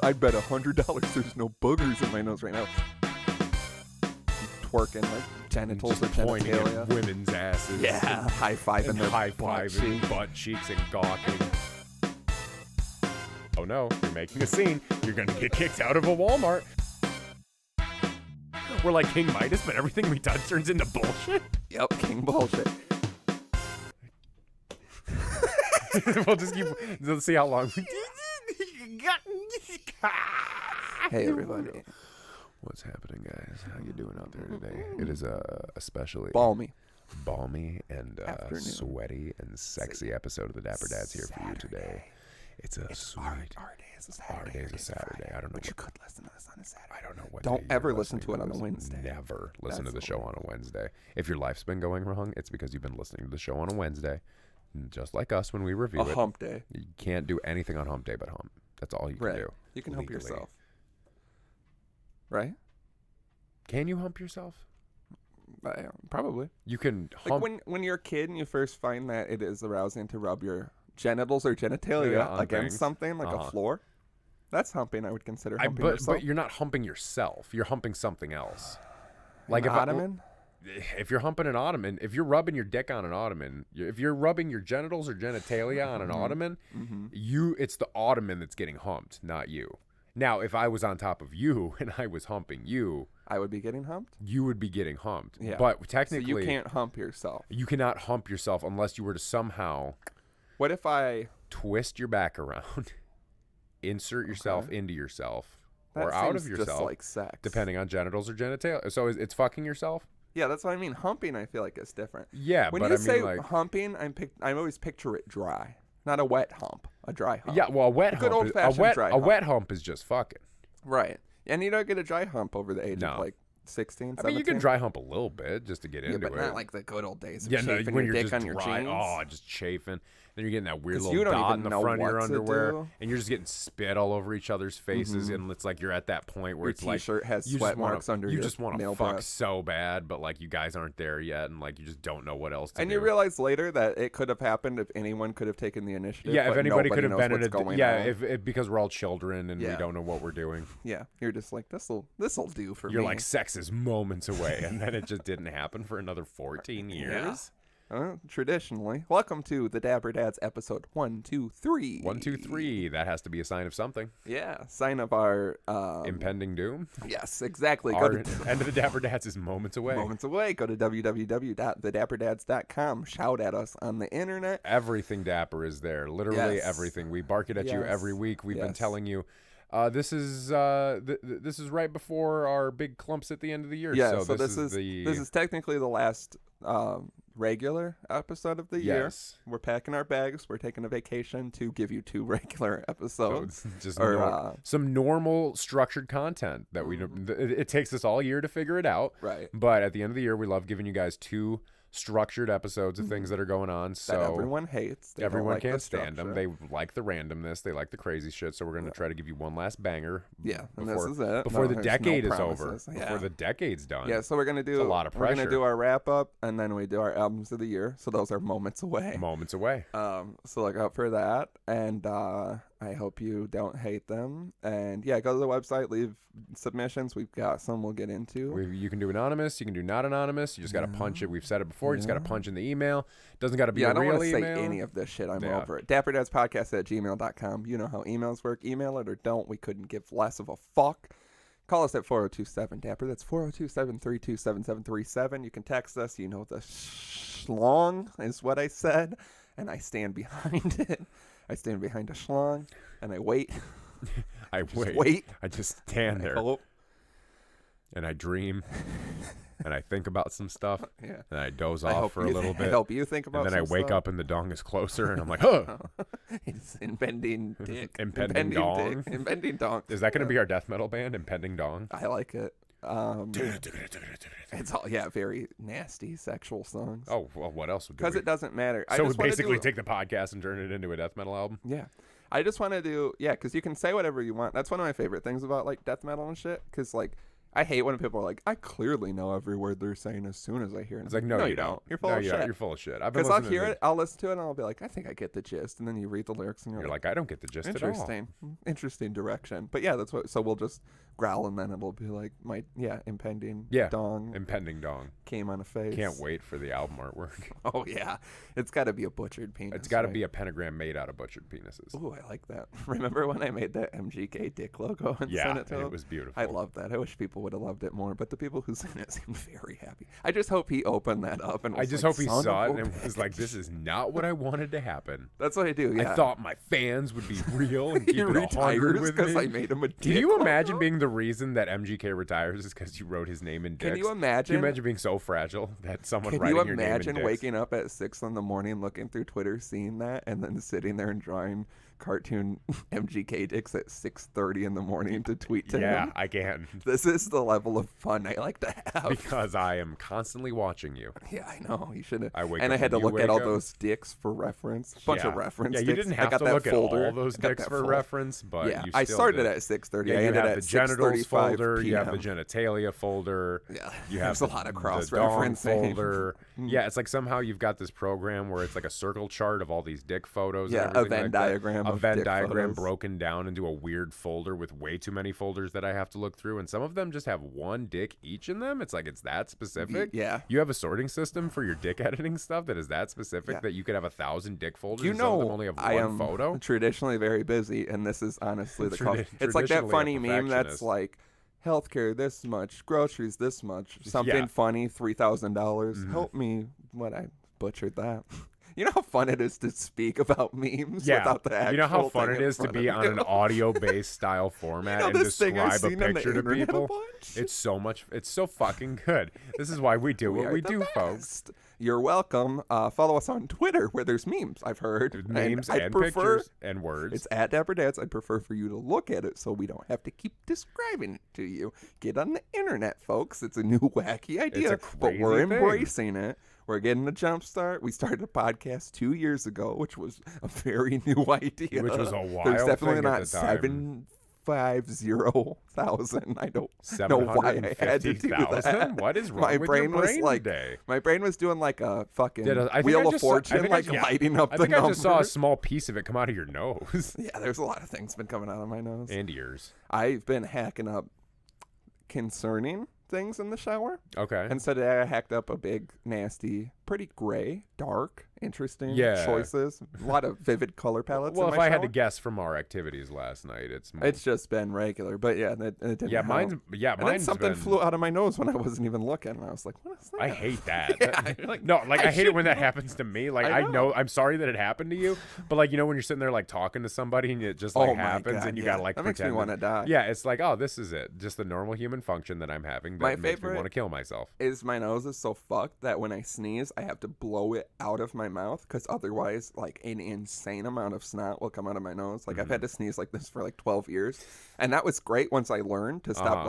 I'd bet $100 there's no boogers in my nose right now. Twerking like genitals Just or pointing genitalia. at women's asses. Yeah, high-fiving their high-fiving butt cheeks and gawking. Oh no, you're making a scene. You're gonna get kicked out of a Walmart. We're like King Midas, but everything we touch turns into bullshit. Yep, king bullshit. We'll just keep. Let's see how long. Hey, everybody. What's happening, guys? How you doing out there today? It is especially Balmy and Afternoon. sweaty and sexy episode of the Dapper Dads here for you today. It's sweet. Our day is a Saturday. Our day is a Saturday. I don't know. But you could listen to this on a Saturday. I don't know what. Don't day you're ever listen to listening it on a this. Wednesday. Never listen That's to the show on a Wednesday. If your life's been going wrong, it's because you've been listening to the show on a Wednesday. Just like us when we review it. A hump day. You can't do anything on hump day but hump. That's all you can do. You can hump legally. yourself. Right? Can you hump yourself? Probably. You can Like hump. when you're a kid and you first find that it is arousing to rub your genitals or genitalia on against things. something like a floor. That's humping. I would consider humping yourself. But you're not humping yourself. You're humping something else. Like an ottoman? If you're humping an ottoman, if you're rubbing your dick on an ottoman, if you're rubbing your genitals or genitalia on an ottoman, it's the ottoman that's getting humped, not you. Now, if I was on top of you and I was humping you, I would be getting humped? you would be getting humped. Yeah. But technically, So you can't hump yourself. You cannot hump yourself unless you were to somehow What if I... twist your back around, insert yourself into yourself, That or out seems of yourself, just like sex. depending on genitals or genitalia. So it's fucking yourself? Yeah, that's what I mean. Humping, I feel like it's different. Yeah, when but you I mean, say like, humping, I always picture it dry, not a wet hump, a dry hump. yeah, well, a wet Good hump, old-fashioned dry hump. wet hump is just fucking. Right. And you don't get a dry hump over the age No. of like 16, 17. I mean, you can dry hump a little bit just to get into but it. not like the good old days of Yeah, no, chafing when your you're dick just on your dry, jeans. just chafing. Then you're getting that weird 'Cause little you don't dot even in the know front of your what to underwear, do. and you're just getting spit all over each other's faces, and it's like you're at that point where Your it's like t-shirt has you sweat just wanna- marks under you your just want to male fuck breast. so bad, but like you guys aren't there yet, and like you just don't know what else to And do. you realize later that it could have happened if anyone could have taken the initiative. Yeah, if but anybody nobody could have knows been in what's it, going yeah, on. if because we're all children and we Yeah. don't know what we're doing. Yeah, you're just like, this'll do for You're me. like, sex is moments away, and then it just didn't happen for another 14 years. Traditionally. Welcome to the Dapper Dads episode 123. 1, 2, 3. That has to be a sign of something. Yeah, sign of our... Impending doom. yes, exactly. Our Go to end of the Dapper Dads is moments away. moments away. Go to www.thedapperdads.com. Shout at us on the internet. Everything Dapper is there. Literally Yes. everything. We bark it at you Yes. every week. We've been Yes. telling you. This is this is right before our big clumps at the end of the year. Yeah, so this is technically the last regular episode of the year. Yes. We're packing our bags. We're taking a vacation to give you 2 regular So episodes. it's just Or, some normal structured content that we don't. It takes us all year to figure it out. Right. But at the end of the year, we love giving you guys 2 structured episodes of things that are going on. So that everyone hates. They don't everyone like the can't stand them. structure. They like the randomness. They like the crazy shit. So we're going to try to give you one last banger. Yeah, and before, this is it. Before No, the there's no decade is over. promises. Yeah. Before the decade's done. Yeah, so we're gonna do a lot of We're gonna pressure. do our wrap up, and then we do our albums of the year. So those are moments away. Moments away. So look out for that, and I hope you don't hate them. And yeah, go to the website, leave submissions. We've got some we'll get into. You can do anonymous. You can do not anonymous. You just got to punch it. We've said it before. You just got to punch in the email. Doesn't got to be Yeah, a I don't real want to say email. any of this shit. I'm Yeah. over it. dapperdadspodcast@gmail.com. You know how emails work. Email it or don't. We couldn't give less of a fuck. Call us at 4027-DAPPER. That's 402-732-7737. You can text us. You know the schlong is what I said, and I stand behind it. I stand behind a schlong, and I wait. I Just wait. wait. I just stand there Hope. and I dream and I think about some stuff Yeah. and I doze I off hope for a you- little I bit. hope you think about And then I some wake stuff. up and the dong is closer and I'm like, huh. It's impending dick. Impending dong. dick. Impending dong. Is that going to be our death metal band, Impending Dong? I like it. It's all very nasty sexual songs. Oh, well, what else would do? Because it doesn't matter. I So we just wanna basically do, take the podcast and turn it into a death metal album? Yeah. I just want to do, because you can say whatever you want. That's one of my favorite things about, like, death metal and shit. Because, like, I hate when people are like, I clearly know every word they're saying as soon as I hear it. It's like, no, you don't. You're full no, of shit. You're full of shit. Because I'll hear it, I'll listen to it, and I'll be like, I think I get the gist. And then you read the lyrics, and you're like, I don't get the gist at all. Interesting direction. But yeah, that's what. So we'll just growl, and then it'll be like impending dong. Impending dong came on a face. Can't wait for the album artwork. Oh yeah, it's got to be a butchered penis. It's got to be a pentagram made out of butchered penises. Ooh, I like that. Remember when I made that MGK dick logo and sent it to him? It was beautiful. I love that. I wish people would have loved it more, but the people who sent it seemed very happy. I just hope he opened that up and was I just like, hope he saw it and was like, "This is not what I wanted to happen." That's what I do. Yeah. I thought my fans would be real and keep it 100 with me. I made him a dick Can you imagine logo? being the reason that MGK retires is because you wrote his name in dicks? Can you imagine? Can you imagine being so fragile that someone Can writing you your name in imagine dicks? waking up at 6 a.m, looking through Twitter, seeing that, and then sitting there and drawing cartoon MGK dicks at 6:30 in the morning to tweet to him? Yeah, I can. This is the level of fun I like to have. Because I am constantly watching you. Yeah, I know. You should have. I wake and I up had to when you look at wake all up. those dicks for reference. Bunch of reference. Yeah, you dicks. didn't I have got to that look folder. at all those I got dicks that for folder. reference, but yeah, you I still started did. at 6:30. Yeah, I you ended have at the genitals 6:35 folder. You have the PM. genitalia folder. Yeah, You have there's a lot of the cross-referencing. dong folder. Yeah, it's like somehow you've got this program where it's like a circle chart of all these dick photos. Yeah, and a everything Venn like that. diagram A of Venn dick diagram photos. broken down into a weird folder with way too many folders that I have to look through, and some of them just have one dick each in them. It's like it's that specific. Yeah. You have a sorting system for your dick editing stuff that is that specific that you could have 1,000 dick folders. You and some of them know, only have I one am photo. traditionally very busy, and this is honestly the cost. It's like that Traditionally a funny meme that's perfectionist. like, healthcare this much, groceries this much, something funny $3,000. Help me when I butchered that. You know how fun it is to speak about memes without the actual you know how fun thing it in is to front be of on an you? audio-based style format You know and this thing I've describe a seen on the picture to internet a people. bunch? It's so much. It's so fucking good. This is why we do what we do, folks. Best. You're welcome. Follow us on Twitter where there's memes, I've heard. Memes I'd and prefer, pictures and words. It's at DapperDads. I'd prefer for you to look at it so we don't have to keep describing it to you. Get on the internet, folks. It's a new wacky idea, a but we're crazy thing. embracing it. We're getting a jump start. We started a podcast 2 years ago, which was a very new idea. Which was a There's wild definitely thing at not the time. 750,000. I don't know why I had to do that. 750,000? What is wrong My with brain your was brain like, today? my brain was doing like a fucking I think Wheel I of just saw- Fortune, I think like lighting up I the think I numbers. just saw a small piece of it come out of your nose Yeah, there's a lot of things been coming out of my nose. and ears. I've been hacking up concerning things in the shower. Okay. And so today I hacked up a big, nasty, pretty gray, dark, interesting Yeah. choices. A lot of vivid color palettes. Well, in if my I had to shower. guess from our activities last night, it's Just been regular. But yeah, it didn't yeah, help. mine's And then something been, flew out of my nose when I wasn't even looking. And I was like, what is that? I hate that. Yeah, you're like, no, like I hate it when should that happens to me. Like I I know I'm sorry that it happened to you, but like you know when you're sitting there like talking to somebody and it just like Oh my happens God, and you yeah. gotta like That makes me pretend wanna die. Yeah, it's like oh this is it, just the normal human function that I'm having that My makes me favorite- want to kill myself. Is my nose is so fucked that when I sneeze, I have to blow it out of my mouth because otherwise, like, an insane amount of snot will come out of my nose. Like, I've had to sneeze like this for like 12 years. And that was great once I learned to stop,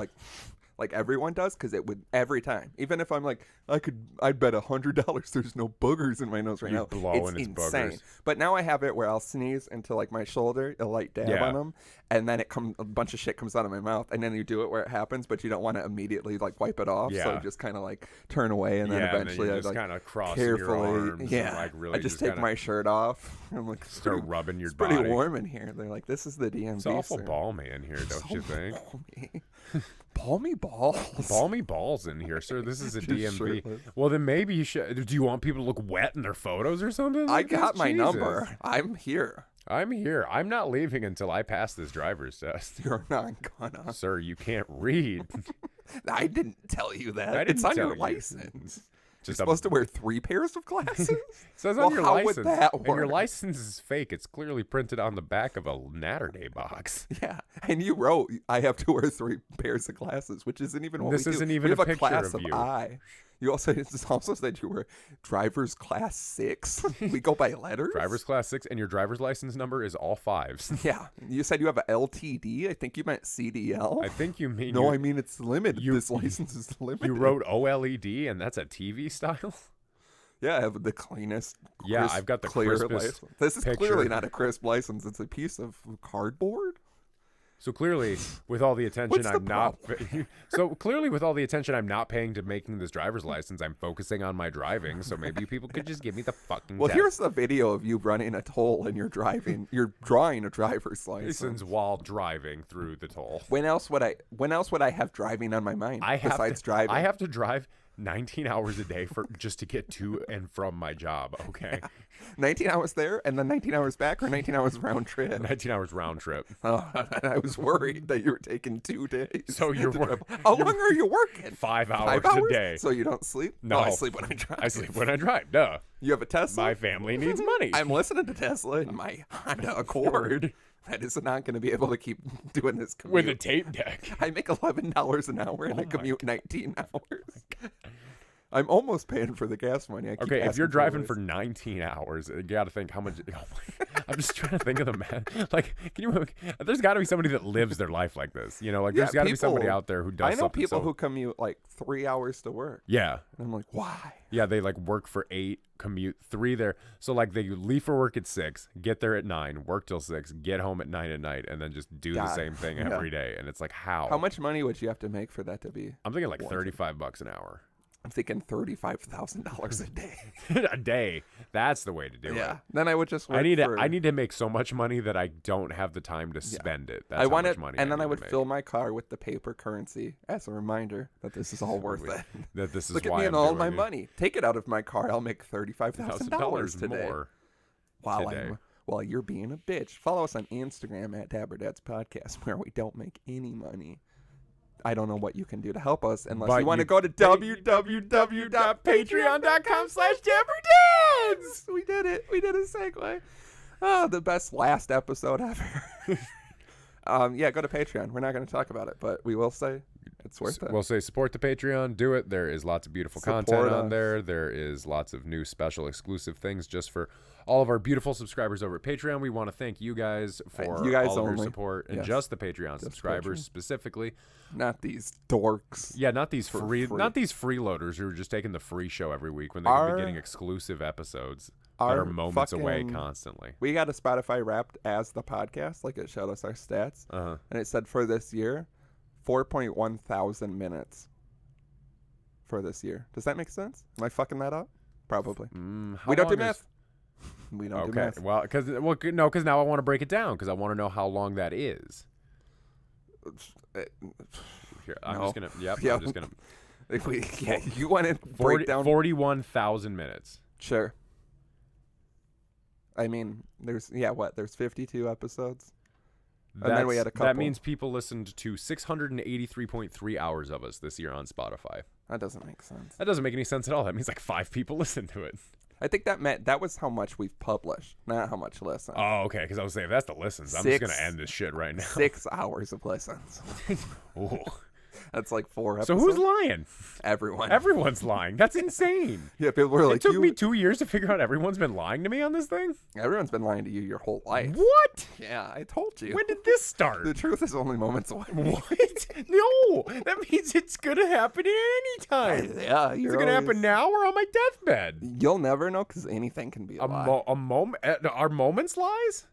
like everyone does, because it would every time. Even if I'm like, I'd bet $100 there's no boogers in my nose right You now. blow It's and it's insane. boogers. But now I have it where I'll sneeze into like my shoulder, a light dab Yeah. on them, and then a bunch of shit comes out of my mouth, and then you do it where it happens, but you don't want to immediately like wipe it off, so Yeah. you just kind of like turn away, and then Yeah, and then eventually you I just like kind of cross carefully, your arms yeah. and like really I just take kinda my shirt off. I'm like, start rubbing your it's body. pretty warm in here. They're like, this is the DMV. It's awful sir. balmy in here, don't you think? Balmy balls. Balmy balls in here, sir. This is a Just DMV. shirtless. Well, then maybe you should. Do you want people to look wet in their photos or something? I Like got this? my Jesus. number. I'm here. I'm here. I'm not leaving until I pass this driver's test. You're not gonna. Sir, you can't read. I didn't tell you that. I didn't it's on tell your you. license. You're Just supposed to wear 3 pairs of glasses? It says Well, on your how would license. that And your work? license is fake. It's clearly printed on the back of a Natterday box. Yeah, and you wrote I have to wear 3 pairs of glasses, which isn't even what This we do. isn't even we have a a picture class of you. I. You also it's also said you were driver's class 6. We go by letters. Driver's class 6, and your driver's license number is all 5s. Yeah, you said you have a LTD. I think you meant CDL. I think you mean No, you, I mean it's limited. This license is limited. you wrote OLED, and that's a TV style. Yeah, I have the cleanest. Yeah, crisp, I've got the clear crispest license. This is picture. clearly not a crisp license. It's a piece of cardboard. So clearly, with all the attention What's the I'm not paying to making this driver's license, I'm focusing on my driving. So maybe people could just give me the fucking Well, test. here's a video of you running a toll and you're drawing a driver's license while driving through the toll. When else would I have driving on my mind besides driving? I have to drive 19 hours a day just to get to and from my job. Okay. Yeah. 19 hours there and then 19 hours back, or 19 hours round trip? 19 hours round trip. Oh, I was worried that you were taking 2 days. So how long are you working? 5 hours a day. So you don't sleep? No. Oh, I sleep when I drive. I sleep when I drive. Duh. You have a Tesla? My family needs money. I'm listening to Tesla in my Honda Accord. That is not going to be able to keep doing this commute. With a tape deck. I make $11 an hour and I commute 19 hours. I'm almost paying for the gas money. Okay, if you're driving for 19 hours, you got to think how much. I'm just trying to think of the math. Like, there's got to be somebody that lives their life like this. You know, like there's got to be somebody out there who does something. I know people who commute like 3 hours to work. Yeah. And I'm like, why? Yeah, they like work for 8, commute 3 there. So like they leave for work at 6, get there at 9, work till 6, get home at 9 at night, and then just do the same thing every day. And it's like, how? How much money would you have to make for that to be? I'm thinking like $35 an hour. I'm thinking $35,000 a day. A day. That's the way to do it. Yeah. Then I would just work I need to make so much money that I don't have the time to spend it. That's how much money and then I would make. fill my car with the paper currency as a reminder that this is all worth it. That this is Look why at me and I'm all doing my it. money. Take it out of my car. I'll make $35,000 today. More While you're being a bitch. Follow us on Instagram at dapperdadspodcast, where we don't make any money. I don't know what you can do to help us unless you want to go to www.patreon.com/dapperdads. We did it. We did a segue. Oh, the best last episode ever. Yeah, go to Patreon. We're not going to talk about it, but we will say it's worth it. We'll say support the Patreon. Do it. There is lots of beautiful content on there. There is lots of new special exclusive things just for all of our beautiful subscribers over at Patreon. We want to thank you guys for all of your support, and just the Patreon subscribers specifically. Not these dorks. Yeah, not these freeloaders who are just taking the free show every week when they could be getting exclusive episodes that are moments away constantly. We got a Spotify Wrapped as the podcast, like it showed us our stats, and it said for this year, 4.1 thousand minutes for this year. Does that make sense? Am I fucking that up? Probably. We don't do math. We don't do math. Well, because now I want to break it down because I want to know how long that is. Here, I'm just gonna. Yep. I'm just gonna. You want to break down 41,000 minutes. Sure. I mean, there's 52 episodes. And then we had a couple. That means people listened to 683.3 hours of us this year on Spotify. That doesn't make sense. That doesn't make any sense at all. That means like 5 people listened to it. I think that was how much we've published, not how much listens. Oh, okay. Because I was saying, if that's the listens, I'm just going to end this shit right now. 6 hours of listens. Ooh. That's like 4 episodes. So who's lying? Everyone. Everyone's lying. That's insane. Yeah, people were like, it took me 2 years to figure out everyone's been lying to me on this thing? Everyone's been lying to you your whole life. What? Yeah, I told you. When did this start? The truth is only moments away. What? No. That means it's going to happen at any time. Yeah. Is it going to happen now or on my deathbed? You'll never know because anything can be a lie. Are moments lies?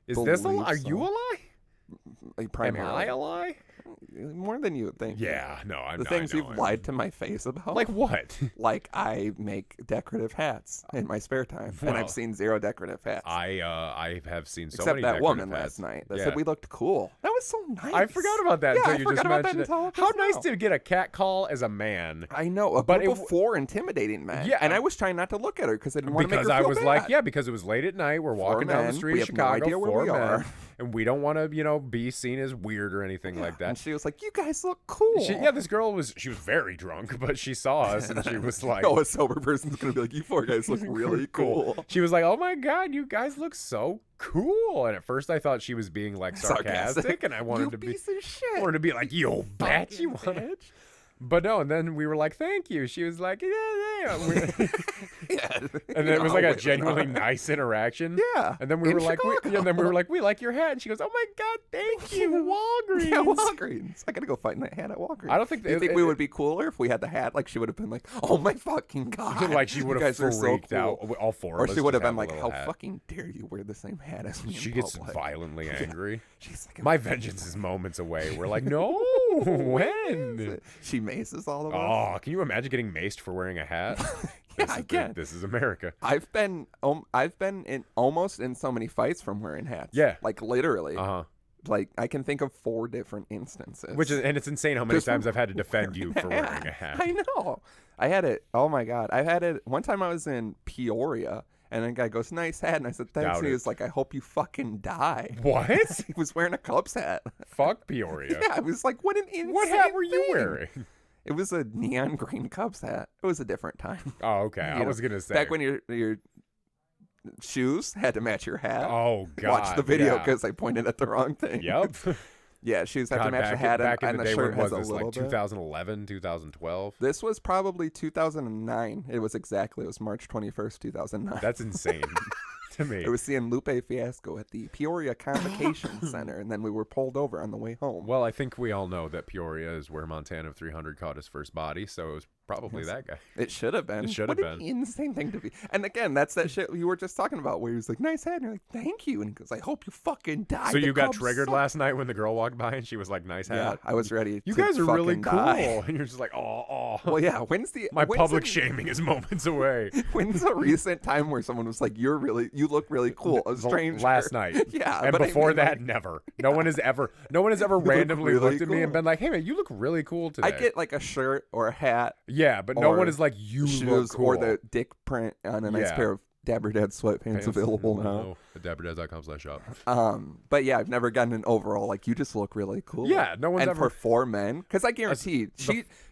Is this a lie? Are you a lie? Am I a lie? More than you would think. Yeah, no, I'm the things you've lied to my face about. Like what? Like I make decorative hats in my spare time, and I've seen 0 decorative hats. I have seen so Except many that woman hats. last night that said we looked cool. That was so nice. I forgot about that until you just mentioned it. How nice to get a cat call as a man. I know, a group of 4 intimidating men. Yeah, and I was trying not to look at her because I didn't want to make her feel bad. Because it was late at night. We're walking down the street of Chicago. No idea where we are. And we don't want to, be seen as weird or anything like that. And she was like, "You guys look cool." This girl was very drunk, but she saw us and she was like, "Oh, a sober person's gonna be like, you 4 guys look really cool." She was like, "Oh my god, you guys look so cool." And at first, I thought she was being like sarcastic, and I wanted to be like, "Yo, bitch, you want it?" But no, and then we were like, "Thank you." She was like, "Yeah," Yeah. And then it was like a genuinely nice interaction. Yeah. And then we in were like, Chicago. we like your hat. And she goes, oh my God, thank you, Walgreens. Yeah, Walgreens. I gotta go find that hat at Walgreens. I don't think you think we would be cooler if we had the hat? Like she would have been like, "Oh my fucking God!" Like she would have freaked out. All four or of us. she would have just been like, a "How little hat. fucking dare you wear the same hat as me?" She in gets public?" violently angry. She's like, My vengeance is moments away. We're like, no, when? She maces all of us. Oh, can you imagine getting maced for wearing a hat? Yeah, I can. This is America. I've been in almost in so many fights from wearing hats. Yeah. like literally. Uh-huh. Like I can think of 4 different instances. And it's insane how many Just times I've had to defend you for wearing a hat. I know. I had it. Oh my God. I had it one time. I was in Peoria, and a guy goes, "Nice hat," and I said, "Thanks." Doubt And he it. was like, "I hope you fucking die." What? He was wearing a Cubs hat. Fuck Peoria. Yeah, I was like, "What an insane What hat were you thing." wearing? It was a neon green Cubs hat. It was a different time. Oh, okay. I You was know, gonna say back when your shoes had to match your hat. Oh God. Watch the video yeah. because I pointed at the wrong thing. Yep. Yeah, shoes have to God, match the hat, back in and the the day, shirt when was has a this? little Like bit. 2011, 2012. This was probably 2009. It was March 21st, 2009. That's insane to me. It was seeing Lupe Fiasco at the Peoria Convocation Center, and then we were pulled over on the way home. Well, I think we all know that Peoria is where Montana 300 caught his first body, so it was probably that guy. It should have been. It should have What an been. insane thing to be. And again, that's that shit you were just talking about, where he was like, "Nice hat," and you're like, "Thank you," and he goes, "I hope you fucking die." So The you got Cubs triggered suck." last night when the girl walked by and she was like, "Nice Yeah, hat." I was ready. You to guys are really fucking cool, die. and you're just like, "Oh." Well, yeah. When's public the- shaming is moments away. When's a recent time where someone was like, "You look really cool"? A stranger. Last night. Yeah, And but I before mean, that, like, never. No one has ever randomly really looked at me and cool. been like, "Hey man, you look really cool today." I get like a shirt or a hat, Yeah, but no or one is like, "You look shoes, cool." or the dick print on a nice Yeah. pair of Dapper Dad sweatpants available now. No, at dapperdadspodcast.com/shop. But yeah, I've never gotten an overall like you just look really cool. Yeah, no one's and ever. for 4 men, because I guarantee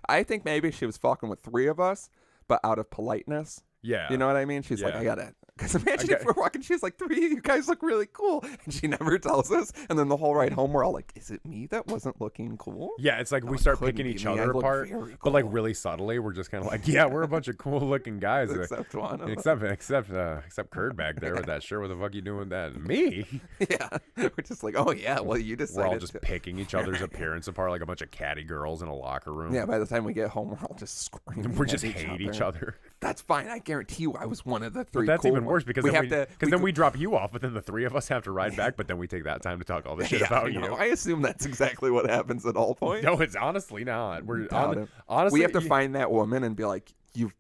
I think maybe she was fucking with 3 of us, but out of politeness. Yeah. You know what I mean? She's like, Yeah. I gotta. Because imagine if we're walking, she's like, 3 of you guys look really cool. And she never tells us. And then the whole ride home, we're all like, is it me that wasn't looking cool? Yeah, it's like No, we it start couldn't picking be each me. I other look apart, very but like cool. really subtly, we're just kind of like, yeah, we're a bunch of cool-looking guys. Except one of us. Except Kurt back there with that shirt. What the fuck you doing with that? Me? Yeah. We're just like, oh, yeah, well, you decided We're all just to. picking each other's appearance apart like a bunch of catty girls in a locker room. Yeah, by the time we get home, we're all just screaming. we at just hate each other. That's fine. I guarantee you I was one of the 3 But that's cool even worse ones. because we then have to, then we drop you off, but then the 3 of us have to ride back, but then we take that time to talk all this shit Yeah, about I you. know. I assume that's exactly what happens at all points. No, it's honestly not. Doubt it. Honestly, we have to find that woman and be like, you've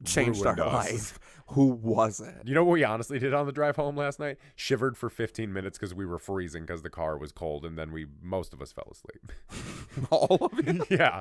changed our ruined us. life. Who was it? You know what we honestly did on the drive home last night? Shivered for 15 minutes because we were freezing because the car was cold, and then most of us fell asleep. All of you Yeah,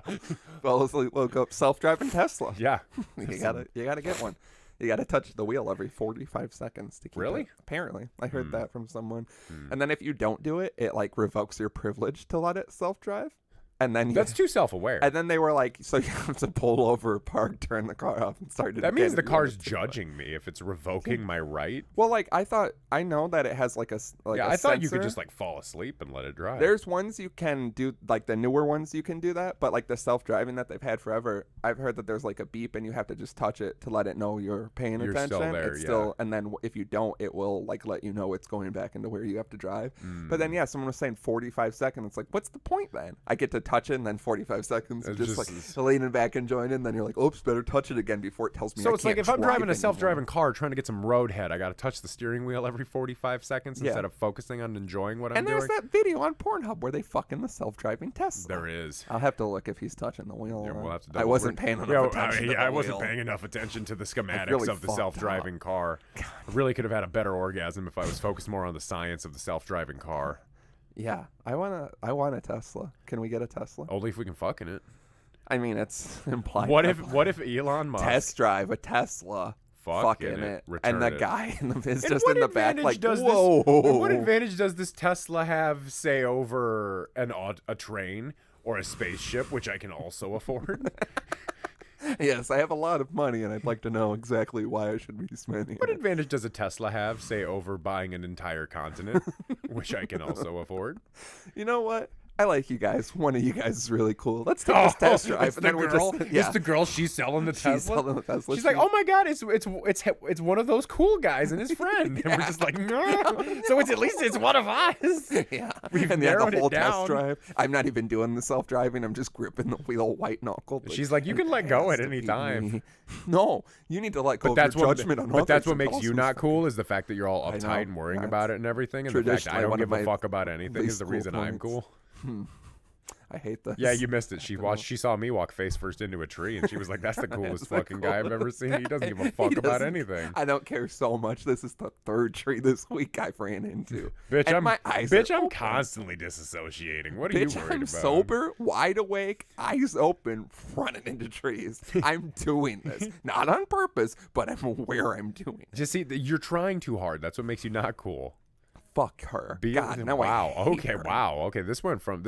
fell asleep, woke up, self-driving Tesla. yeah. You gotta get one. You gotta touch the wheel every 45 seconds to keep Really? it. Apparently, I heard that from someone. Hmm. And then if you don't do it, it like revokes your privilege to let it self-drive. And then That's too self-aware. And then they were like, so you have to pull over, park, turn the car off, and start it That means again the if you car's want to. judging me if it's revoking my right. Well, like I know that it has like a Yeah, a I thought you could sensor. just like fall asleep and let it drive. There's ones you can do, like the newer ones you can do that, but like the self-driving that they've had forever, I've heard that there's like a beep and you have to just touch it to let it know you're paying You're attention. still there, It's yeah. still, and then if you don't, it will like let you know it's going back into where you have to drive. But then yeah, someone was saying 45 seconds. It's like, what's the point then? I get to touch it and then 45 seconds It just just like is- leaning back and joining, and then you're like, oops, better touch it again before it tells me. So I it's like can't if I'm drive driving a anymore. self-driving car trying to get some road head, I got to touch the steering wheel every 45 seconds Yeah. instead of focusing on enjoying what I'm And doing. there's that video on Pornhub where they fucking the self-driving Tesla. There is. I'll have to look if he's touching the wheel. Yeah, we'll have to I wasn't paying enough attention. to the I wasn't wheel. paying enough attention to the schematics really of the fucked self-driving car. I really could have had a better orgasm if I was focused more on the science of the self-driving car. Yeah, I want a Tesla. Can we get a Tesla? Only if we can fuck in it. I mean, it's implied. What if Elon Musk test drive a Tesla? fucking it, return and the it. guy is And just what in the back advantage like, does whoa. This, what advantage does this Tesla have, say, over a train or a spaceship, which I can also afford? Yes, I have a lot of money, and I'd like to know exactly why I should be spending What it. advantage does a Tesla have, say, over buying an entire continent, which I can also afford? You know what? I like you guys. One of you guys is really cool. Let's take this test drive. It's the girl. It's the girl. She's selling the Tesla. She's selling the Tesla. She's like, oh my god, it's one of those cool guys and his friend. And we're just like, no. So it's at least it's one of us. Yeah. We've and narrowed the whole it down. test drive. I'm not even doing the self-driving. I'm just gripping the wheel white knuckled. She's like, you can let go at any time. No, you need to let go of your judgment on others. But that's what makes you not cool is the fact that you're all uptight and worrying about it and everything. And the fact I don't give a fuck about anything is the reason I'm cool. I hate this. Yeah, you missed it. She saw me walk face first into a tree, and she was like, "That's the coolest fucking guy I've ever seen. He doesn't give a fuck about anything." I don't care so much. This is the third tree this week I've ran into. Bitch, and I'm constantly disassociating. What are you worried about? I'm sober, wide awake, eyes open, running into trees. I'm doing this not on purpose, but I'm aware I'm doing it. Just see, you're trying too hard. That's what makes you not cool. Fuck her. Wow. Okay. Her. Wow. Okay. This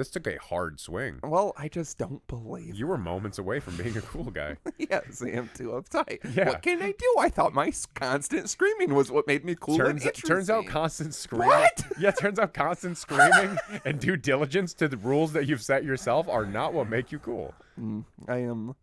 took a hard swing. Well, I just don't believe. You were moments away from being a cool guy. Yeah, see, I'm too uptight. Yeah. What can I do? I thought my constant screaming was what made me cool. Turns out constant screaming. What? Yeah, turns out constant screaming and due diligence to the rules that you've set yourself are not what make you cool. I am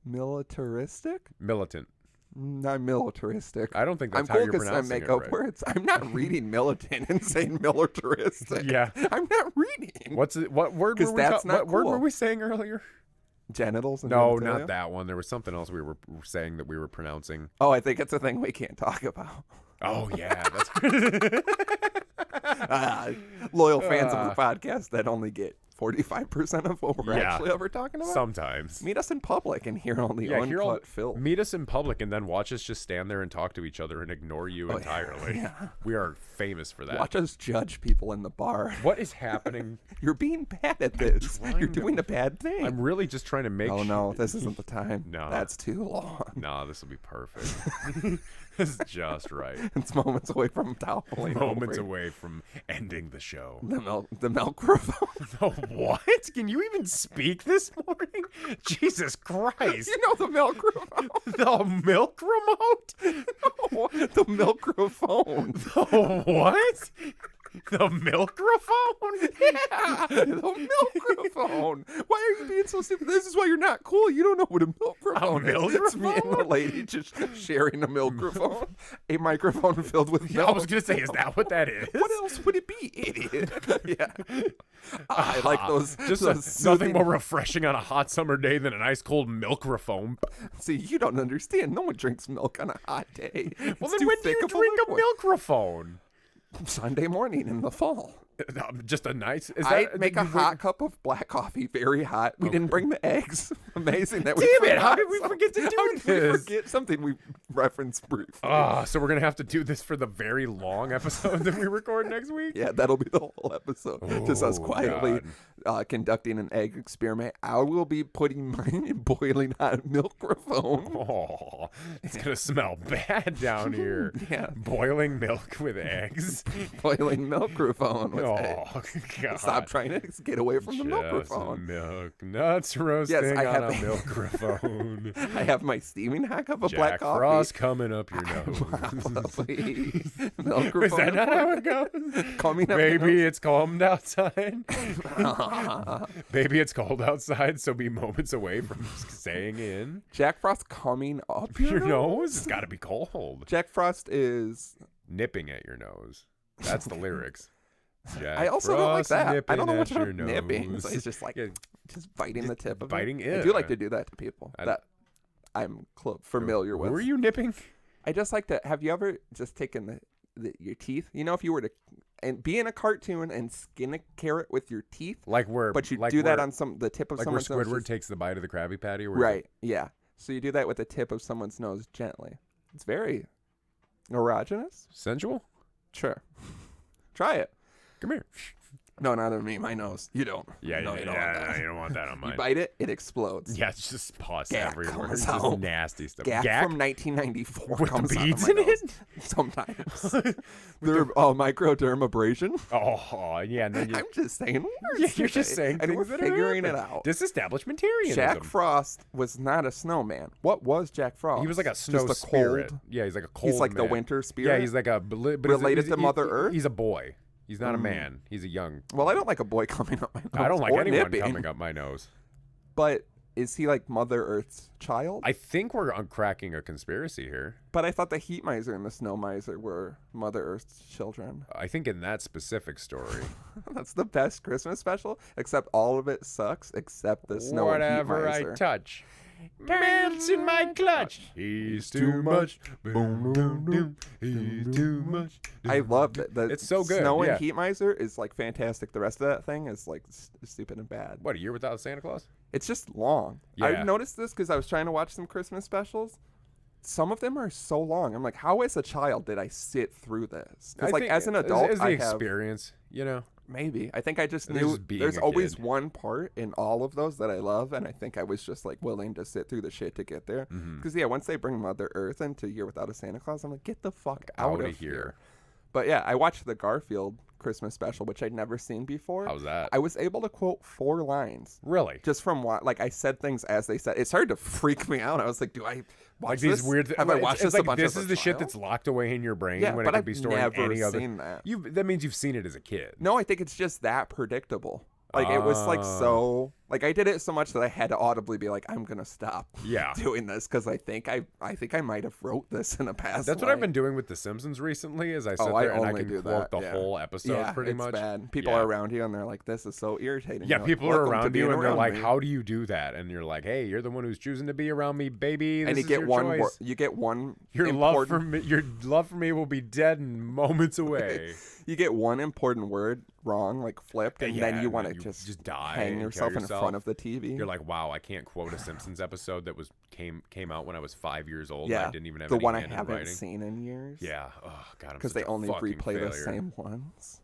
militaristic. Militant. I'm militaristic. I don't think that's I'm how cool you're because pronouncing I make it up right. words. I'm not reading militant and saying militaristic. Yeah. I'm not reading. What word were we not word cool. were we saying earlier? Genitals? And No, genitalia? not that one. There was something else we were saying that we were pronouncing. Oh, I think it's a thing we can't talk about. Oh yeah, that's loyal fans of the podcast that only get 45% of what we're Yeah. actually ever talking about. sometimes. Meet us in public and hear all the uncut filth. Meet us in public and then watch us just stand there and talk to each other and ignore you entirely. Yeah. We are famous for that. Watch us judge people in the bar. What is happening? You're being bad at this. You're doing a bad thing. I'm really just trying to make Oh no, this isn't the time. No. That's too long. No, this will be perfect. This is just right. It's moments away from toppling. Moments over. away from ending the show. The Milkrophones. Oh, what? Can you even speak this morning? Jesus Christ. You know the Milkrophone. The milk remote? No, the Milkrophone. The what? The milkrophone? Yeah, the Milkrophone. Why are you being so stupid? This is why you're not cool. You don't know what a Milkrophone is. It's me and the lady just sharing a Milkrophone. A microphone filled with milk. I was going to say, is that what that is? What else would it be, idiot? Yeah. I like those. Just those nothing soothing- more refreshing on a hot summer day than an ice cold milkrophone. See, you don't understand. No one drinks milk on a hot day. Well, It's then too when do thick you of drink a liquid. milkrophone? Sunday morning in the fall. Just a nice. I make a hot cup of black coffee, very hot. We didn't bring the eggs. Amazing that we Damn it! forgot How did we something. forget to do How did this? we forget something we referenced briefly? So we're gonna have to do this for the very long episode that we record next week. Yeah, that'll be the whole episode. Just us Oh, quietly conducting an egg experiment. I will be putting mine in boiling hot milkrophone. Oh, it's gonna smell bad down here. Yeah. Boiling milk with eggs. Boiling milkrophone with Oh eggs. God! Stop trying to get away from the Just milkrophone. milk nuts roasting I on have a a- milkrophone. I have my steaming hot cup of black Jack coffee. Frost coming up your nose. Please. Milkrophone. Is that not how it goes? Coming up Baby, it's cold outside. Baby, it's cold outside, so be moments away from staying in. Jack Frost coming up Your nose? It's got to be cold. Jack Frost is. Nipping at your nose. That's the lyrics. Jack I also don't like Frost that. I don't know nipping much at about your nipping. nose. So it's just like Yeah, just biting the tip of biting it. it. I do like to do that to people I- that I'm familiar with. Who are you nipping? I just like to. Have you ever just taken your teeth? You know, if you were to and be in a cartoon and skin a carrot with your teeth, Like where? but you like do that where- on the tip of like where someone's nose. Squidward takes the bite of the Krabby Patty. Or Right. Yeah. So you do that with the tip of someone's nose gently. It's very erogenous. Sensual? Sure. Try it. Come here. No, not on me. My nose. You don't. Yeah, no, yeah, you don't yeah, want that. you don't want that on You mine. bite it, it explodes. Yeah, it's just pus Gak everywhere. comes It's just out. nasty stuff. Gak Gak? from 1994 With the comes out of beads my in nose. it? Sometimes. They're microdermabrasion. Oh, yeah. And then I'm just saying words. yeah, you're just today, saying and things we're that figuring it happen. out. Disestablishmentarianism. Jack Frost was not a snowman. What was Jack Frost? He was like a snow Just a spirit. Cold. Yeah, he's like a cold He's like the man. winter spirit. Yeah, he's like a... But Related to he's Mother Earth? He's a boy. He's not a man. He's a young. Well, I don't like a boy coming up my nose. I don't like or anyone nipping. coming up my nose. But is he like Mother Earth's child? I think we're uncracking a conspiracy here. But I thought the heat miser and the snow miser were Mother Earth's children. I think in that specific story. That's the best Christmas special, except all of it sucks, except the snow and heat Whatever miser. I touch melts in my clutch. He's too much. Boom, boom, boom. He's too much. I love it. It's so good. Snow yeah. and heat miser is like fantastic. The rest of that thing is like stupid and bad. What, a year without Santa Claus? It's just long. Yeah. I noticed this because I was trying to watch some Christmas specials. Some of them are so long. I'm like, how as a child did I sit through this? Because like as an adult, it's the I have experience, you know. maybe. I think I just It's knew just being there's a always kid. one part in all of those that I love, and I think I was just like willing to sit through the shit to get there. Because yeah, once they bring Mother Earth into Year Without a Santa Claus, I'm like, get the fuck out of here. But yeah, I watched the Garfield Christmas special, which I'd never seen before. How's that? I was able to quote 4 lines. Really? Just from what, like I said things as they said. It started to freak me out. I was like, do I watch Like this? these weird. Have I watched it's this a like bunch this as is a the shit child? that's locked away in your brain Yeah, when but it could I've be storing never any other. seen that. That means you've seen it as a kid. No, I think it's just that predictable. Like it was like so. Like I did it so much that I had to audibly be like, I'm gonna stop. Yeah. Doing this because I think I might have wrote this in a past. That's what life. I've been doing with The Simpsons recently. Is I sit I there and I only can do quote that, the yeah. whole episode pretty it's much. Bad. People are around you and they're like, "This is so irritating." Yeah, You're people like, are "Welcome to around you being and they're around like, me." "How do you do that?" And you're like, "Hey, you're the one who's choosing to be around me, baby. This And you is get your one. choice. You get one. Your love for important- me, your love for me will be dead in moments away." You get one important word wrong, like flipped, and Yeah, then you and want then to you just die hang and kill yourself in yourself. front of the TV. You're like, "Wow, I can't quote a Simpsons episode that came out when I was 5 years old. yeah, And I didn't even have the any one I hand in haven't writing." seen in years. Yeah. Oh God, I'm because such they a only fucking replay failure. the same ones.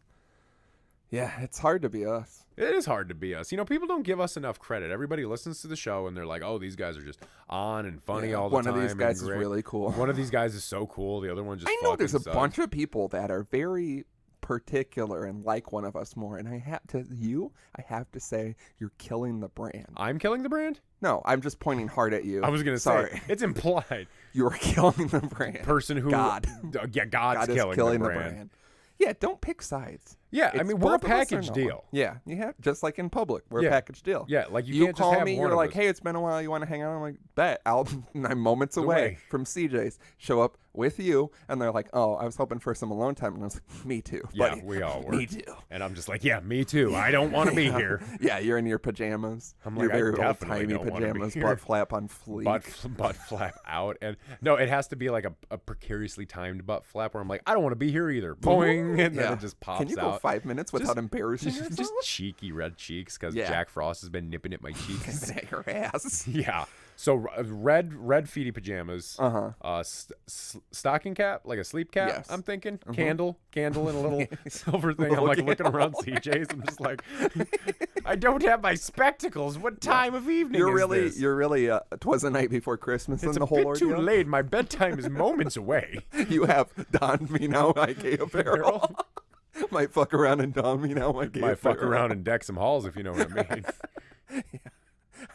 Yeah, it's hard to be us. It is hard to be us. You know, people don't give us enough credit. Everybody listens to the show and they're like, "Oh, these guys are just on and funny all the One time." of these and guys is great." really cool. One of these guys is so cool. The other one just I know there's a fucking sucks. bunch of people that are very particular and like one of us more, and I have to say you're killing the brand. I'm killing the brand? No, I'm just pointing hard at you. I was gonna Sorry. say it's implied. You're killing the brand. Person who God. Yeah, God's God is killing the brand. Yeah, don't pick sides. Yeah, I It's mean, we're a both of us or package no deal. one. Yeah, you have just like in public, we're Yeah. a package deal. Yeah, like you You can't call just have me, one you're of like, us. "Hey, it's been a while. You want to hang out?" I'm like, "Bet." I'm moments away Away. from CJ's. Show up with you, and they're like, "Oh, I was hoping for some alone time," and I was like, "Me too, Yeah, buddy. we all were. Me too." And I'm just like, yeah, me too. I don't want to be here. Yeah, you're in your pajamas. I'm your like, I very definitely old-timey don't wanna be pajamas, here. butt flap on fleek. Butt flap out. And no, it has to be like a precariously timed butt flap where I'm like, I don't want to be here either. Boing. And then it just pops out. Can you go 5 minutes without embarrassing Just yourself? cheeky red cheeks because Yeah. Jack Frost has been nipping at my cheeks. At your ass. Yeah. So red feety pajamas. Stocking cap, like a sleep cap. Yes. I'm thinking candle in a little silver thing. I'm like looking around CJ's. I'm just like, I don't have my spectacles. What time of evening is this? You're really. 'Twas the night before Christmas, It's and a the whole bit ordeal. too late. My bedtime is moments away. You have Don Me Now, my gay apparel. Might fuck around and Don Me Now, my gay Might fuck apparel. around and deck some halls if you know what I mean.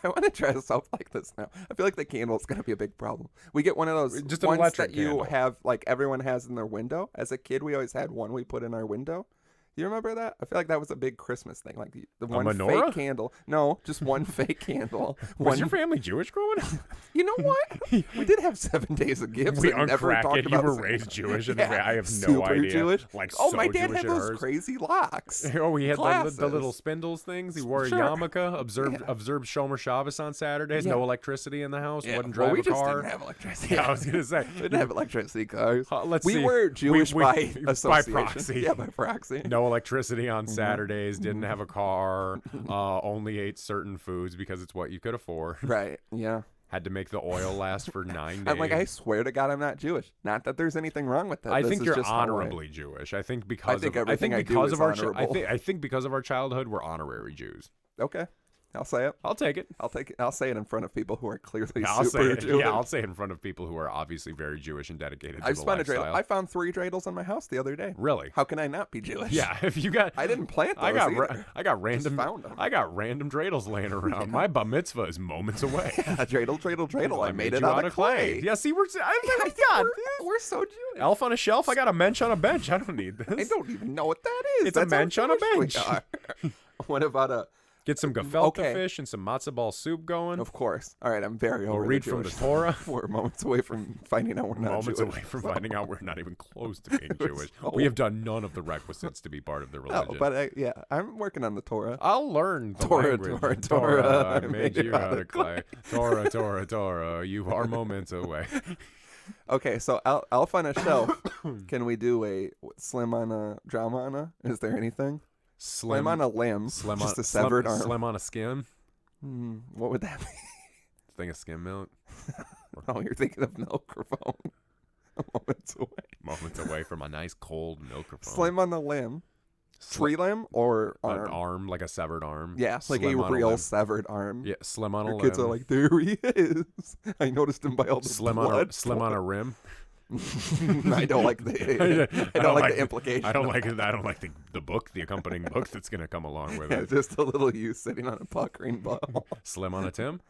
I want to dress up like this now. I feel like the candle is going to be a big problem. We get one of those Just an ones electric that you candle. have, like everyone has in their window. As a kid, we always had one we put in our window. Do you remember that? I feel like that was a big Christmas thing. Like the one menorah? fake candle. No, just one fake candle. Was your family Jewish growing up? You know what? We did have 7 days of gifts. We and never uncrack talked it. You about were Santa. raised Jewish, and Yeah, I have no super idea. Jewish. Like, oh, so my dad Jewish had it those hurts. crazy locks. Oh, he had the Glasses. little spindles things. He wore Sure. a yarmulke. Observed Shomer Shabbos on Saturdays. Yeah. No electricity in the house. Yeah. Wouldn't Well, drive we a just car. didn't have electricity. Yeah, I was gonna say. We didn't have electricity cars. Let's we see. were Jewish We- by by association. proxy. Yeah, by proxy. No electricity on Saturdays. Didn't have a car. Only ate certain foods because it's what you could afford. Right. Yeah. Had to make the oil last for 9 days. I'm like, I swear to God, I'm not Jewish. Not that there's anything wrong with that. I This think is you're just how I- honorably Jewish. I think because think of, everything I do because is of our honorable. I think because of our childhood, we're honorary Jews. Okay. I'll say it. I'll take it. I'll take it. I'll say it in front of people who are clearly I'll say super it. Jewish. Yeah, I'll say it in front of people who are obviously very Jewish and dedicated to I've the spun a lifestyle. dreidel. I found 3 dreidels in my house the other day. Really? How can I not be Jewish? Yeah, if you got... I didn't plant those I got either. random... found 'em. I got random dreidels laying around. My bar mitzvah is moments away. Dreidel. I made it out of clay. Yeah, see, God, We're so Jewish. elf on a shelf. I got a mensch on a bench. I don't need this. I don't even know what that is. It's a That's how mensch on a Jewish we bench. are. What about a... Get some gefilte Okay. fish and some matzo ball soup going. Of course. All right, I'm very over We'll read the from the Jewish. Torah. We're moments away from finding out we're not Moments Jewish. away from finding out we're not even close to being Jewish. so- We have done none of the requisites to be part of the religion. No, but yeah, I'm working on the Torah. I'll learn the Torah, language. Torah, I made you out of clay. Torah, you are moments away. Okay, so Elf on a Shelf. Can we do a slim on a drama on a? Is there anything? Slim on a limb. Slim just on, a severed arm. Slim on a skim. What would that be? Thing of skim milk. Oh, you're thinking of Milkrophone. Moments away. Moments away from a nice cold Milkrophone. Slim on the limb. Tree limb or arm? An arm, like a severed arm. Yeah, like a Slim on real limb. severed arm. Yeah, slim on a Your limb. kids are like, there he is. I noticed him by all the slim blood. slim on a rim. I don't like the. I don't like the implication. I don't like it. I don't like the book, the accompanying book that's gonna come along with Yeah, it. just a little you sitting on a puckering ball. Slim on a Tim.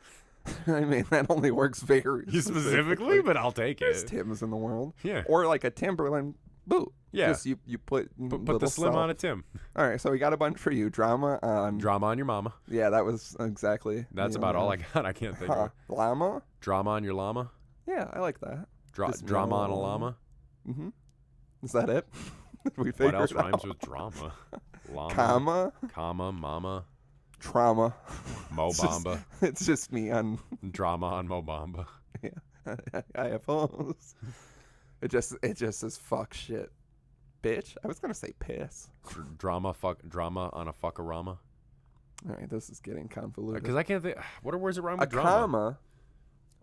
I mean, that only works very Specifically, but I'll take There's it. Tims in the world. Yeah. Or like a Timberland boot. Yeah. Just you put Put little the slim salt. on a Tim. All right, so we got a bunch for you. Drama on. Drama on your mama. Yeah, that was exactly. That's about all I got. I can't think of it. Llama. Drama on your llama. Yeah, I like that. Just Drama on a no- llama. Mm-hmm. Is that it? We What figured else it rhymes out. with drama? Llama. Comma. Mama. Trauma. Mo Bamba. It's just me on. Drama on Mo Bamba. Yeah. IFOs. It just says fuck shit. Bitch. I was gonna say piss. Drama on a fuckarama. All right, this is getting convoluted. Because I can't think. What are words that rhyme A with drama? comma,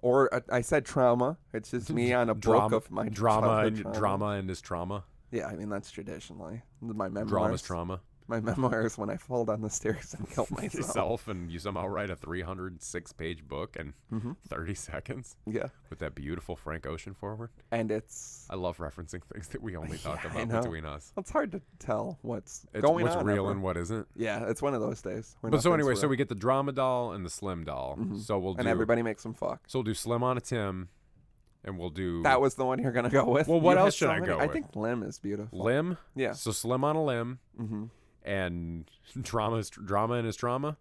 or I said trauma. It's just me on a book of my childhood drama and his trauma. Yeah, I mean that's traditionally my memoirs. Drama's trauma. My memoirs when I fall down the stairs and kill myself. Yourself, and you somehow write a 306-page book in 30 seconds. Yeah, With that beautiful Frank Ocean forward. and it's I love referencing things that we only talk I about know. between us. it's hard to tell what's It's going what's on. real ever. and what isn't. Yeah, it's one of those days. where But so nothing's anyway, so real. we get the drama doll and the slim doll. So we'll do and everybody makes them fuck. So we'll do slim on a Tim, and we'll do That was the one you're gonna go with. Well, what You else had should so I many. go I with? think limb is beautiful. limb. Yeah. So slim on a limb, and drama in his trauma,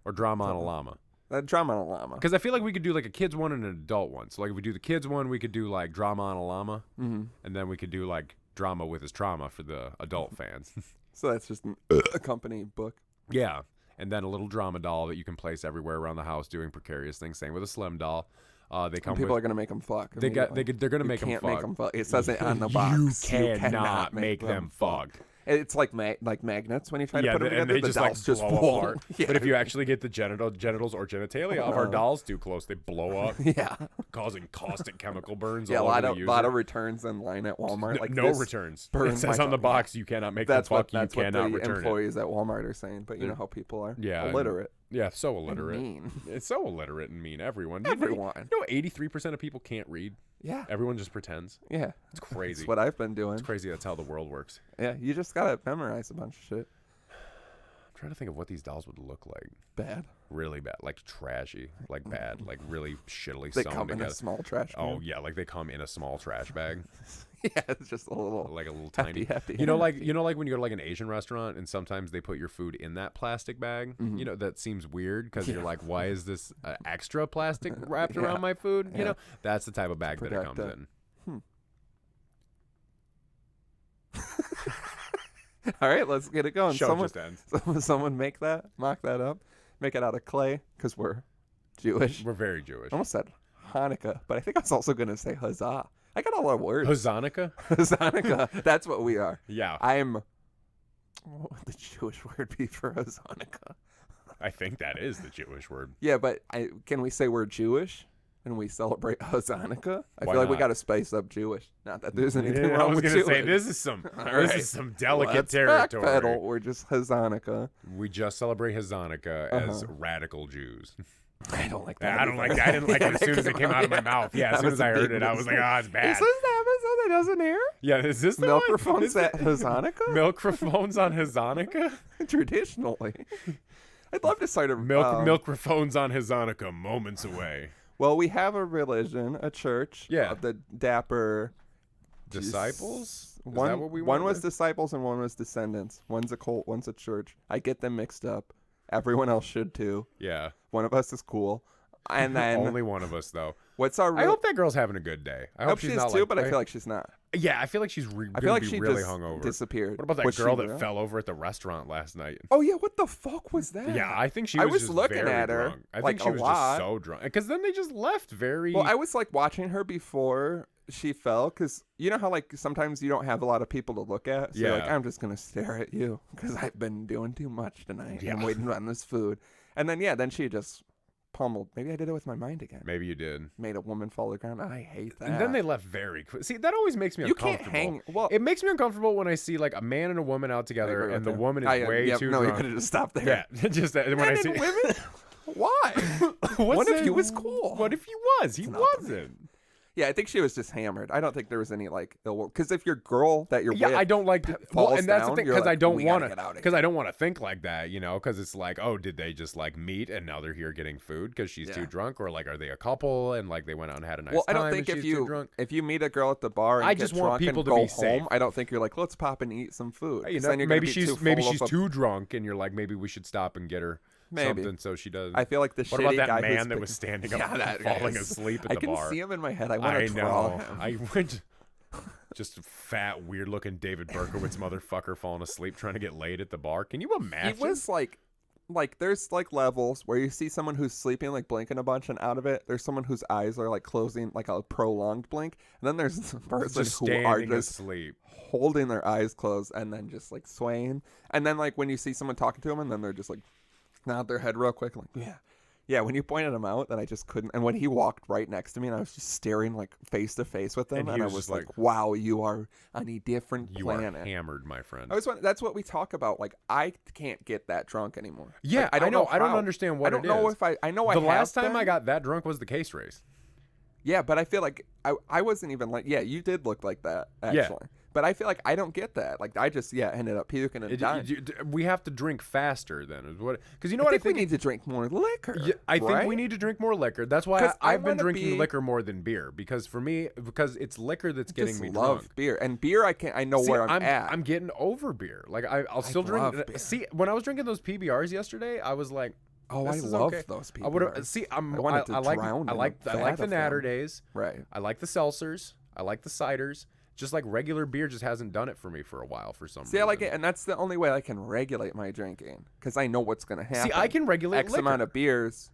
or drama on a llama. Drama on a llama. Because I feel like we could do like a kids one and an adult one. So like if we do the kids one, we could do like drama on a llama, and then we could do like drama with his trauma for the adult fans. So that's just an accompanying book. Yeah. And then a little drama doll that you can place everywhere around the house doing precarious things. Same with a slim doll. They come And people with, are gonna make them fuck. they're gonna make them Can't fuck. make them fuck. It says it on the box. You cannot make them fuck. It's like magnets when you try to put them and together. they the just like dolls just blow apart. Yeah. But if you actually get the genitals or genitalia of our dolls too close, they blow up, yeah, causing caustic chemical burns. yeah, a all lot over of the lot user. of returns in line at Walmart. Like no this returns. It burns says my on the tongue. box you cannot make them That's fuck. what You cannot the return it. employees at Walmart are saying. But you know how people are. Yeah, illiterate. Yeah, so illiterate. Mean. It's so illiterate and mean. Everyone. Everyone. You know, 83% of people can't read. Yeah, Everyone just pretends. yeah. It's crazy. That's what I've been doing. It's crazy. That's how the world works. Yeah, you just gotta memorize a bunch of shit. I'm trying to think of what these dolls would look like. Bad. Really bad, like trashy, like bad, like really shittily They sewn come in together. a small trash can. Oh yeah, like they come in a small trash bag, yeah, it's just a little. like a little Hefty, tiny. hefty, You know, like when you go to like an Asian restaurant and sometimes they put your food in that plastic bag. You know, that seems weird because you're like, why is this extra plastic wrapped around my food? You Yeah. know, that's the type of bag that it protect comes it. in. All right, let's get it going. Show Someone, just ends. someone mock that up, make it out of clay because we're Jewish. We're very Jewish. I almost said Hanukkah, but I think I was also going to say Huzzah. I got all our words. Hanukkah? Hanukkah. That's what we are. Yeah, What would the Jewish word be for Hanukkah? I think that is the Jewish word. Yeah, but can we say we're Jewish? and we celebrate Hanukkah. I Why feel like we not? got to spice up Jewish. Not that there's anything I wrong was with gonna Jewish. say this is some delicate Let's territory. backpedal. We're just Hanukkah. We just celebrate Hanukkah as radical Jews. I don't like that. I don't like that. I didn't like it as soon as it came out of my mouth. Yeah, as soon as I heard it, I was like, oh, it's bad. Is this the episode that doesn't air? Yeah, is this the one? Milkrophones at Hanukkah? Milkrophones on Hanukkah? Traditionally. I'd love to start a... Milkrophones on Hanukkah, moments away. Well, we have a religion, a church. Yeah. Of the Dapper... Disciples? Is One, that what we one was wanted? disciples and one was descendants. One's a cult, one's a church. I get them mixed up. Everyone else should too. Yeah. One of us is cool. And then... Only one of us, though. What's our... I hope that girl's having a good day. I hope she is not too, like, but I feel like she's not. Yeah, I feel like she's I going feel like to be she really just hungover. disappeared. What about that Was girl she that real? fell over at the restaurant last night? Oh, yeah. What the fuck was that? Yeah, I think she I was was just looking very at her, drunk. I like, think she a was lot. just so drunk. Because then they just left very... Well, I was like watching her before she fell because you know how like sometimes you don't have a lot of people to look at. So you're like, Yeah. I'm just going to stare at you because I've been doing too much tonight. Yeah. And I'm waiting on this food. And then, then she just pummeled. Maybe I did it with my mind again. Maybe you did. Made a woman fall to the ground. I hate that. And then they left very quick. See, that always makes me You uncomfortable. can't hang. Well, It makes me uncomfortable when I see like a man and a woman out together and the woman is way too no, drunk. you could have just stopped there. Yeah, just that when I Men see and women? Why? What if he was cool? What if he was? He not the wasn't. Yeah, I think she was just hammered. I don't think there was any like ill will. Because if your girl that you're Yeah, with, I don't like to. Well, falls and that's down, the thing you're because like, I don't "We gotta want get out to. of Because I don't want to think like that, you know. Because it's like, oh, did they just like meet and now they're here getting food because she's too drunk, or like, are they a couple and like they went out and had a nice well, I time? don't think and if she's too you drunk? if you meet a girl at the bar, and I get just want drunk people and to go be home, safe. I don't think you're like, let's pop and eat some food. You 'Cause know, then you're maybe gonna be she's too full of too drunk, and you're like, maybe we should stop and get her Maybe. something so she does. I feel like the What shitty about that guy man who's that was standing up, Yeah, that guy falling is- asleep at I the can bar? see him in my head. I want I to draw know. him. I went. Just a fat, weird-looking David Berkowitz motherfucker falling asleep trying to get laid at the bar. Can you imagine? He was like there's like levels where you see someone who's sleeping, like blinking a bunch, and out of it, there's someone whose eyes are like closing, like a prolonged blink, and then there's a person just who are standing just asleep. holding their eyes closed and then just like swaying, and then like when you see someone talking to them, and then they're just like nod their head real quick, like yeah. When you pointed him out, that I just couldn't, and when he walked right next to me, and I was just staring like face to face with him, And he and I was was just like, like, wow, you are on a different You planet. are hammered, my friend. That's what we talk about. Like, I can't get that drunk anymore. Yeah, Like, I don't know. I don't how. understand what I don't it know is. if I know. The I last have time been. I got that drunk was the case race. Yeah, but I feel like I wasn't even like. Yeah, you did look like that actually. Yeah. But I feel like I don't get that. Like I just ended up puking and dying. We have to drink faster then, is what? Because you know I what think I think. we need to drink more liquor. Yeah, I think right? we need to drink more liquor. That's why 'Cause I I've been wanna drinking be- liquor more than beer. Because for me, it's liquor that's getting just me love drunk. beer and beer. I know See, where I'm at. I'm getting over beer. Like I'll still love drink. beer. See, when I was drinking those PBRs yesterday, I was like, oh, I this is love okay. those I would PBRs. have. See, I wanted to I like drown I in like the I like fat the of Natter them. days. Right. I like the seltzers. I like the ciders. Just like regular beer just hasn't done it for me for a while for some reason. See, I like it, and that's the only way I can regulate my drinking because I know what's gonna happen. See, I can regulate X liquor. amount of beers.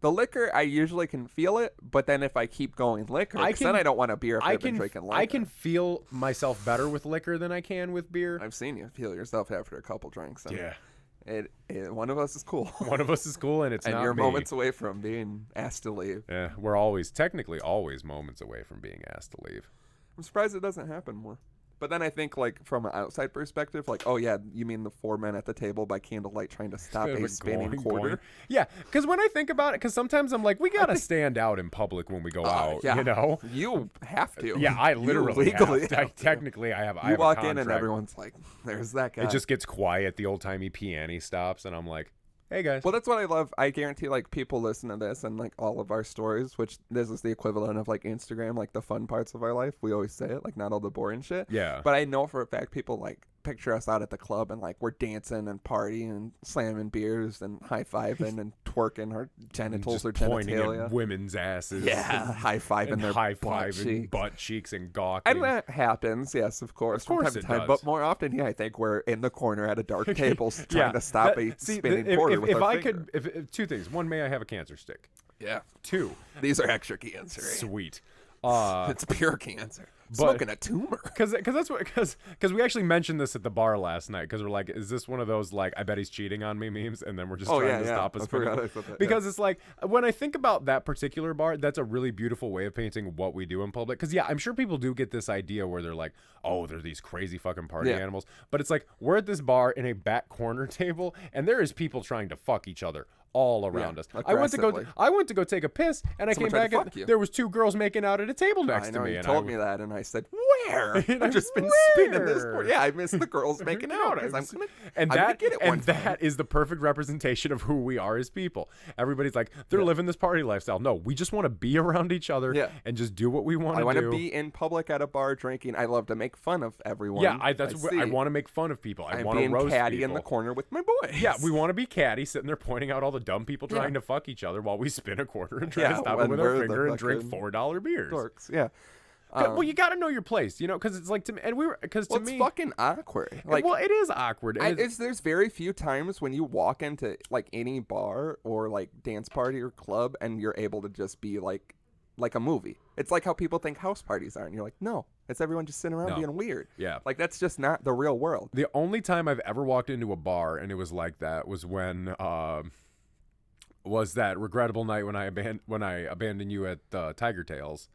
The liquor, I usually can feel it, but then if I keep going liquor, I 'cause can- then I don't want a beer if I I've been can drinking liquor. I can feel myself better with liquor than I can with beer. I've seen you feel yourself after a couple drinks. And Yeah. One of us is cool. One of us is cool, and it's and not you're me. moments away from being asked to leave. Yeah, we're technically always moments away from being asked to leave. I'm surprised it doesn't happen more. But then I think, like, from an outside perspective, like, oh, yeah, you mean the 4 men at the table by candlelight trying to stop a spinning Going, quarter? going. Yeah, because when I think about it, because sometimes I'm like, we got to stand out in public when we go out, yeah. you know? You have to. Yeah, I You legally legally have. have to. Technically, I have. I You have a walk in and contract. everyone's like, there's that guy. It just gets quiet. The old-timey piano stops, and I'm like, hey, guys. Well, that's what I love. I guarantee, like, people listen to this and, like, all of our stories, which this is the equivalent of, like, Instagram, like, the fun parts of our life. We always say it, like, not all the boring shit. Yeah. But I know for a fact people, like, picture us out at the club and, like, we're dancing and partying and slamming beers and high-fiving and twerking our genitals just or pointing genitalia. at women's asses. Yeah, high-fiving and their high-fiving butt cheeks and gawking. And that happens, yes, of course, Of course from it time to time. does. But more often, yeah, I think we're in the corner at a dark table trying to stop a spinning quarter with if our I finger. could, if two things. One, may I have a cancer stick? Yeah. 2, These are extra cancer. sweet. It's pure cancer. Smoking a tumor. Because we actually mentioned this at the bar last night because we're like, is this one of those like I bet he's cheating on me memes, and then we're just trying to stop us because it's like when I think about that particular bar, that's a really beautiful way of painting what we do in public. Because I'm sure people do get this idea where they're like, oh, they're these crazy fucking party animals, but it's like we're at this bar in a back corner table, and there is people trying to fuck each other all around us. I went to go take a piss, and Someone I came back and there was 2 girls making out at a table next to me. You and told me that, and I said, "Where?" I've just been spinning this. Yeah, I missed the girls making out because I'm gonna get it one time. That is the perfect representation of who we are as people. Everybody's like, they're living this party lifestyle. No, we just want to be around each other and just do what we want to do. I want to be in public at a bar drinking. I love to make fun of everyone. Yeah, I want to make fun of people. I want to roast catty people. In the corner with my boys. Yeah, we want to be catty, sitting there pointing out all the dumb people trying to fuck each other while we spin a quarter and try to stop it with our finger and drink $4 beers. Dorks, yeah. Well, you got to know your place, because it's like to me, and to me, it's fucking awkward. Like, well, it is awkward. There's very few times when you walk into like any bar or like dance party or club and you're able to just be like a movie. It's like how people think house parties are, and you're like, no, it's everyone just sitting around being weird. Yeah, like that's just not the real world. The only time I've ever walked into a bar and it was like that was when was that regrettable night when I abandoned you at Tiger Tails,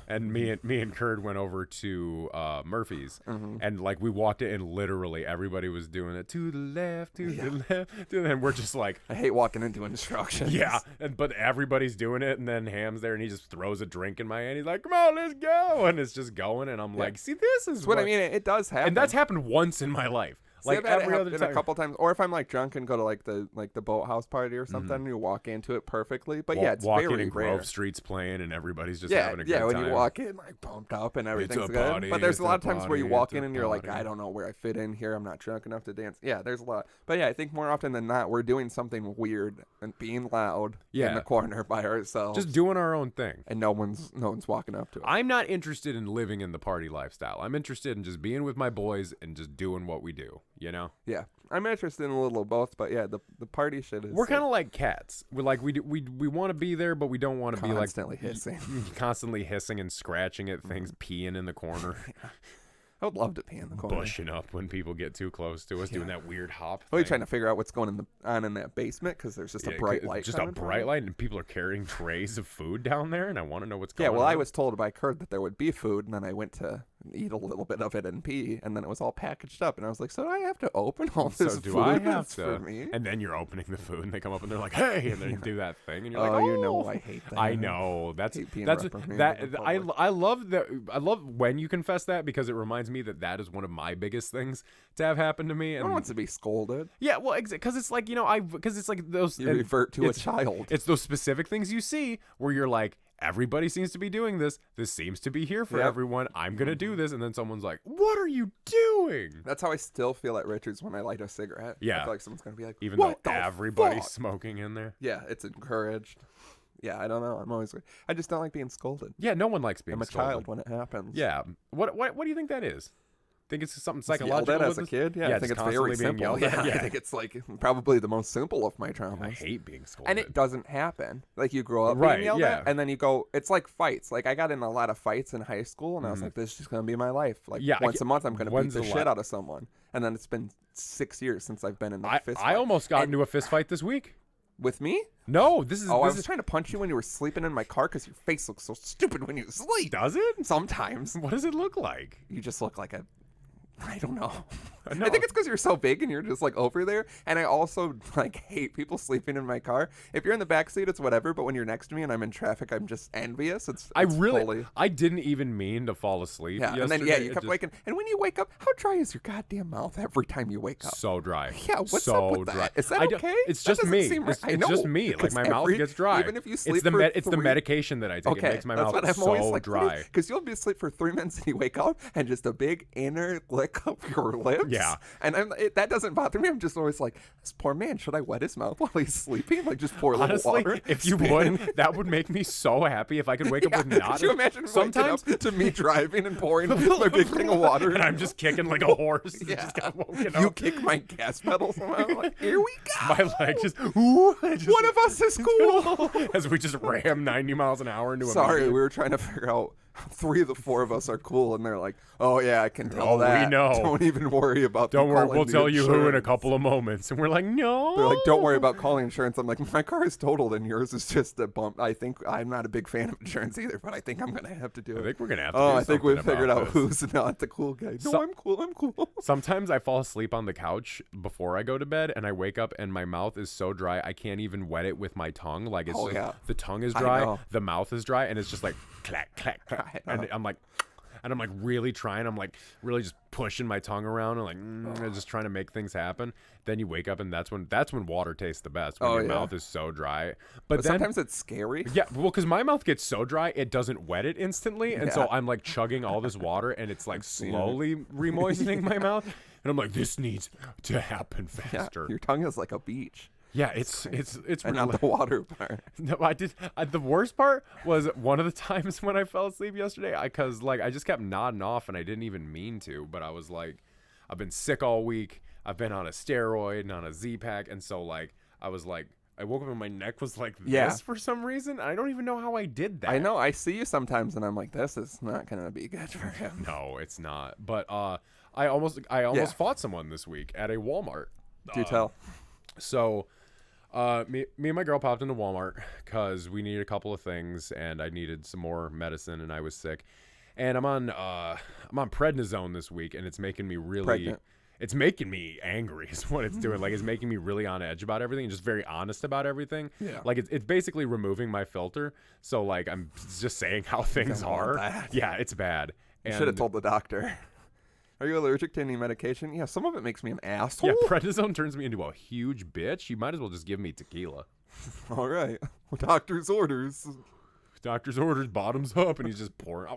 and me and Kurd went over to Murphy's, and like we walked in and literally everybody was doing it to the left, and we're just like, I hate walking into instructions. Yeah, but everybody's doing it, and then Ham's there and he just throws a drink in my hand. He's like, come on, let's go, and it's just going, and I'm like, see, this is what I mean. It does happen, and that's happened once in my life. Like every other time, a couple times, or if I'm like drunk and go to like the boathouse party or something, and you walk into it perfectly. But it's very rare. Grove Street's playing, and everybody's just having a good time. When you walk in, like pumped up and everything's good. Party, but there's a lot of times where you walk in and you're like, I don't know where I fit in here. I'm not drunk enough to dance. Yeah, there's a lot. But I think more often than not, we're doing something weird and being loud in the corner by ourselves, just doing our own thing, and no one's walking up to it. I'm not interested in living in the party lifestyle. I'm interested in just being with my boys and just doing what we do. Yeah, I'm interested in a little of both, but the party shit is. We're kind of like cats. We're like we want to be there, but we don't want to be like constantly hissing and scratching at things, peeing in the corner. I would love to pee in the corner. Bushing up when people get too close to us, doing that weird hop. Are you trying to figure out what's going on in that basement? Because there's just a bright light. Just a bright light, and people are carrying trays of food down there, and I want to know what's going on. Yeah, well, I was told by Kurt that there would be food, and then I went to eat a little bit of it and pee, and then it was all packaged up, and I was like, so do I have to open all this food? Do I have to? For me? And then you're opening the food, and they come up and they're like, hey, and they do that thing, and you're like, oh, you know, I hate that. I know. I love when you confess that, because it reminds me that is one of my biggest things to have happen to me. And I don't want to be scolded. Yeah, well, because it's like, because it's like those. You revert to a child. It's those specific things you see where you're like, everybody seems to be doing this. This seems to be here for everyone. I'm going to do this. And then someone's like, what are you doing? That's how I still feel at Richard's when I light a cigarette. Yeah. I feel like someone's going to be like, even though everybody's smoking in there. Yeah, it's encouraged. Yeah, I don't know. I just don't like being scolded. Yeah, no one likes being scolded. I'm a child when it happens. Yeah. What do you think that is? Think it's something psychological? Yelled at as a kid? Yeah, I think it's very simple. Yeah, I think it's like probably the most simple of my traumas. I hate being scolded. And it doesn't happen. Like you grow up being yelled at, and then you go, it's like fights. Like I got in a lot of fights in high school, and I was like, this is just going to be my life. Like once a month, I'm going to beat the shit out of someone. And then it's been 6 years since I've been in that fist fight. I almost got into a fist fight this week. With me? No, this is. I was trying to punch you when you were sleeping in my car because your face looks so stupid when you sleep. Does it? Sometimes. What does it look like? You just look like I don't know. No. I think it's because you're so big and you're just like over there. And I also like hate people sleeping in my car. If you're in the back seat, it's whatever. But when you're next to me and I'm in traffic, I'm just envious. I didn't even mean to fall asleep. Yeah, and then you kept waking. And when you wake up, how dry is your goddamn mouth every time you wake up? So dry. Yeah, what's up with that? Is that okay? It's just me. It's just me. Like my mouth gets dry. Even if you sleep it's the medication that I take. It makes my mouth so dry. Because you'll be asleep for 3 minutes and you wake up and just a big inner lick of your lips. Yeah. And that doesn't bother me. I'm just always like, this poor man, should I wet his mouth while he's sleeping? Like just pour a little water. If you would, that would make me so happy if I could wake up with not. Could you imagine sometimes to me driving and pouring a big thing of water? And I'm just kicking like a horse. Yeah. Just got woken up. You kick my gas pedal somehow. Like, here we go. My leg just, one of us is cool. As we just ram 90 miles an hour into a Sorry, we were trying to figure out 3 of the 4 of us are cool, and they're like, "Oh yeah, I can tell Oh, that. we know. Don't even worry about. Don't worry, calling we'll the tell you who in a insurance." couple of moments. And we're like, no. They're like, "Don't worry about calling insurance." I'm like, "My car is totaled, and yours is just a bump." I think I'm not a big fan of insurance either, but I think I'm gonna have to do it. I think we're gonna have to. Oh, do I think we've something figured about out this. who's not the cool guy. No, So- I'm cool. I'm cool. Sometimes I fall asleep on the couch before I go to bed, and I wake up and my mouth is so dry I can't even wet it with my tongue. Like it's Oh, just, yeah. the tongue is I dry, know. the mouth is dry, and it's just like clack clack clack. I know. And I'm like really trying. I'm like really just pushing my tongue around and like just trying to make things happen. Then you wake up and that's when water tastes the best. When Oh, your yeah. mouth is so dry. But then sometimes it's scary. yeah, well, because my mouth gets so dry, it doesn't wet it instantly, and so Yeah. I'm like chugging all this water, and it's like slowly remoistening my mouth, and I'm like, this needs to happen Yeah, faster. your tongue is like a beach, Yeah, it's and really. not the water part. No, the worst part was one of the times when I fell asleep yesterday, because like I just kept nodding off, and I didn't even mean to, but I was like, I've been sick all week. I've been on a steroid and on a Z-Pack, and so like I was like. I woke up and my neck was like this Yeah. for some reason. I don't even know how I did that. I know. I see you sometimes, and I'm like, this is not gonna be good for him. No, it's not. But I almost fought someone this week at a Walmart. Do tell. So, me and my girl popped into Walmart because we needed a couple of things, and I needed some more medicine, and I was sick. And I'm on prednisone this week, and it's making me really. Pregnant. It's making me angry is what it's doing. Like, it's making me really on edge about everything and just very honest about everything. Yeah. Like, it's basically removing my filter. So, like, I'm just saying how things don't want are. that. Yeah, it's bad. You And should have told the doctor. Are you allergic to any medication? Yeah, some of it makes me an asshole. Yeah, prednisone turns me into a huge bitch. You might as well just give me tequila. All right. Doctor's orders. Doctor's orders, bottoms up, and he's just pouring.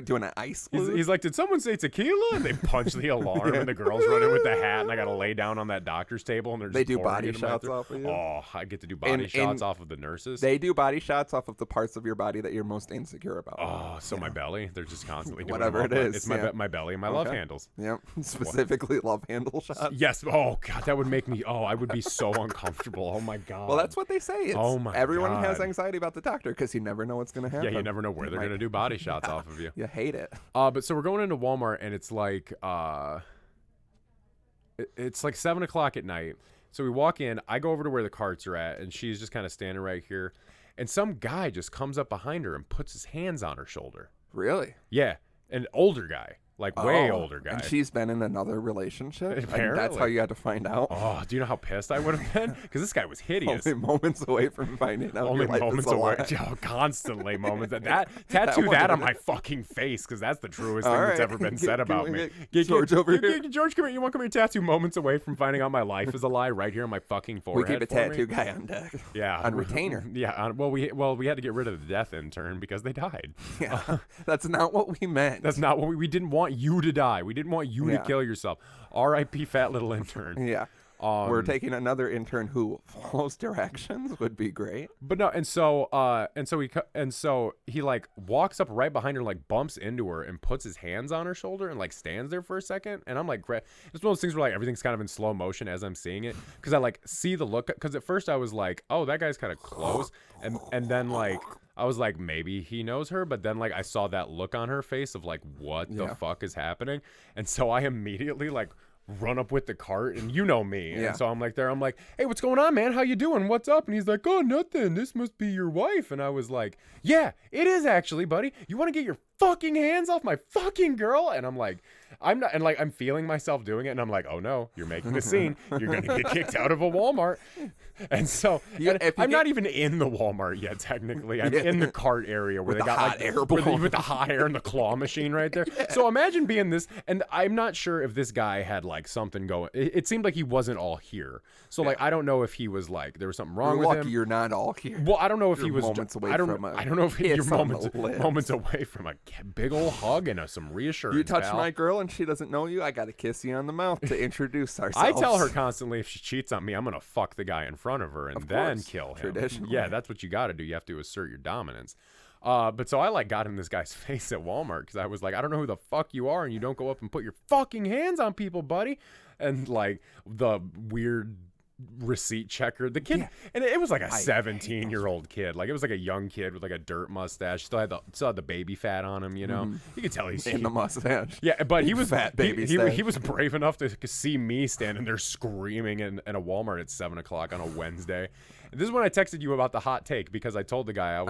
Doing an ice He's, glue. he's like, did someone say tequila? And they punch the alarm, and the girl's running with the hat, and I got to lay down on that doctor's table, and they're just They do pouring body it in my shots throat. off of you? Oh, I get to do body shots off of the nurses. They do body shots off of the parts of your body that you're most insecure about. Oh, so my belly? They're just constantly doing Whatever them it all, is, It's my, yeah. my belly and my love Okay. handles. Yep. Specifically love handle shots. Yes. Oh, God, that would make me, I would be so uncomfortable. Oh, my God. Well, that's what they say. It's, Oh my everyone has God. anxiety about the doctor because you never know what's going to happen. Yeah, you never know where they're Like- going to do body shots off of you. You hate it. But so we're going into Walmart, and it's like it's like 7 o'clock at night. So we walk in. I go over to where the carts are at, and she's just kind of standing right here. And some guy just comes up behind her and puts his hands on her shoulder. Really? Yeah, an older guy, like way Oh, older guy. And she's been in another relationship? And that's Apparently. how you had to find out? Oh, do you know how pissed I would have been? Because this guy was hideous. Only moments away from finding out Only your life moments is a away. lie. Oh, constantly moments. That tattoo one that on would- my fucking face, because that's the truest All thing that's right. ever been Get- said can about we me. get George over here? George, come here. You want to come here? Tattoo moments away from finding out my life is a lie, right here on my fucking We forehead. keep a for me. tattoo guy on deck. Yeah, On retainer. Yeah. Well, we had to get rid of the death intern because they died. Yeah. That's not what we meant. That's not what we didn't want you to die. We didn't want you to Yeah. kill yourself. R.I.P. Fat little intern. Yeah. We're taking another intern who follows directions would be great. But no, and so he like walks up right behind her, like bumps into her, and puts his hands on her shoulder and like stands there for a second. And I'm like, it's one of those things where like everything's kind of in slow motion as I'm seeing it, because I like see the look. Because at first I was like, oh, that guy's kind of close, and then like I was like, maybe he knows her, but then like I saw that look on her face of like, what the fuck is happening? And so I immediately like run up with the cart, and you know me. Yeah. And so I'm like, hey, what's going on, man? How you doing? What's up? And he's like, oh, nothing. This must be your wife. And I was like, yeah, it is actually, buddy. You want to get your fucking hands off my fucking girl? And I'm like, I'm not, and like I'm feeling myself doing it, and I'm like, oh no, you're making a scene. You're gonna get kicked out of a Walmart. And so I'm not even in the Walmart yet, technically. I'm in the cart area where With they the got hot like air with the hot air and the claw machine right there. So imagine being this, and I'm not sure if this guy had like something going. It seemed like he wasn't all here. So like I don't know if he was like there was something wrong You're with lucky him. you're not all here. Well, I don't know if You're he was. moments away I don't. from a I don't know if you're kiss on the lips. moments away from a big old hug and some reassurance. You touch pal. my girl and she doesn't know you, I gotta kiss you on the mouth to introduce ourselves. I tell her constantly if she cheats on me, I'm gonna fuck the guy in front of her and Of then course, kill him. traditionally. Yeah, that's what you got to do. You have to assert your dominance. But so I like got in this guy's face at Walmart because I was like, I don't know who the fuck you are, and you don't go up and put your fucking hands on people, buddy. And like the weird receipt checker. The kid, and it was like a 17-year-old kid. Like it was like a young kid with like a dirt mustache. Still had the baby fat on him. You know, you could tell he's in the mustache. Yeah, but he was fat baby. He was brave enough to see me standing there screaming in a Walmart at 7:00 on a Wednesday. And this is when I texted you about the hot take, because I told the guy I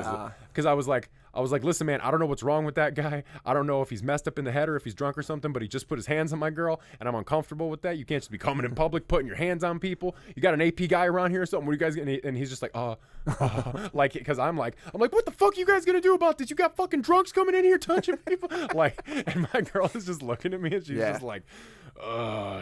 was like, listen, man, I don't know what's wrong with that guy. I don't know if he's messed up in the head or if he's drunk or something, but he just put his hands on my girl, and I'm uncomfortable with that. You can't just be coming in public, putting your hands on people. You got an AP guy around here or something? What are you guys gonna? And he's just like, like, because I'm like, what the fuck are you guys gonna do about this? You got fucking drunks coming in here touching people, like, and my girl is just looking at me, and she's just like,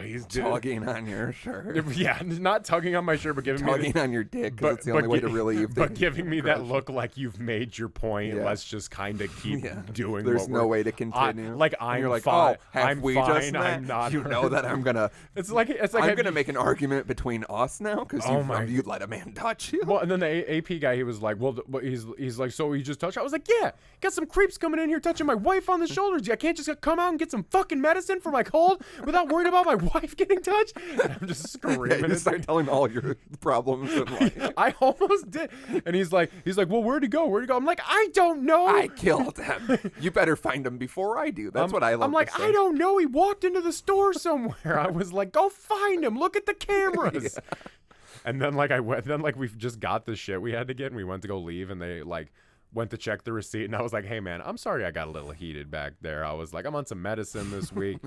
he's tugging on your shirt. Yeah, not tugging on my shirt, but tugging on your dick, because it's the only way to relieve. But giving me that look like you've made your point. Yeah. Let's just kind of keep doing. There's no way to continue. You're like, fine. I'm we fine. Just I'm not. You know that I'm gonna. It's like I'm gonna make an argument between us now because you let a man touch you. Well, and then the AP guy, he was like, he's like, so he just touched. I was like, yeah, got some creeps coming in here touching my wife on the shoulders. I can't just come out and get some fucking medicine for my cold without worrying about my wife getting touched. And I'm just screaming. You start telling all your problems in life. I almost did. And he's like, well, where'd he go? I'm like, I don't know. I killed him. You better find him before I do. That's what I love. I'm like, I don't know. He walked into the store somewhere. I was like, go find him. Look at the cameras. Yeah. And then we've just got the shit we had to get, and we went to go leave, and they like went to check the receipt, and I was like, hey man, I'm sorry I got a little heated back there. I was like, I'm on some medicine this week.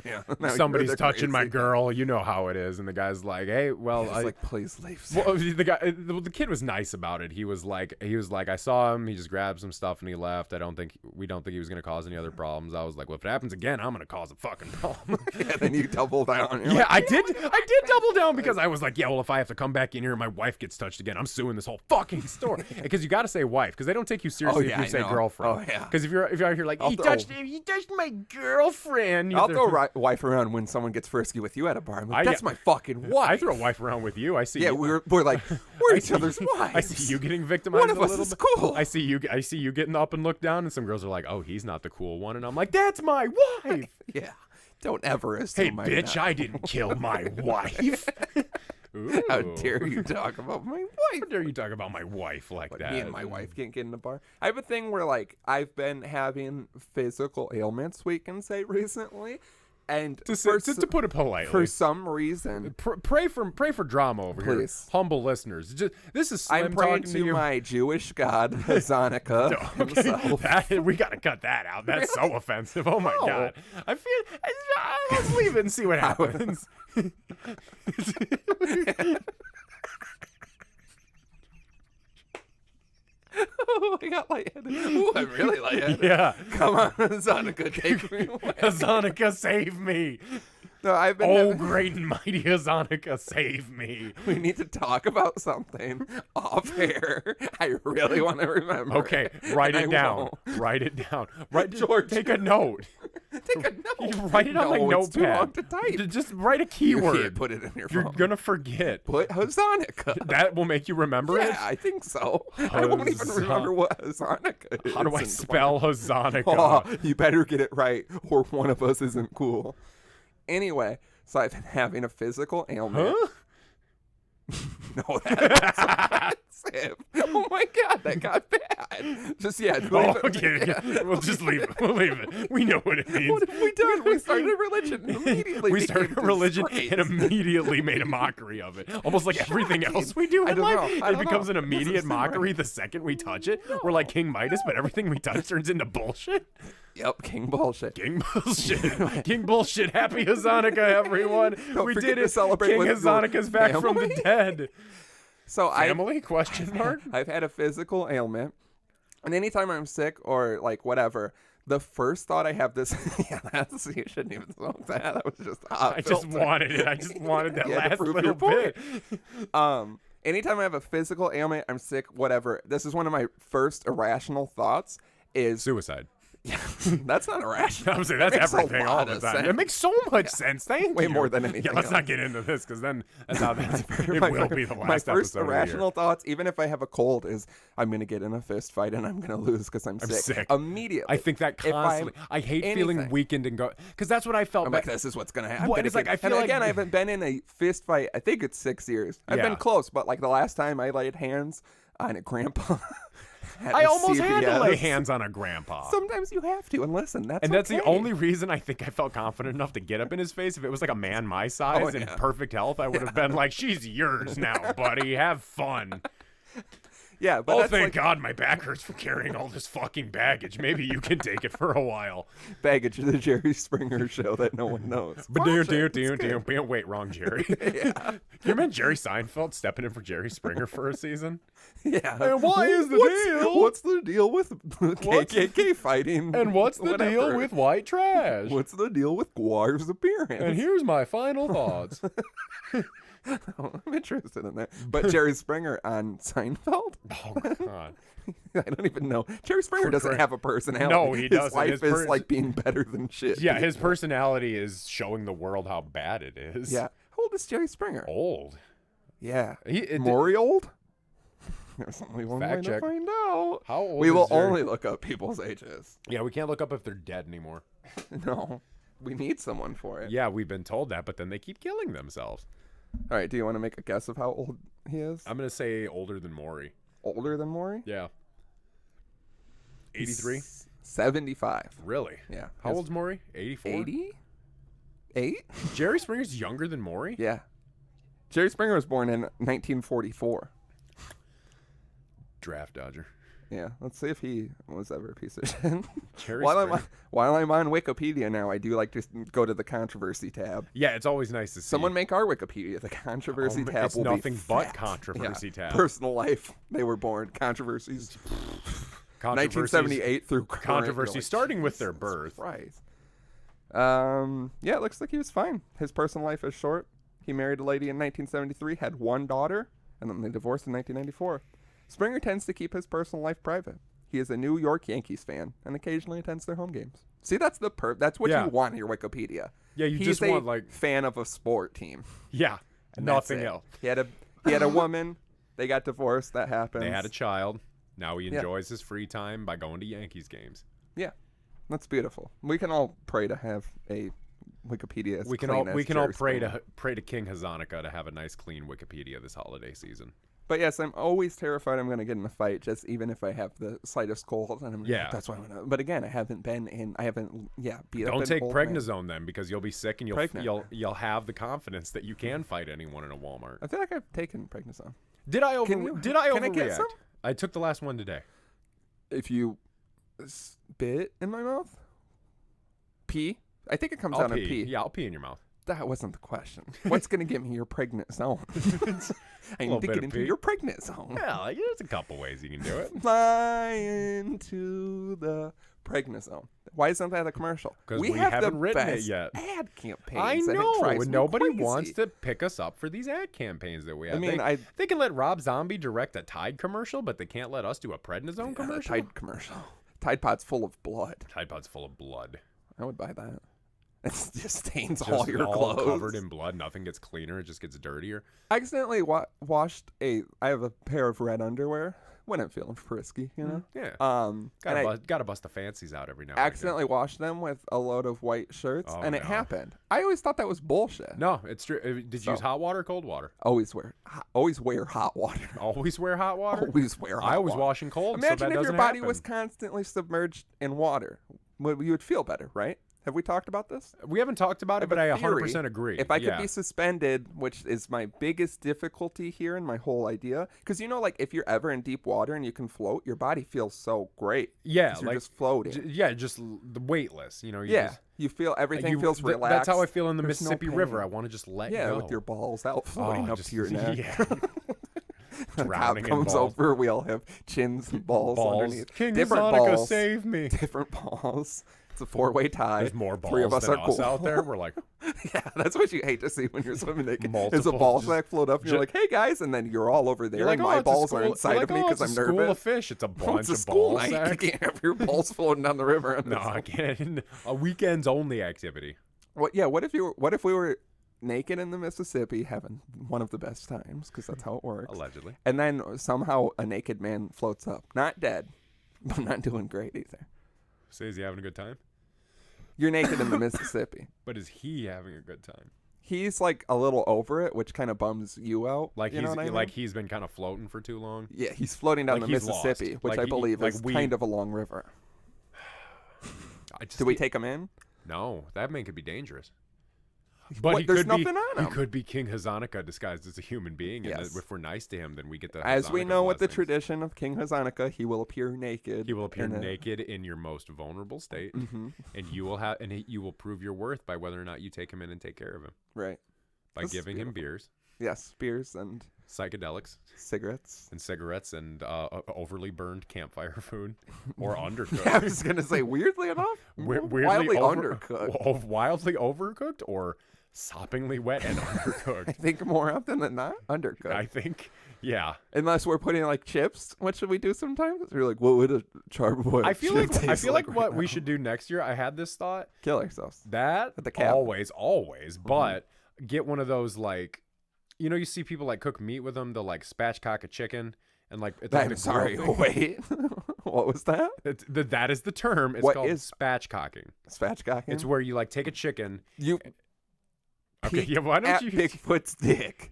Somebody's touching my girl. You know how it is. And the guy's like, hey, well, like, please leave. Well, the kid was nice about it. He was like, I saw him. He just grabbed some stuff and he left. We don't think he was going to cause any other problems. I was like, well, if it happens again, I'm going to cause a fucking problem. Yeah, then you double down. Yeah, I did double down, because I was like, yeah, well, if I have to come back in here and my wife gets touched again, I'm suing this whole fucking store. Because you got to say wife, because they don't take you seriously if you say girlfriend. Oh yeah. Because if you're out here like, he touched my girlfriend. I'll throw wife around when someone gets frisky with you at a bar. I'm like, that's my fucking wife. I throw a wife around with you. I see. Yeah, we're like, we're each other's wives. I see you getting victimized. One of us is cool. I see you getting up and look down, and some girls are like, oh, he's not the cool one, and I'm like, that's my wife. Yeah. Don't ever assume. Hey, bitch, I didn't kill my wife. Ooh. How dare you talk about my wife? How dare you talk about my wife like that? Me and my wife can't get in the bar. I have a thing where, like, I've been having physical ailments, we can say, recently. And just to put it politely, for some reason, pray for drama over here, humble listeners. This is Slim I'm praying talking to my Jewish God, Hanukkah. We gotta cut that out. That's so offensive. Oh my god! I feel. Let's leave it and see what happens. Oh, I got lightheaded. Ooh, I'm really lightheaded. Yeah. Come on, Hanukkah, take me away. Hanukkah, save me. No, I've been great and mighty Hanukkah, save me. We need to talk about something off air. I really want to remember. Okay, write it down. Write it down. George, take a note. Take a note. You write it on my notepad. It's too long to type. Just write a keyword. You can't put it in your phone. You're gonna forget. Put Hanukkah. That will make you remember it? Yeah, I think so. I won't even remember what Hanukkah is. How do I spell Hanukkah? Oh, you better get it right, or one of us isn't cool. Anyway, so I've been having a physical ailment. Huh? No, that's offensive. Oh my god, that got bad. Just We'll just leave it. We'll leave it. We know what it means. What have we done? We started a religion and immediately we started a religion and immediately made a mockery of it. Almost like everything else we do in life. It becomes an immediate mockery the second we touch it. We're like King Midas, but everything we touch turns into bullshit. Yep, King Bullshit. King Bullshit. King Bullshit. Happy Hanukkah, everyone. We did it. Celebrate King Hanukkah's back from the dead. So Family? Question mark? I've had a physical ailment, and anytime I'm sick or like whatever, the first thought I have this. You shouldn't even smoke that. That was just. I just wanted it. I just wanted that last little bit. Anytime I have a physical ailment, I'm sick, whatever. This is one of my first irrational thoughts: is suicide. That's not irrational. I'm saying that's Makes a everything all lot the of time. sense. It makes so much sense. Thank you. Way more than anything Yeah, let's not else. get into this because then that's how it My will fir- be the My last first episode irrational of thoughts, even if I have a cold, is I'm going to get in a fist fight and I'm going to lose because I'm sick. Immediately. the year. I think that constantly. I hate feeling anything. weakened and go because that's what I felt. I'm like, this is what's going to happen. Well, it's like, I feel and like- again, I haven't been in a fist fight. I think it's 6 years. I've Yeah. been close, but like the last time I laid hands on a grandpa. I almost had to lay CVS. hands on a grandpa. Sometimes you have to, and listen, that's And that's the okay. only reason I think I felt confident enough to get up in his face. If it was like a man my size in yeah. perfect health, I would have been like, she's yours now, buddy. Have fun. Yeah, but Oh, that's thank like God my back hurts from carrying all this fucking baggage. Maybe you can take it for a while. baggage of the Jerry Springer show that no one knows. But Watch it, it's good. wait, wrong Jerry. Yeah. You meant Jerry Seinfeld stepping in for Jerry Springer for a season? Yeah. And what is the deal? What's the deal with KKK fighting? And what's the Whatever. deal with white trash? What's the deal with Guar's appearance? And here's my final thoughts. I'm interested in that. But Jerry Springer on Seinfeld? Oh, God. I don't even know. Jerry Springer doesn't have a personality. No, he doesn't. His life His is like being better than shit. Yeah, his personality is showing the world how bad it is. Yeah. How old is Jerry Springer? Old. Yeah. He- Maury old? There's only one way Fact to check. find out. How old We is will Jerry- only look up people's ages. Yeah, we can't look up if they're dead anymore. No. We need someone for it. Yeah, we've been told that, but then they keep killing themselves. All right. Do you want to make a guess of how old he is? I'm going to say older than Maury. Older than Maury? Yeah. 83? 75. Really? Yeah. How old's Maury? 84? 88? Jerry Springer's younger than Maury? Yeah. Jerry Springer was born in 1944. Draft dodger. Yeah. Let's see if he was ever a piece of shit. Jerry While Springer. I'm on Wikipedia now, I do like to go to the controversy tab. Yeah, it's always nice to see. Someone make our Wikipedia. The controversy tab it's will nothing be but fat. controversy Yeah. tab. Personal life. They were born. Controversies. Controversies- 1978 through current. Controversy You're like, starting with their Jesus birth. Christ. Yeah, it looks like he was fine. His personal life is short. He married a lady in 1973, had one daughter, and then they divorced in 1994. Springer tends to keep his personal life private. He is a New York Yankees fan and occasionally attends their home games. See, that's the that's what Yeah. you want in your Wikipedia. Yeah, you He's just a want, like- fan of a sport team. Yeah, And that's nothing it. else. He had a woman. They got divorced. That happens. They had a child. Now he Yeah. enjoys his free time by going to Yankees games. Yeah, that's beautiful. We can all pray to have a Wikipedia. As We can clean all as pray Jerry Springer. to King Hanukkah to have a nice clean Wikipedia this holiday season. But yes, I'm always terrified I'm going to get in a fight, just even if I have the slightest cold. And I'm Yeah. that's why I'm gonna. But again, I haven't beat up. Don't an take old man. prednisone then, because you'll be sick and Pregnant. you'll have the confidence that you can fight anyone in a Walmart. I feel like I've taken prednisone. Did I Can I overreact? get some? I took the last one today. If you spit in my mouth, pee. I think it comes I'll out pee. in pee. Yeah, I'll pee in your mouth. That wasn't the question. What's going to get me your pregnant zone? I little need to bit get of into pee. your pregnant zone. Yeah, like, there's a couple ways you can do it. Fly into the pregnant zone. Why isn't that a commercial? 'Cause we have haven't the written it best yet. ad campaigns. I and it know, drives and me nobody crazy. wants to pick us up for these ad campaigns that we have. I mean, they can let Rob Zombie direct a Tide commercial, but they can't let us do a prednisone commercial. Tide commercial. Tide Pod's full of blood. Tide Pod's full of blood. I would buy that. It just stains Just all your all clothes. covered in blood. Nothing gets cleaner. It just gets dirtier. I accidentally washed I have a pair of red underwear when I'm feeling frisky, you know. Yeah. And I Gotta bust the fancies out every now and again. accidentally washed them with a load of white shirts, Oh, and it no. happened. I always thought that was bullshit. No, it's true. Did you use hot water or cold water? Always wear hot water. Always wear hot water? Always wear hot I always water. wash in cold. so Imagine that if your doesn't body happen. was constantly submerged in water. You would feel better, right? Have we talked about this? We haven't talked about it, but I 100% theory. agree. If I could Yeah. be suspended, which is my biggest difficulty here in my whole idea, because like if you're ever in deep water and you can float, your body feels so great. Yeah, 'cause you're like just floating. just the weightless. You Yeah, you feel everything feels relaxed. That's how I feel in the There's no Mississippi River. pain. I want to just let Yeah, go. with your balls out floating up just- to your neck. Yeah. The cop Drowning in comes balls. over. We all have chins and balls, underneath. King Different Hanukkah, balls. save me. Different balls. It's a 4-way tie. There's more balls 3 of us than are us cool. out there. We're like, Yeah, that's what you hate to see when you're swimming naked. Multiple, Is a ball just- sack float up and you're like, hey guys, and then you're all over there You're like, and oh, my it's a balls school- are inside you're of me like, oh, because I'm it's a school nervous. of fish. It's a bunch It's a of school ball night. You sacks. can't have your balls floating down the river. No, I can't. A weekends only activity. What? Yeah. What if we were naked in the Mississippi having one of the best times because that's how it works. Allegedly. And then somehow a naked man floats up, not dead, but not doing great either. So is he having a good time? You're naked in the Mississippi. But is he having a good time? He's like a little over it, which kind of bums you out. Like you know he's what I mean? like he's been kind of floating for too long. Yeah, he's floating down Like the he's Mississippi, lost. which Like I he- believe like is we- kind of a long river. I just Do we take him in? No, that man could be dangerous. But What? he There's could nothing be, on He him. could be King Hazzahnukkah disguised as a human being, and Yes. if we're nice to him, then we get the. As we Hazzahnukkah know with the blessings. tradition of King Hazzahnukkah, he will appear naked. He will appear in a- naked in your most vulnerable state, Mhm. and you will have, you will prove your worth by whether or not you take him in and take care of him Right. by This is giving him beautiful. beers, Yes, beers and psychedelics, cigarettes. and cigarettes, and overly burned campfire food or undercooked. I was gonna say, weirdly enough, Weirdly wildly over- undercooked. Wildly overcooked or soppingly wet and I undercooked. think more often than not, undercooked. I think, yeah. Unless we're putting like chips, what should we do sometimes? We're like, what would a charboiled I feel chip like taste what right we now? should do next year. I had this thought Kill ourselves. that At the cabin. always, but get one of those like, you see people like cook meat with them. They'll like spatchcock a chicken and like it's like I'm the sorry. grill thing. Wait, what was that? That is the term. It's What called is- spatchcocking. Spatchcocking. It's where you like take a chicken. you Okay, peek yeah. Why don't at you? Bigfoot's dick.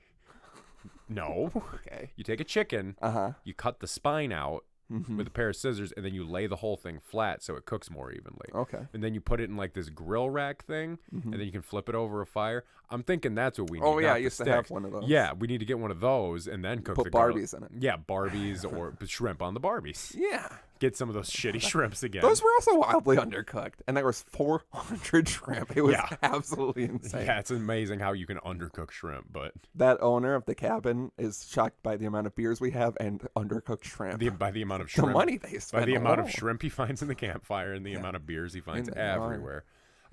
No, Okay. you take a chicken. Uh-huh. You cut the spine out Mhm. with a pair of scissors, and then you lay the whole thing flat so it cooks more evenly. Okay. And then you put it in like this grill rack thing, and then you can flip it over a fire. I'm thinking that's what we need. Oh yeah, not I the used to have sticks. one of those. Yeah, we need to get one of those and then cook Put the garlic. Barbies in it. Yeah, Barbies or shrimp on the Barbies. Yeah. Get some of those shitty shrimps again. Those were also wildly undercooked, and there was 400 shrimp. It was Yeah. absolutely insane. Yeah, it's amazing how you can undercook shrimp, but That owner of the cabin is shocked by the amount of beers we have and undercooked shrimp. by the amount of The shrimp, money they spend. by the amount of alone. shrimp he finds in the campfire and the amount of beers he finds In the yard. everywhere.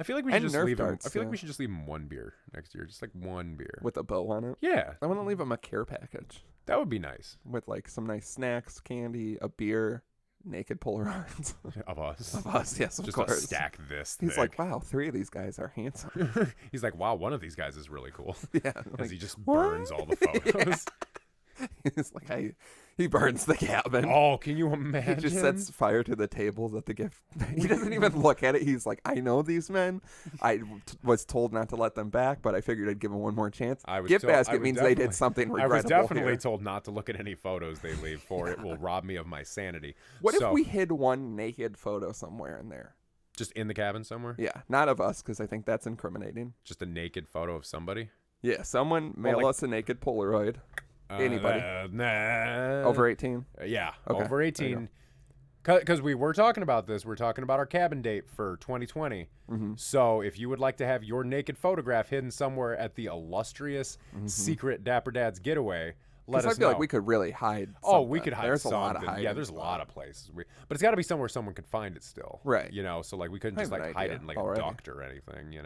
I feel like we should And just Nerf leave him. darts, I feel like too. we should just leave him one beer next year, just like one beer. with a bow on it. Yeah, I want to leave him a care package that would be nice with like some nice snacks, candy, a beer, naked Polaroids of us. of us. Yes, of Just course. a stack this He's thick. like, wow, 3 of these guys are handsome. He's like, wow, one of these guys is really cool. Yeah, As like, he just what? burns all the photos. he's like, he burns the cabin. Oh, can you He imagine? just sets fire to the tables at the gift. He doesn't even look at it. He's like, I know these men. I was told not to let them back, but I figured I'd give them one more chance. Gift basket means they did something I regrettable. was definitely here. told not to look at any photos they leave, for it will rob me of my sanity. What So, if we hid one naked photo somewhere in there? just in the cabin somewhere? Yeah, not of us, because I think that's incriminating. Just a naked photo of somebody? Yeah, someone mail like- us a naked Polaroid. Anybody. Nah. Over 18. Yeah, Okay, over there you 18. Because we were talking about this. We're talking about our cabin date for 2020. Mm-hmm. So if you would like to have your naked photograph hidden somewhere at the illustrious secret Dapper Dad's getaway, let Because us I feel know. like we could really hide. Oh, we something. could hide There's something. a lot of hiding. Yeah, there's a lot of places. But it's got to be somewhere someone could find it still. Right. So like we couldn't I just have an like hide idea it in like already. a duct or anything,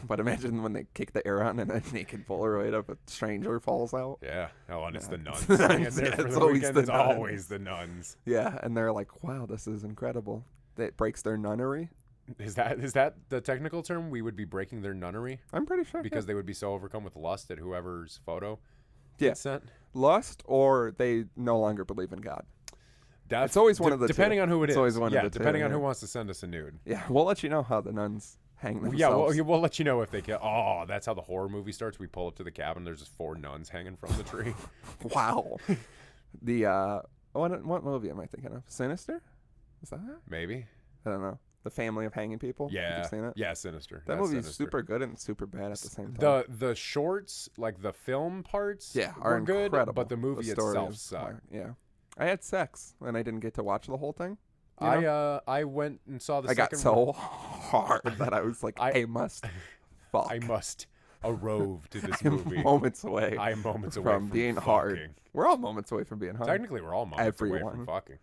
But imagine when they kick the air on and a naked Polaroid of a stranger falls out. Yeah. Oh, and it's the nuns. Nuns, hanging there yeah, for it's the always weekend. the It's nuns. always the nuns. Yeah, and they're like, wow, this is incredible. It breaks their nunnery. Is that the technical term? We would be breaking their nunnery I'm pretty sure. because they would be so overcome with lust at whoever's photo Yeah. gets sent. Lust, or they no longer believe in God. It's always one of the two. depending on who it is. It's always one of yeah, the two, depending on yeah. who wants to send us a nude. Yeah, we'll let you know how the nuns hang themselves. Yeah, we'll let you know if they can. Oh, that's how the horror movie starts. We pull up to the cabin. There's just 4 nuns hanging from the tree. Wow. The what movie am I thinking of? Sinister? Is that it? Maybe. I don't know. The Family of Hanging People. Yeah. You've seen it? Yeah, Sinister. That That's movie's Sinister. super good and super bad at the same time. The shorts, like the film parts, Yeah, were are good, incredible. but the movie story itself is sucked. smart. Yeah. I had sex and I didn't get to watch the whole thing. You know? I went and saw the I second got so hard that I was like, I must fuck. I must arove to this I'm movie. moments away I am moments away from being hard. fucking. We're all moments away from being hard. Technically, we're all moments away Everyone. from fucking.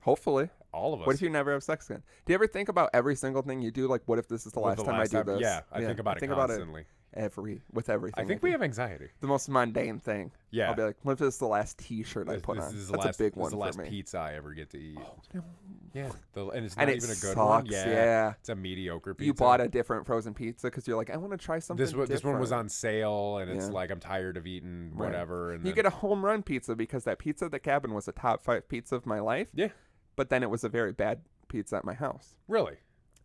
Hopefully. All of us. What if you never have sex again? Do you ever think about every single thing you do? Like, what if this is the last time I do this? Yeah, I think about it constantly. With everything. I think we have anxiety. The most mundane thing. Yeah. I'll be like, what if this is the last T-shirt I put on? That's a big one for me. This is the last pizza I ever get to eat. Oh, no. Yeah. And it's not even a good sucks, one. Yeah. It's a mediocre pizza. You bought a different frozen pizza because you're like, I want to try something different. This one was on sale, and it's like, I'm tired of eating whatever. And you get a home run pizza because that pizza at the cabin was a top 5 pizza of my life. Yeah. But then it was a very bad pizza at my house. Really?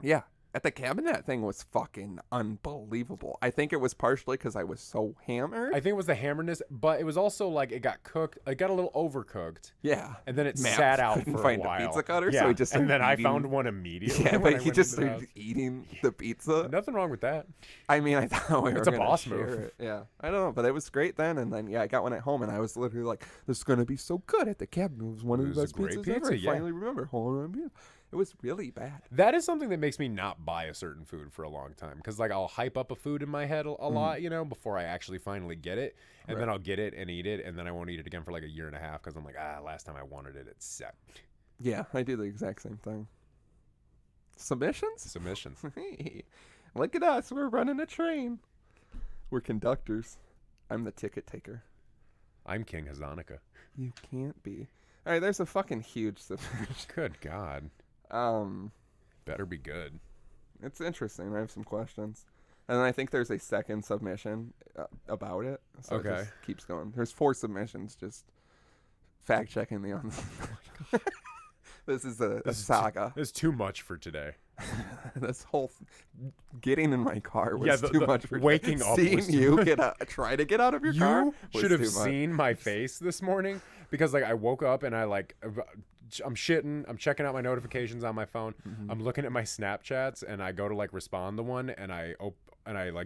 Yeah. At the cabin, that thing was fucking unbelievable. I think it was partially because I was so hammered. I think it was the hammerness, but it was also like it got cooked. It got a little overcooked. Yeah. And then it sat out for a while. Find a pizza cutter, yeah. so he just and then eating. I found one immediately. Yeah, but he just started eating the pizza. Nothing wrong with that. I mean, I thought we were it's a boss move. It. Yeah. I don't know, but it was great then. And then, I got one at home, and I was literally like, this is going to be so good at the cabin. It was one of the best pizzas ever. I finally remember home run pizza. It was really bad. That is something that makes me not buy a certain food for a long time. Because, like, I'll hype up a food in my head a lot, before I actually finally get it. And then I'll get it and eat it. And then I won't eat it again for, like, a year and a half. Because I'm like, last time I wanted it, it's set. Yeah, I do the exact same thing. Submissions? Hey, look at us. We're running a train. We're conductors. I'm the ticket taker. I'm King Huzzahnukkah. You can't be. All right, there's a fucking huge submission. Good God. Better be good. It's interesting. I have some questions. And then I think there's a second submission about it. So okay. It just keeps going. There's 4 submissions, just fact-checking the on. This is a saga. It's too much for today. This whole getting in my car was too much for waking up. Seeing you try to get out of your car. You should have seen my face this morning because I woke up and I'm shitting. I'm checking out my notifications on my phone. Mm-hmm. I'm looking at my Snapchats and I go to respond to one and I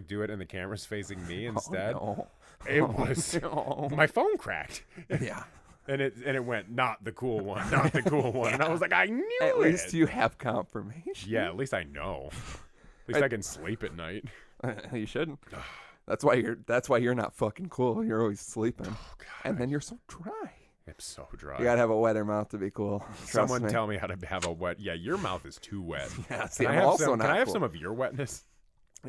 do it and the camera's facing me instead. Oh, no. It was my phone cracked. Yeah. And it went, not the cool one, not the cool one. And I was like, I knew it. At least you have confirmation. Yeah, at least I know. At least I can sleep at night. You shouldn't. That's why you're not fucking cool. You're always sleeping. Oh, God. And then you're so dry. I'm so dry. You gotta have a wetter mouth to be cool. Someone tell me how to have a wet. Yeah, your mouth is too wet. Yeah, see, I'm also not. Can I have some of your wetness?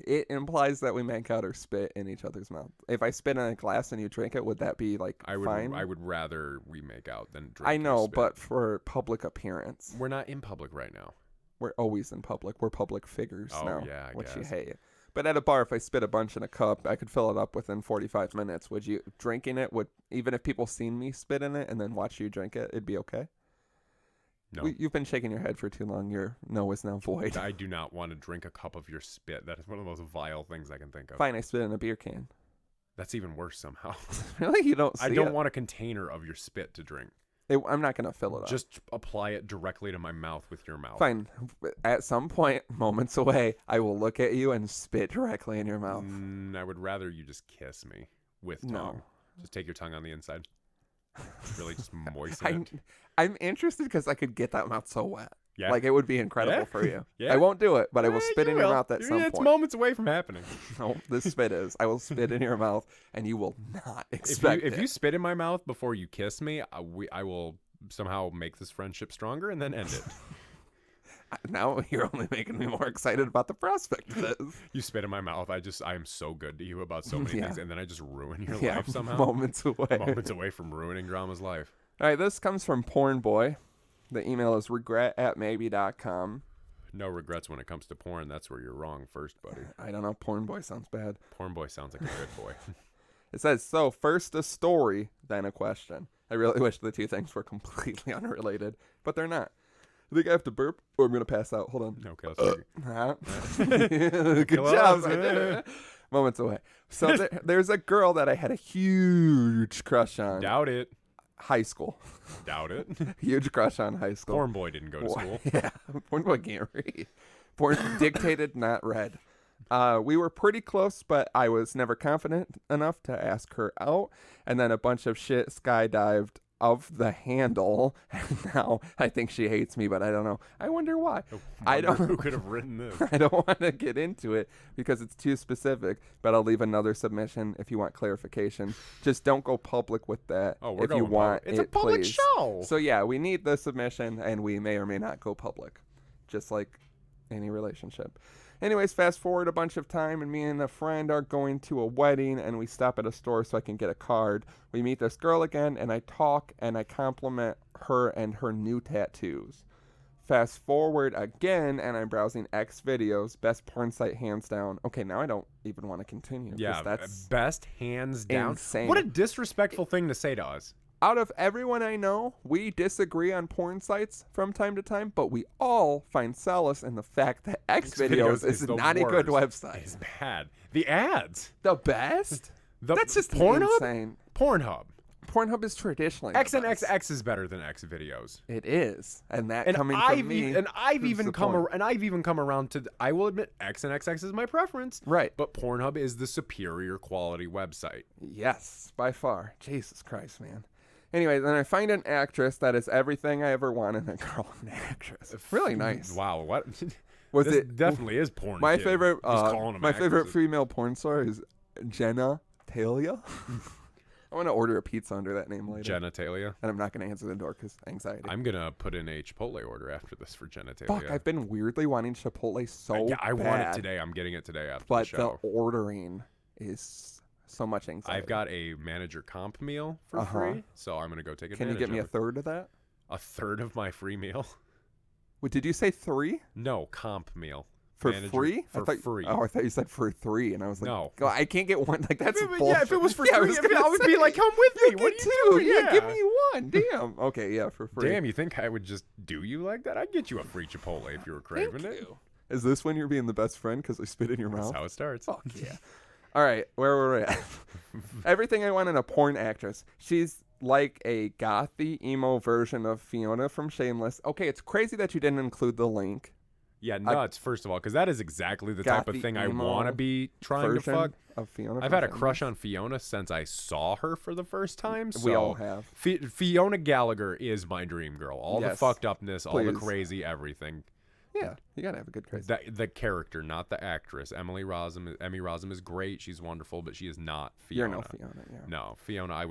It implies that we make out or spit in each other's mouth. If I spit in a glass and you drink it, would that be fine? I would rather we make out than drink. I know, but for public appearance. We're not in public right now. We're always in public. We're public figures now. Yeah, I which guess. You hate. But at a bar, if I spit a bunch in a cup, I could fill it up within 45 minutes. Would you drinking it? Even if people seen me spit in it and then watch you drink it, it'd be okay? No. You've been shaking your head for too long. Your no is now void. I do not want to drink a cup of your spit. That is one of the most vile things I can think of. Fine, I spit in a beer can. That's even worse somehow. Really? You don't see I don't it? want a container of your spit to drink. I'm not going to fill it up. Just apply it directly to my mouth with your mouth. Fine. At some point, moments away, I will look at you and spit directly in your mouth. I would rather you just kiss me with tongue. No. Just take your tongue on the inside. Really just moisten it. I'm interested because I could get that mouth so wet. Yeah. It would be incredible for you. Yeah. I won't do it, but I will spit in your mouth at some point. It's moments away from happening. No, this spit is. I will spit in your mouth, and you will not expect it. If you spit in my mouth before you kiss me, I will somehow make this friendship stronger and then end it. Now you're only making me more excited about the prospect of this. You spit in my mouth. I am so good to you about so many things, and then I just ruin your life somehow. Moments away. Moments away from ruining Grandma's life. All right, this comes from Porn Boy. The email is regret@maybe.com. No regrets when it comes to porn. That's where you're wrong first, buddy. I don't know. Porn Boy sounds bad. Porn Boy sounds like a good boy. It says, so first a story, then a question. I really wish the two things were completely unrelated, but they're not. I think I have to burp or I'm going to pass out. Hold on. Okay, good job. Moments away. So there's a girl that I had a huge crush on. Doubt it. High school. Doubt it. Huge crush on high school. Porn Boy didn't go to school. Yeah. Porn Boy can't read. Porn dictated, not read. We were pretty close, but I was never confident enough to ask her out. And then a bunch of shit skydived of the handle. And now I think she hates me, but I don't know. I wonder why. Who could have written this? I don't want to get into it because it's too specific, but I'll leave another submission if you want clarification. Just don't go public with that if you want It's a public please. show. So yeah, we need the submission, and we may or may not go public, just like any relationship. Anyways, fast forward a bunch of time, and me and a friend are going to a wedding, and we stop at a store so I can get a card. We meet this girl again, and I talk, and I compliment her and her new tattoos. Fast forward again, and I'm browsing X videos, best porn site hands down. Okay, now I don't even want to continue. Yeah, that's best hands down. insane. What a disrespectful thing to say to us. Out of everyone I know, we disagree on porn sites from time to time, but we all find solace in the fact that Xvideos is not a good website. It's bad. The ads. The best? That's just Pornhub? insane. Pornhub. Pornhub is traditionally X the and best. XX is better than Xvideos. It is, and that And coming I've from me. I've proves the even come point. and I've even come around to. I will admit X and XX is my preference. Right. But Pornhub is the superior quality website. Yes, by far. Jesus Christ, man. Anyway, then I find an actress that is everything I ever wanted in a girl, an actress. Really nice. Wow. What? Was this it definitely is porn. my kid. favorite? Just calling them My favorite actresses. female porn star is Jenna Talia. I want to order a pizza under that name later. Genitalia. And I'm not going to answer the door because anxiety. I'm gonna put in a Chipotle order after this for genitalia. Fuck, I've been weirdly wanting Chipotle so yeah, I bad. want it today. I'm getting it today after But the show. the ordering is so much anxiety. I've got a manager comp meal for free, so I'm gonna go take advantage. Can you get me a of it. third of that? A third of my free meal? Wait, did you say 3? No, comp meal. For Manager- free? For free. Oh, I thought you said for 3, and I was like, No. "God, I can't get one. Like that's If it- bullshit. yeah, if it was for Yeah, free, gonna I would be say, like, come with me. "You What are get you 2. doing? Yeah, give me 1. Damn. Okay, yeah, for free. Damn, you think I would just do you like that? I'd get you a free Chipotle if you were craving Thank it. you. Is this when you're being the best friend because I spit in your That's mouth? how it starts. Fuck yeah. All right, where were we at? Everything I want in a porn actress. She's like a gothy emo version of Fiona from Shameless. Okay, it's crazy that you didn't include the link. Yeah, nuts, first of all, because that is exactly the type of Gothy thing I emo want to be trying to Version fuck. of Fiona. I've from had a Shameless. crush on Fiona since I saw her for the first time. So We all have. Fiona Gallagher is my dream girl. All the Yes. fucked upness, all the Please. crazy everything. Yeah, you gotta have a good crazy. The character, not the actress. Emmy Rossum is great. She's wonderful, but she is not You're Fiona. no Fiona. Yeah. No, Fiona. I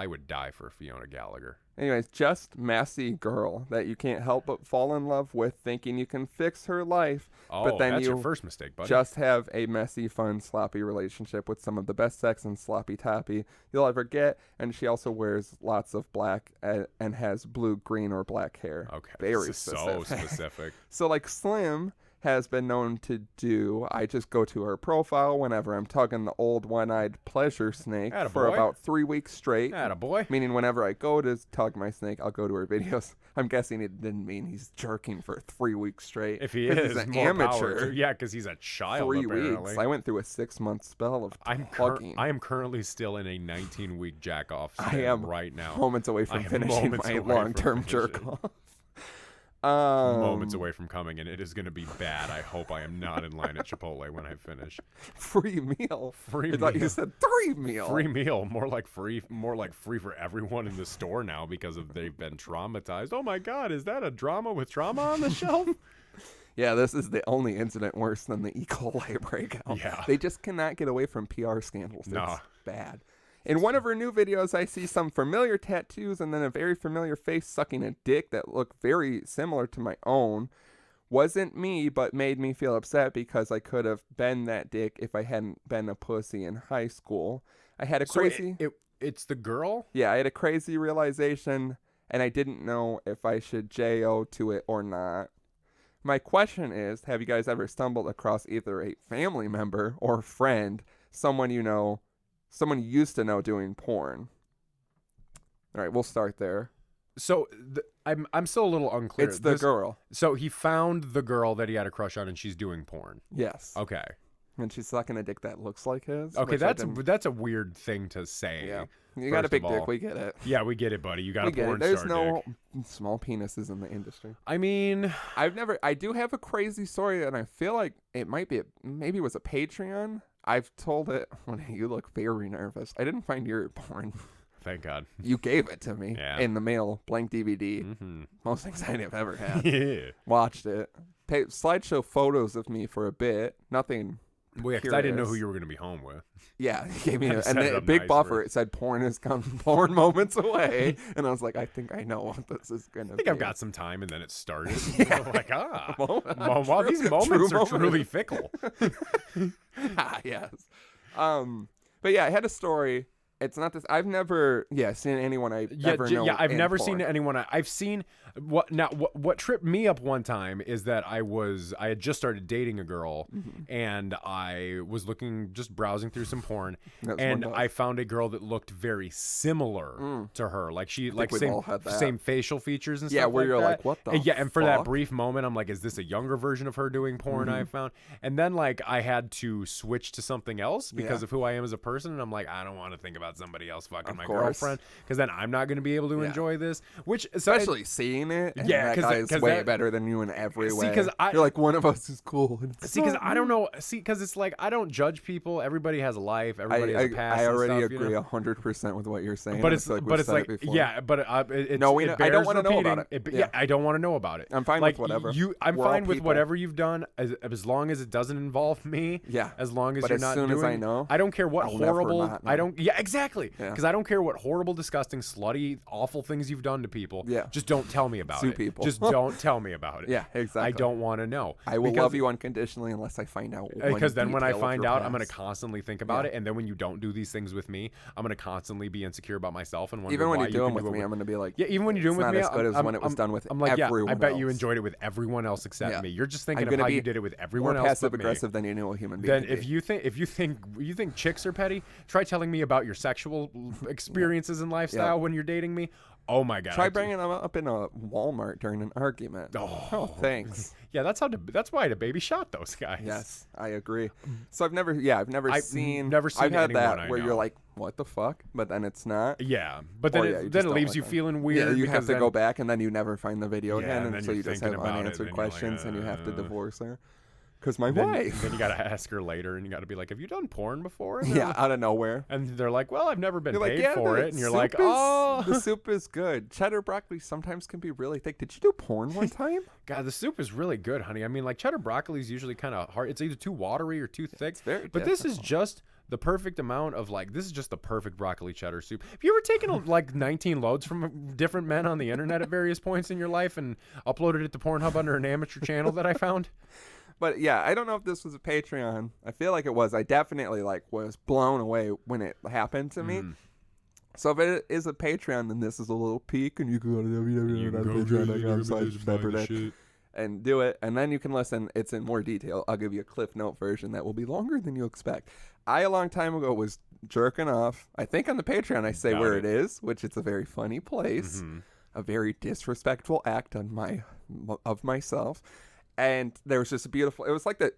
would die for Fiona Gallagher. Anyways, just messy girl that you can't help but fall in love with, thinking you can fix her life. Oh, but then that's you your first mistake, buddy. just have a messy, fun, sloppy relationship with some of the best sex and sloppy toppy you'll ever get. And she also wears lots of black and has blue, green, or black hair. Okay, Very this is specific. so specific. So like Slim has been known to do, I just go to her profile whenever I'm tugging the old one-eyed pleasure snake for Attaboy. about 3 weeks straight. Attaboy. Meaning whenever I go to tug my snake, I'll go to her videos. I'm guessing it didn't mean he's jerking for 3 weeks straight. If he 'Cause is, he's an more power amateur. to- yeah, because he's a child. 3 apparently. weeks. I went through a 6-month spell of tugging. I am currently still in a 19-week jack off I am right now. moments away I from am finishing moments my away from long-term jerk finishing. off. Moments away from coming, and it is going to be bad. I hope I am not in line at Chipotle when I finish. Free meal. Free I thought meal. you said 3 meal. Free meal, more like free for everyone in the store now because of they've been traumatized. Oh my God, is that a drama with trauma on the shelf? Yeah, this is the only incident worse than the E. coli breakout. Yeah. They just cannot get away from PR scandals. Nah. It's bad. In one of her new videos, I see some familiar tattoos and then a very familiar face sucking a dick that looked very similar to my own. Wasn't me, but made me feel upset because I could have been that dick if I hadn't been a pussy in high school. I had a crazy... It's the girl? Yeah, I had a crazy realization, and I didn't know if I should J.O. to it or not. My question is, have you guys ever stumbled across either a family member or friend, someone you know, someone you used to know doing porn? All right, we'll start there. So I'm still a little unclear. It's the girl. So he found the girl that he had a crush on, and she's doing porn. Yes. Okay. And she's sucking a dick that looks like his. Okay, which I that's didn't- a weird thing to say. Yeah. You got a first big of dick, all. we get it. Yeah, we get it, buddy. You got We a get porn it. There's star no dick. small penises in the industry. I mean, I do have a crazy story, and I feel like it might be, maybe it was a Patreon. I've told it when you look very nervous. I didn't find your porn Thank God. You gave it to me Yeah. in the mail, blank DVD. Mm-hmm. Most anxiety I've ever had. Yeah. Watched it. Slideshow photos of me for a bit. Nothing. Well, yeah, because I didn't know who curious. you were going to be home with. Yeah, he gave me Had a, to and set it the up big nice buffer. for- It said porn is coming, porn moments away, and I was like, I think I know what this is gonna I be. think I've got some time, and then it started. Yeah. I'm like, True- these true moments are moment. truly fickle. Yes. But yeah, I had a story. It's not this. I've never, seen anyone I ever know. I've in never porn. seen anyone. I've seen what tripped me up one time is that I had just started dating a girl, and I was just browsing through some porn, That's and one I found a girl that looked very similar to her. Like she, like we've all had that. same facial features and Yeah, stuff. where like you're that. like, what the and for that fuck? brief moment, I'm like, is this a younger version of her doing porn? I found, and then like I had to switch to something else because of who I am as a person, and I'm like, I don't want to think about somebody else fucking my girlfriend, because then I'm not going to be able to enjoy this. Which especially seeing it, and yeah, that 'cause guy that- is 'cause way that- better than you in every way. 'cause you're like, one of us is cool. See, because I don't know. See, because it's like I don't judge people. Everybody has a life. Everybody has a past. I and already stuff, agree you know? 100% with what you're saying. But I it's feel like but we've it's said like it before. yeah, but it No, it I don't bears wanna know about repeating. it. Yeah, I don't want to know about it. I'm fine like, with whatever. I'm We're all fine with people. whatever you've done as long as it doesn't involve me. Yeah. As long as But you're as not soon as doing. I know, I don't care what I'll never horrible. not I know. don't. Yeah, exactly. Yeah. Because I don't care what horrible, disgusting, slutty, awful things you've done to people. Yeah. Just don't tell me about Sue it. people. Just don't tell me about it. Yeah, exactly. I don't want to know. I will Because- love you unconditionally unless I find out. one because then when I detail of find your out, I'm going to past. constantly think about it, and then when you don't do these things with me, I'm going to constantly be insecure about myself and wonder Even when why you do them can with do it me, I'm gonna be like, yeah, even when you do them with not me, as good as I'm, when it was I'm- done with I'm like, yeah, I everyone bet you else. enjoyed it with everyone else except Yeah. me. You're just thinking I'm of gonna how be you did it with more everyone else passive but me. aggressive than any human being. Then can if be. you think chicks are petty, try telling me about your sexual experiences and lifestyle when you're dating me. Oh my god! Try bringing them up in a Walmart during an argument. Oh, thanks. Yeah, that's why the baby shot those guys. Yes, I agree. So I've never I've seen. never seen I've had anyone that I where know. you're like, what the fuck? But then it's not. Yeah, but Or, then you it just don't leaves like you them. feeling weird. Yeah, you have because to then- go back and then you never find the video Yeah, again, and then and so you're you just thinking have about it, unanswered and then you're like, questions, and you have to divorce her. Because my Then, wife. then you gotta ask her later, and you gotta be like, "Have you done porn before?" And Yeah, out of nowhere. and they're like, "Well, I've never been You're like, paid yeah, for the it," and you're soup like, is- "Oh, the soup is good. Cheddar broccoli sometimes can be really thick. Did you do porn one time? God, the soup is really good, honey." I mean, like cheddar broccoli is usually kind of hard. It's either too watery or too thick. very but this is just the perfect amount of this is just the perfect broccoli cheddar soup. Have you ever taken like 19 loads from different men on the internet at various points in your life and uploaded it to Pornhub under an amateur channel that I found? But yeah, I don't know if this was a Patreon. I feel like it was. I definitely was blown away when it happened to me. So if it is a Patreon, then this is a little peek, and you can go to www.patreon.com/dapperdad and do it, and then you can listen. It's in more detail. I'll give you a Cliff Note version that will be longer than you expect. I, a long time ago, was jerking off. I think on the Patreon I say where it is, which it's a very funny place, a very disrespectful act on of myself. And there was just a beautiful, it was like the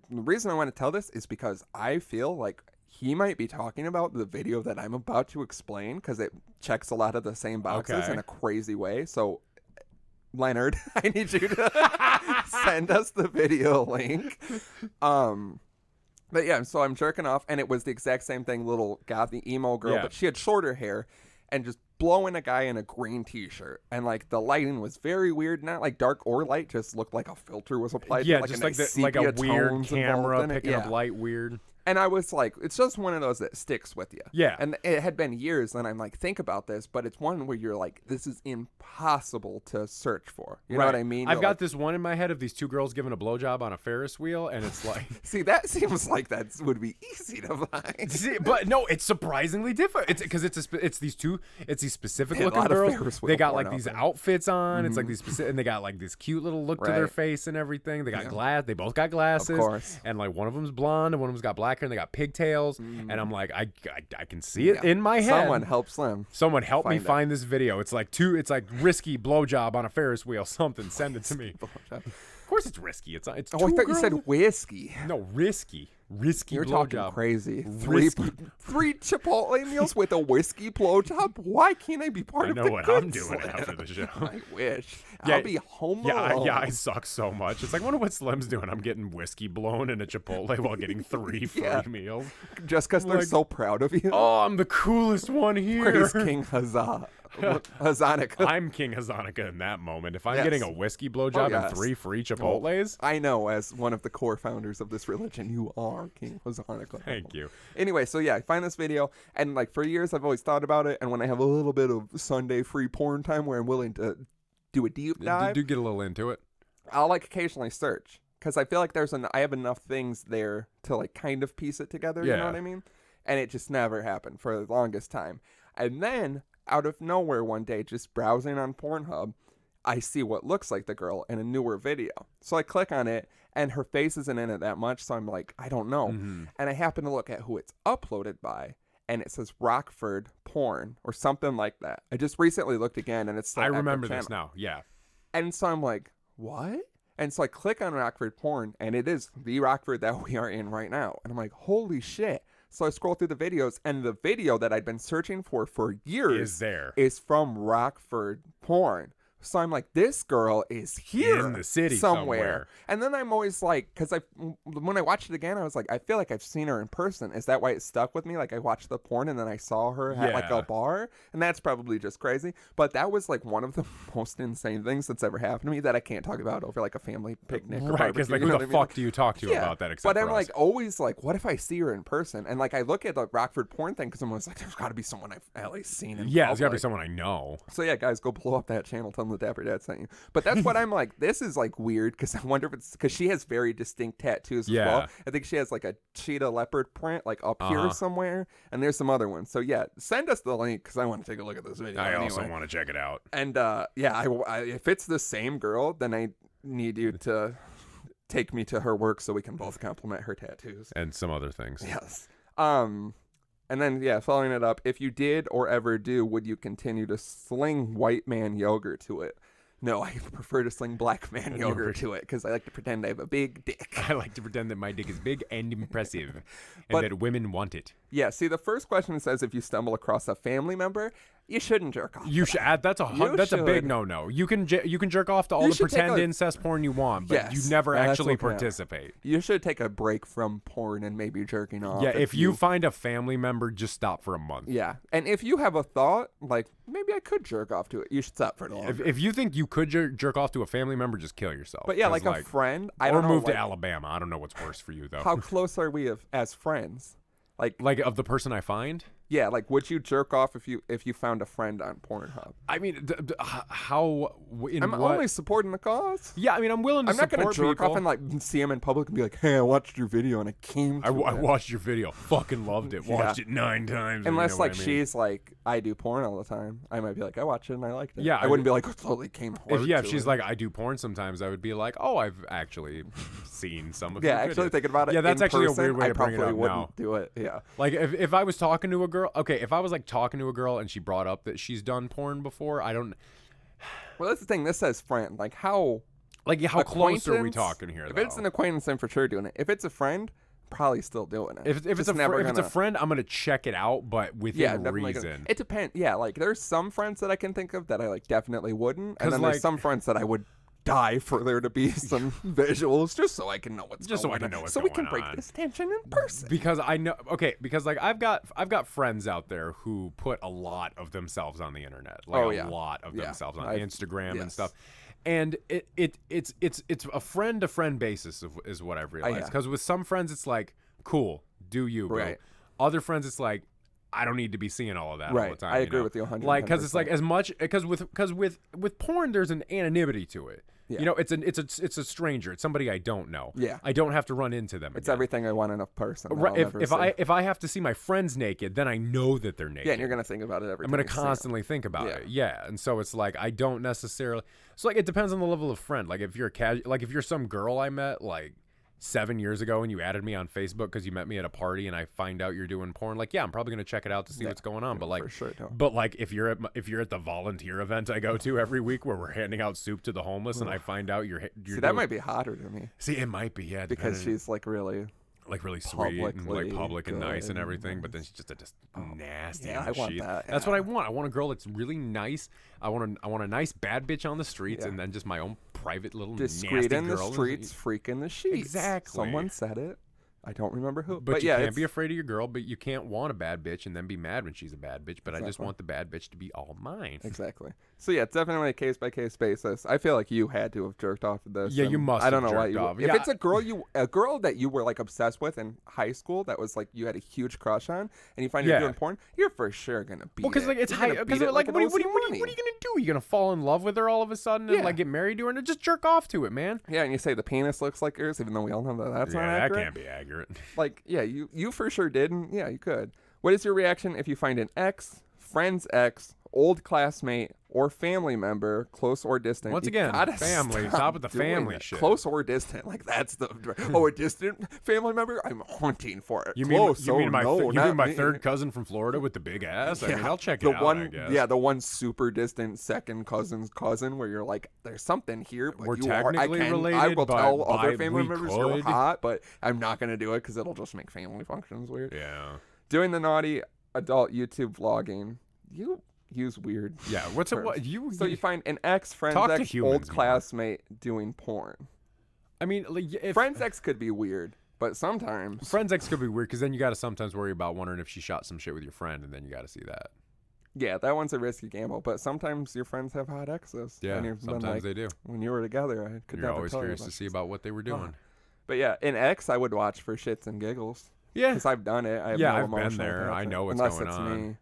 reason I want to tell this is because I feel like he might be talking about the video that I'm about to explain, because it checks a lot of the same boxes in a crazy way. So Leonard, I need you to send us the video link. But yeah, so I'm jerking off, and it was the exact same thing, little gothy emo girl, but she had shorter hair and just blowing a guy in a green t-shirt, and the lighting was very weird, not dark or light, just looked like a filter was applied. Yeah, to, just like a sepia weird tones camera involved in it. picking up light weird. And I was like, it's just one of those that sticks with you. Yeah. And it had been years, and I'm like, think about this, but it's one where you're like, this is impossible to search for. You know what I mean? I've got this one in my head of these two girls giving a blowjob on a Ferris wheel, and it's like... See, that seems like that would be easy to find. See, but no, it's surprisingly different. It's because it's these specific Yeah, a looking lot of girls. Ferris wheel They got porn like out these there. outfits on. It's like these specific, and they got like this cute little look to their Right. face and everything. They got glass. They both got glasses. Of course. And like one of them's blonde and one of them's got black hair and they got pigtails. And I'm like, I can see it in my head. Someone help Slim. Someone help me find it. find this video. It's like risky blowjob on a Ferris wheel. Something. Send it to me. Of course, it's risky. It's Oh, two I thought you girls. said whiskey. No, risky. Risky You're talking blowjob. crazy. Risky. Three Chipotle meals with a whiskey blowjob? Why can't I be part of the I know what good I'm doing Slim? after the show. I wish. Yeah, I'll be home alone. I suck so much. It's like, I wonder what Slim's doing. I'm getting whiskey blown in a Chipotle while getting 3 free meals. Just because they're Like, so proud of you. Oh, I'm the coolest one here. Praise King Huzzahnukkah. I'm King Huzzahnukkah in that moment. If I'm Yes. getting a whiskey blowjob yes. and 3 free Chipotles. I know, as one of the core founders of this religion, you are King Huzzahnukkah. Thank you. Anyway, so yeah, I find this video, and like for years I've always thought about it, and when I have a little bit of Sunday free porn time where I'm willing to do a deep dive, Do get a little into it. I'll like occasionally search, because I feel like I have enough things there to like kind of piece it together, you know Yeah. what I mean? And it just never happened for the longest time. And then, out of nowhere one day, just browsing on Pornhub, I see what looks like the girl in a newer video. So I click on it, and her face isn't in it that much, so I'm like, I don't know. Mm-hmm. And I happen to look at who it's uploaded by, and it says Rockford Porn, or something like that. I just recently looked again, and it's still I active remember channel. this now. Yeah. And so I'm like, what? And so I click on Rockford Porn, and it is the Rockford that we are in right now. And I'm like, holy shit. So I scroll through the videos, and the video that I'd been searching for years is from Rockford Porn. So I'm like, this girl is here In the city somewhere. And then I'm always like, because when I watched it again, I was like, I feel like I've seen her in person. Is that why it stuck with me? Like I watched the porn and then I saw her at like Yeah. a bar, and that's probably just crazy. But that was like one of the most insane things that's ever happened to me that I can't talk about over like a family picnic. Or Right, because barbecue, like, you who know the what I mean? fuck do you talk to about that except But for I'm us? like always like, what if I see her in person? And like I look at the Rockford Porn thing because I'm always like, there's got to be someone I've at least seen in Yeah, there's got to be public. someone I know. So yeah, guys, go blow up that channel. Tell them the Dapper Dad sent you. But that's what I'm like. This is like weird because I wonder if it's because she has very distinct tattoos as well. I think she has like a cheetah leopard print like up here somewhere, and there's some other ones. So yeah, send us the link because I want to take a look at this video. I anyway. also want to check it out. And yeah, if it's the same girl, then I need you to take me to her work so we can both compliment her tattoos. And some other things. Yes. And then, yeah, following it up, if you did or ever do, would you continue to sling white man yogurt to it? No, I prefer to sling black man yogurt to it because I like to pretend I have a big dick. I like to pretend that my dick is big and impressive and But- that women want it. Yeah, see, the first question says if you stumble across a family member, you shouldn't jerk off. You should. That's a big should. no-no. You can jerk off to all You the should take pretend a- incest porn you want, but you Yes, never that's actually okay. participate. You should take a break from porn and maybe jerking off. Yeah, if you find a family member, just stop for a month. Yeah, and if you have a thought, like, maybe I could jerk off to it, you should stop for it longer. If you think you could jerk off to a family member, just kill yourself. But yeah, 'Cause, like a friend, I or don't know, move like, to Alabama. I don't know what's worse for you though. how close are we as friends? Like of the person I find? Yeah, like would you jerk off if you found a friend on Pornhub? I mean, how? In I'm what? only supporting the cause. Yeah, I mean, I'm willing to I'm not support gonna jerk people. off and like see him in public and be like, "Hey, I watched your video and I came to I it." watched your video, fucking loved it, watched it 9 times. Unless you know like what I mean? she's like, I do porn all the time. I might be like, I watched it and I liked it. Yeah, I wouldn't be like, totally came hard. If to she's it. like, I do porn sometimes, I would be like, oh, I've actually seen some of yeah, your actually videos. thinking about it. Yeah, that's in actually person, a weird way I to bring it probably up wouldn't now. do it. Yeah. Like if I was talking to a girl, okay, if I was like talking to a girl and she brought up that she's done porn before, I don't Well, that's the thing. This says friend. Like how how close are we acquaintance- talking here? If though? it's an acquaintance, I'm for sure doing it. If it's a friend, probably still doing it. if it's Just a never if it's a gonna- friend, I'm gonna check it out, but within definitely gonna- reason. It depends. Yeah, like there's some friends that I can think of that I like definitely wouldn't, 'Cause, and then like- there's some friends that I would die for there to be some visuals just so I can know what's Just so going I can on. know what's so we can going break on. this tension in person. Because I know, because like I've got friends out there who put a lot of themselves on the internet, like a lot of themselves on Instagram and yes. stuff, and it's a friend to friend basis is what I've realized. yeah. Because with some friends it's like, cool, do you, bro. Right. Other friends it's like, I don't need to be seeing all of that all Right. the time. I you agree know? with you 110%. Like, because it's like as much because with porn there's an anonymity to it. Yeah. You know, it's a stranger. It's somebody I don't know. Yeah. I don't have to run into them. It's again. everything I want in a person. that Right. I'll never see. If I have to see my friends naked, then I know that they're naked. Yeah, and you're gonna think about it every I'm time. gonna you see it. constantly think about Yeah. it. Yeah, and so it's like I don't necessarily. So like it depends on the level of friend. Like if you're if you're some girl I met like 7 years ago and you added me on Facebook because you met me at a party and I find out you're doing porn, like yeah, I'm probably gonna check it out to see what's going on. But like, for sure, don't. but like if you're at the volunteer event I go to every week where we're handing out soup to the homeless and I find out you're See, that might be hotter to me see it might be because depending- she's like really like really sweet and like Publicly public and nice and good. everything, but then she's just nasty. Yeah, in I the want sheets. that, That's yeah. what I want. I want a girl that's really nice. I want a nice bad bitch on the streets, Yeah. and then just my own private little Discreet nasty in the girl. streets, freak in the sheets. Exactly. Someone said it. I don't remember who. But you yeah, can't be afraid of your girl, but you can't want a bad bitch and then be mad when she's a bad bitch. But I just Exactly. want the bad bitch to be all mine. Exactly. So yeah, it's definitely a case by case basis. I feel like you had to have jerked off to this. Yeah, you and must I don't have know why jerked you. off. If Yeah. it's a girl that you were like obsessed with in high school, that was like you had a huge crush on, and you find you're Yeah. doing porn, you're for sure gonna beat Well, because it. like it's You're high. gonna Because beat it like, it what are owes you you money. gonna do? You gonna fall in love with her all of a sudden and Yeah. like get married to her and just jerk off to it, man? Yeah, and you say the penis looks like yours, even though we all know that that's not that accurate. can't be accurate. Like, yeah, you for sure did, and yeah, you could. What is your reaction if you find an ex, friend's ex, old classmate, or family member, close or distant? Once You again, gotta family. Stop with the doing family that. shit. Close or distant, like that's the a distant family member. I'm hunting for it. You Close, mean my no, you not mean my me. third cousin from Florida with the big ass? I mean, I'll check the it out. one, I guess. Yeah, the one super distant second cousin's cousin, where you're like, there's something here, but We're you are. I technically can. I related, will but tell other we family members you're could. hot, but I'm not gonna do it because it'll just make family functions weird. Yeah. Doing the naughty adult YouTube vlogging. You use weird. Yeah. What's it? terms. What you? So you find an ex, friend's Talk to ex, humans old more. classmate doing porn. I mean, like, if Friend's ex could be weird, but sometimes. friend's ex could be weird because then you got to sometimes worry about wondering if she shot some shit with your friend, and then you got to see that. Yeah, that one's a risky gamble, but sometimes your friends have hot exes. Yeah. and you've been Sometimes like, they do. when you were together, I could You're never always tell curious you to about see this. about what they were doing. But yeah, an ex I would watch for shits and giggles Yeah. because I've done it. I have Yeah, no I've been emotional there. I attachment, know what's unless going it's on. Me.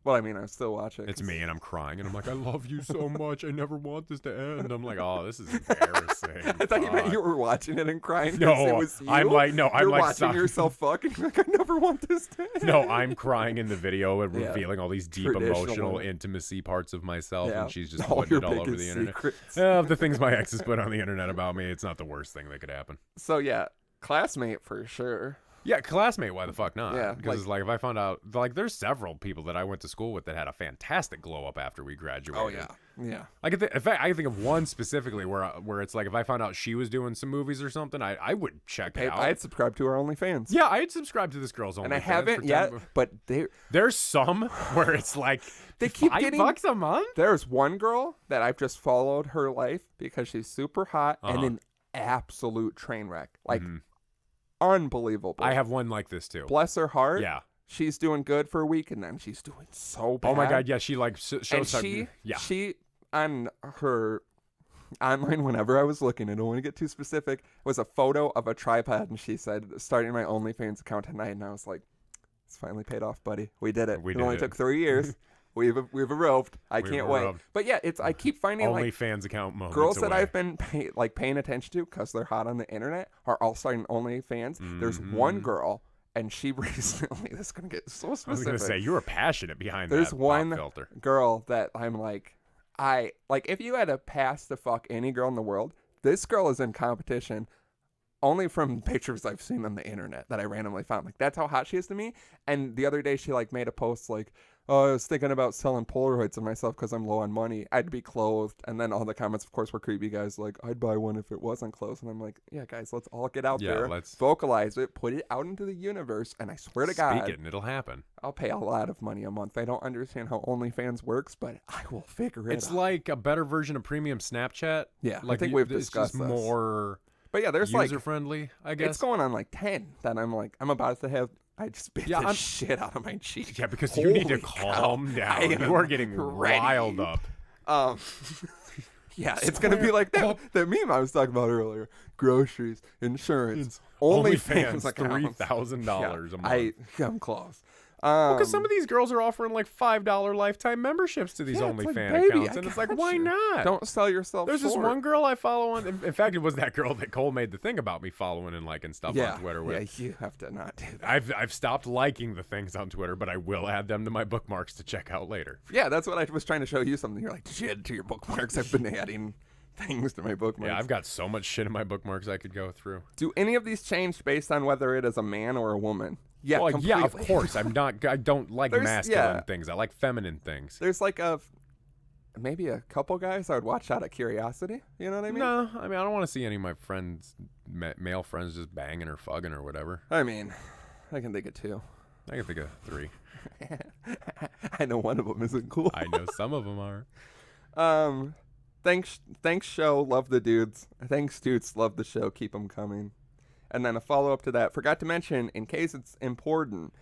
Well, I mean, I still watch it. It's 'cause- me, and I'm crying, and I'm like, I love you so much. I never want this to end. I'm like, oh, this is embarrassing. I thought you meant Fuck. you were watching it and crying. 'cause No, it was you. I'm like, no, I'm You're like, watching yourself fuck, and you're like, I never want this to end. No, I'm crying in the video and Yeah. revealing all these deep Traditional. emotional intimacy parts of myself, Yeah. and she's just All putting your it all over biggest the internet. secrets. The things my exes put on the internet about me, it's not the worst thing that could happen. So yeah, classmate for sure. Yeah, classmate, why the fuck not? Yeah, Because like- it's like if I found out, like, there's several people that I went to school with that had a fantastic glow up after we graduated. Oh yeah, yeah. I could, in fact, I can think of one specifically where it's like if I found out she was doing some movies or something, I would check it out. I had subscribed to her OnlyFans. Yeah, I had subscribed to this girl's OnlyFans, And I haven't yet, but There's some where it's like they keep $5 getting. a month. There's one girl that I've just followed her life because she's super hot and an absolute train wreck, like unbelievable. I have one like this too. Bless her heart. Yeah. She's doing good for a week, and then she's doing so bad. Oh my god, yeah, she like shows And some- she on her online whenever I was looking, I don't want to get too specific, was a photo of a tripod, and she said, starting my OnlyFans account tonight, and I was like, it's finally paid off, buddy. We did it. We It did only it. took 3 years. We've arrived. I We've can't wait. arrived. But yeah, I keep finding like OnlyFans account moments girls that away. I've been paying attention to because they're hot on the internet are all starting OnlyFans. There's one girl, and she recently, this is going to get so I was specific. gonna say you were passionate behind There's that one pop filter. girl that I'm like, if you had a pass to fuck any girl in the world, this girl is in competition only from pictures I've seen on the internet that I randomly found. Like, that's how hot she is to me. And the other day she like made a post like, oh, I was thinking about selling Polaroids of myself because I'm low on money. I'd be clothed. And then all the comments, of course, were creepy guys like, I'd buy one if it wasn't clothed. And I'm like, yeah, guys, let's all get out Yeah, there, let's- vocalize it, put it out into the universe. And I swear to God, Speak it and it'll happen. I'll pay a lot of money a month. I don't understand how OnlyFans works, but I will figure it It's out. like a better version of premium Snapchat. Yeah, like I think we've it's discussed just this. more But yeah, there's like, user friendly. I guess. it's going on like 10 that I'm like, I'm about to have, I just bit Yeah, the I'm- shit out of my cheek. Yeah, because you need to Holy cow. calm I down. am You are getting ready. riled up. Yeah, it's going to be like that meme I was talking about earlier. Groceries, insurance, OnlyFans, OnlyFans accounts. $3,000 a month. I'm close. Because some of these girls are offering like $5 lifetime memberships to these Yeah, it's like, OnlyFans baby, accounts, I and it's like, got why you. not? Don't sell yourself There's this short. one girl I follow on. In fact, it was that girl that Cole made the thing about me following and liking stuff on Twitter with. Yeah, you have to not do that. I've stopped liking the things on Twitter, but I will add them to my bookmarks to check out later. Yeah, that's what I was trying to show you something. You're like, did you add it to your bookmarks? I've been adding things to my bookmarks. Yeah, I've got so much shit in my bookmarks I could go through. Do any of these change based on whether it is a man or a woman? Yeah, Well, completely. yeah, of course. I don't like There's- masculine yeah. things. I like feminine things. There's like a maybe a couple guys I would watch out of curiosity. You know what I mean? No, I mean I don't want to see any of my friends, male friends, just banging or fugging or whatever. I mean, I can think of 2. I can think of 3. I know one of them isn't cool. I know some of them are. Thanks, show. Love the dudes. Thanks, dudes. Love the show. Keep them coming. And then a follow up to that. Forgot to mention, in case it's important,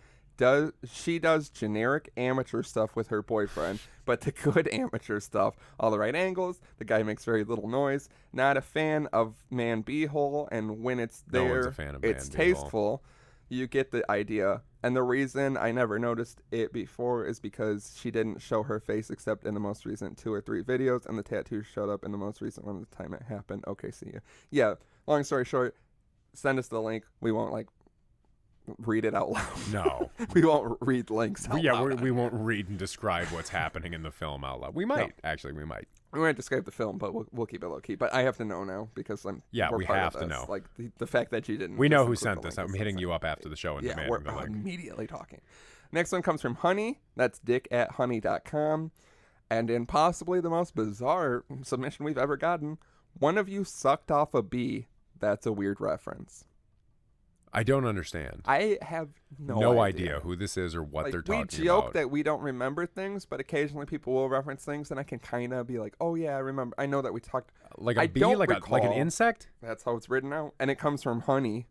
she does generic amateur stuff with her boyfriend, but the good amateur stuff, all the right angles. The guy makes very little noise. Not a fan of man beehole, and when it's there, No one's a fan of it's man beehole. tasteful. You get the idea. And the reason I never noticed it before is because she didn't show her face except in the most recent 2 or 3 videos, and the tattoo showed up in the most recent one at the time it happened. Okay, see ya. Yeah, long story short, send us the link. We won't, like, read it out loud. No. We won't read links out loud. We won't read and describe what's happening in the film out loud. We might. No. Actually, we might. We might describe the film, but we'll keep it low key. But I have to know now because we have to know. Like the fact that you didn't. We know who sent this. I'm hitting you up after the show and demanding we're the link. Immediately talking. Next one comes from Honey. That's dick@honey.com. And in possibly the most bizarre submission we've ever gotten, one of you sucked off a bee. That's a weird reference. I don't understand. I have no idea who this is or what they're talking about. We joke that we don't remember things, but occasionally people will reference things, and I can kind of be like, "Oh yeah, I remember. I know that we talked." Like a bee, like an insect. That's how it's written out, and it comes from Honey.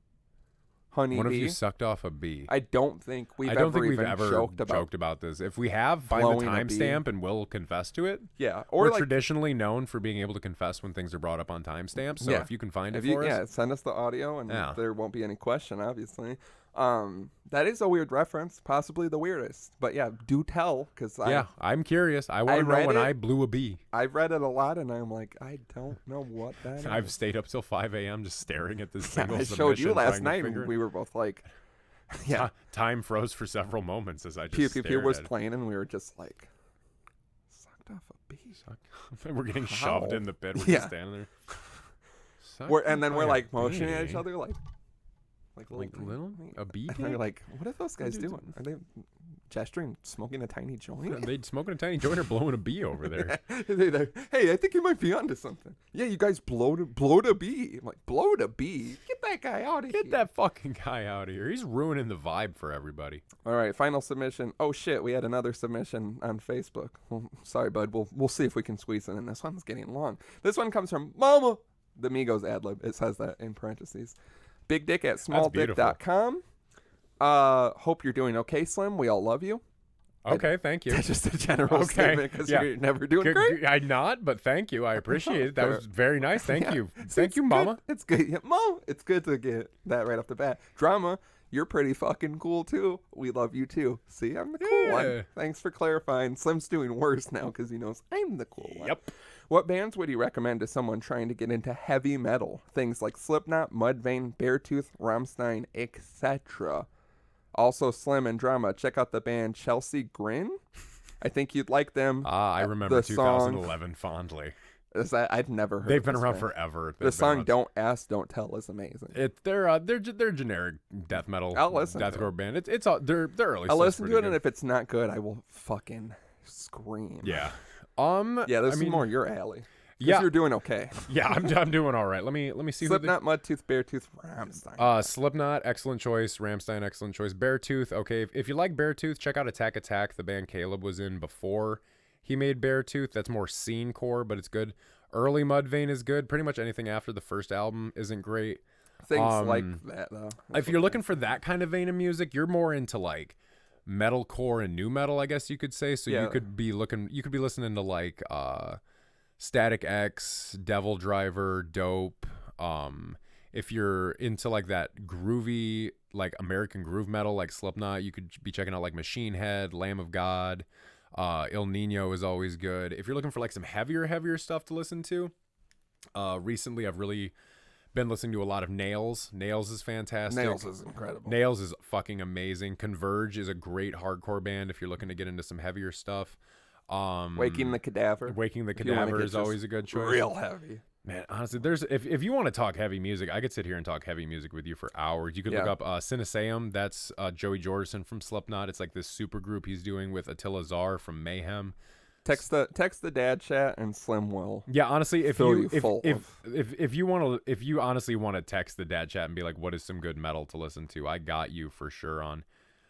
Honey One bee. of you sucked off a bee. I don't think we've ever joked about this. If we have, find the timestamp and we'll confess to it. Yeah, we're traditionally known for being able to confess when things are brought up on timestamps. So if you can find it for us, send us the audio, and there won't be any question, obviously. That is a weird reference, possibly the weirdest. But yeah, do tell, because I'm curious. I want to know when I blew a bee. I've read it a lot, and I'm like, I don't know what that is. I've stayed up till 5 a.m. just staring at this single submission. I showed you last night, and we were both like, time froze for several moments as I just Pew stared Pew was at it. playing, and we were just like, sucked off a bee. We're getting shoved in the pit. We're just standing there. And then we're like motioning at each other, like little a bee. And we're like, what are those guys doing? Are they gesturing, smoking a tiny joint? Are they smoking a tiny joint or blowing a bee over there? Hey, I think you might be onto something. Yeah, you guys blowed a bee. I'm like, blowed a bee? Get that guy out of here. Get that fucking guy out of here. He's ruining the vibe for everybody. All right, final submission. Oh shit, we had another submission on Facebook. Well, sorry, bud. We'll see if we can squeeze it in. This one's getting long. This one comes from Mama, the Migos ad lib. It says that in parentheses. BigDick@smalldick.com. Hope you're doing okay, Slim. We all love you. Okay, thank you. That's just a general statement because you're never doing great. I'm not, but thank you. I appreciate it. That was very nice. Thank you. Thank you, Mama. It's good. Yeah, Mom, it's good to get that right off the bat. Drama, you're pretty fucking cool, too. We love you, too. See, I'm the cool one. Thanks for clarifying. Slim's doing worse now because he knows I'm the cool one. Yep. What bands would you recommend to someone trying to get into heavy metal? Things like Slipknot, Mudvayne, Beartooth, Rammstein, etc. Also, Slim and Drama, check out the band Chelsea Grin. I think you'd like them. I remember 2011 fondly. Is that I've never heard. They've been around forever. The song "Don't Ask, Don't Tell" is amazing. They're generic death metal, deathcore band. It's all they're early. I'll listen to it, and if it's not good, I will fucking scream. Yeah. This is more your alley. Yeah, you're doing okay. Yeah, I'm doing all right. Let me see. Slipknot, Mudtooth, Beartooth, Rammstein. Slipknot, excellent choice. Rammstein, excellent choice. Beartooth, okay. If you like Beartooth, check out Attack Attack, the band Caleb was in before he made Beartooth. That's more scene core, but it's good. Early Mudvayne is good. Pretty much anything after the first album isn't great. Things like that, though. If you're looking for that kind of vein of music, you're more into like metalcore and new metal, I guess you could say. So you could be listening to like Static X, Devil Driver, Dope. If you're into like that groovy, like American groove metal, like Slipknot, you could be checking out like Machine Head, Lamb of God. Il Nino is always good. If you're looking for like some heavier stuff to listen to, recently I've really been listening to a lot of Nails. Nails is fantastic. Nails is incredible. Nails is fucking amazing. Converge is a great hardcore band if you're looking to get into some heavier stuff. Waking the Cadaver. Waking the Cadaver is always a good choice. Real heavy. Man, honestly, if you want to talk heavy music, I could sit here and talk heavy music with you for hours. You could look up Cyniceum. That's Joey Jordison from Slipknot. It's like this super group he's doing with Attila Czar from Mayhem. Text the dad chat and Slim will. Yeah, honestly, if fill you you full if you honestly want to text the dad chat and be like, what is some good metal to listen to? I got you for sure on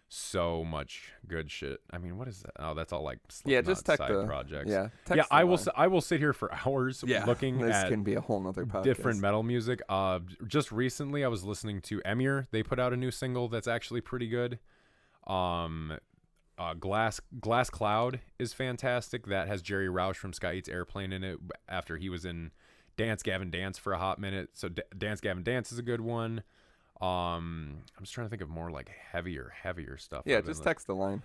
so much good shit. I mean, what is that? Oh, that's all like just text side projects. Yeah, I will sit here for hours looking this at can be a whole nother podcast. different metal music. Just recently I was listening to Emir. They put out a new single that's actually pretty good. Glass Cloud is fantastic. That has Jerry Roush from Sky Eats Airplane in it after he was in Dance Gavin Dance for a hot minute. So Dance Gavin Dance is a good one. I'm just trying to think of more like heavier stuff. Yeah, just text the line.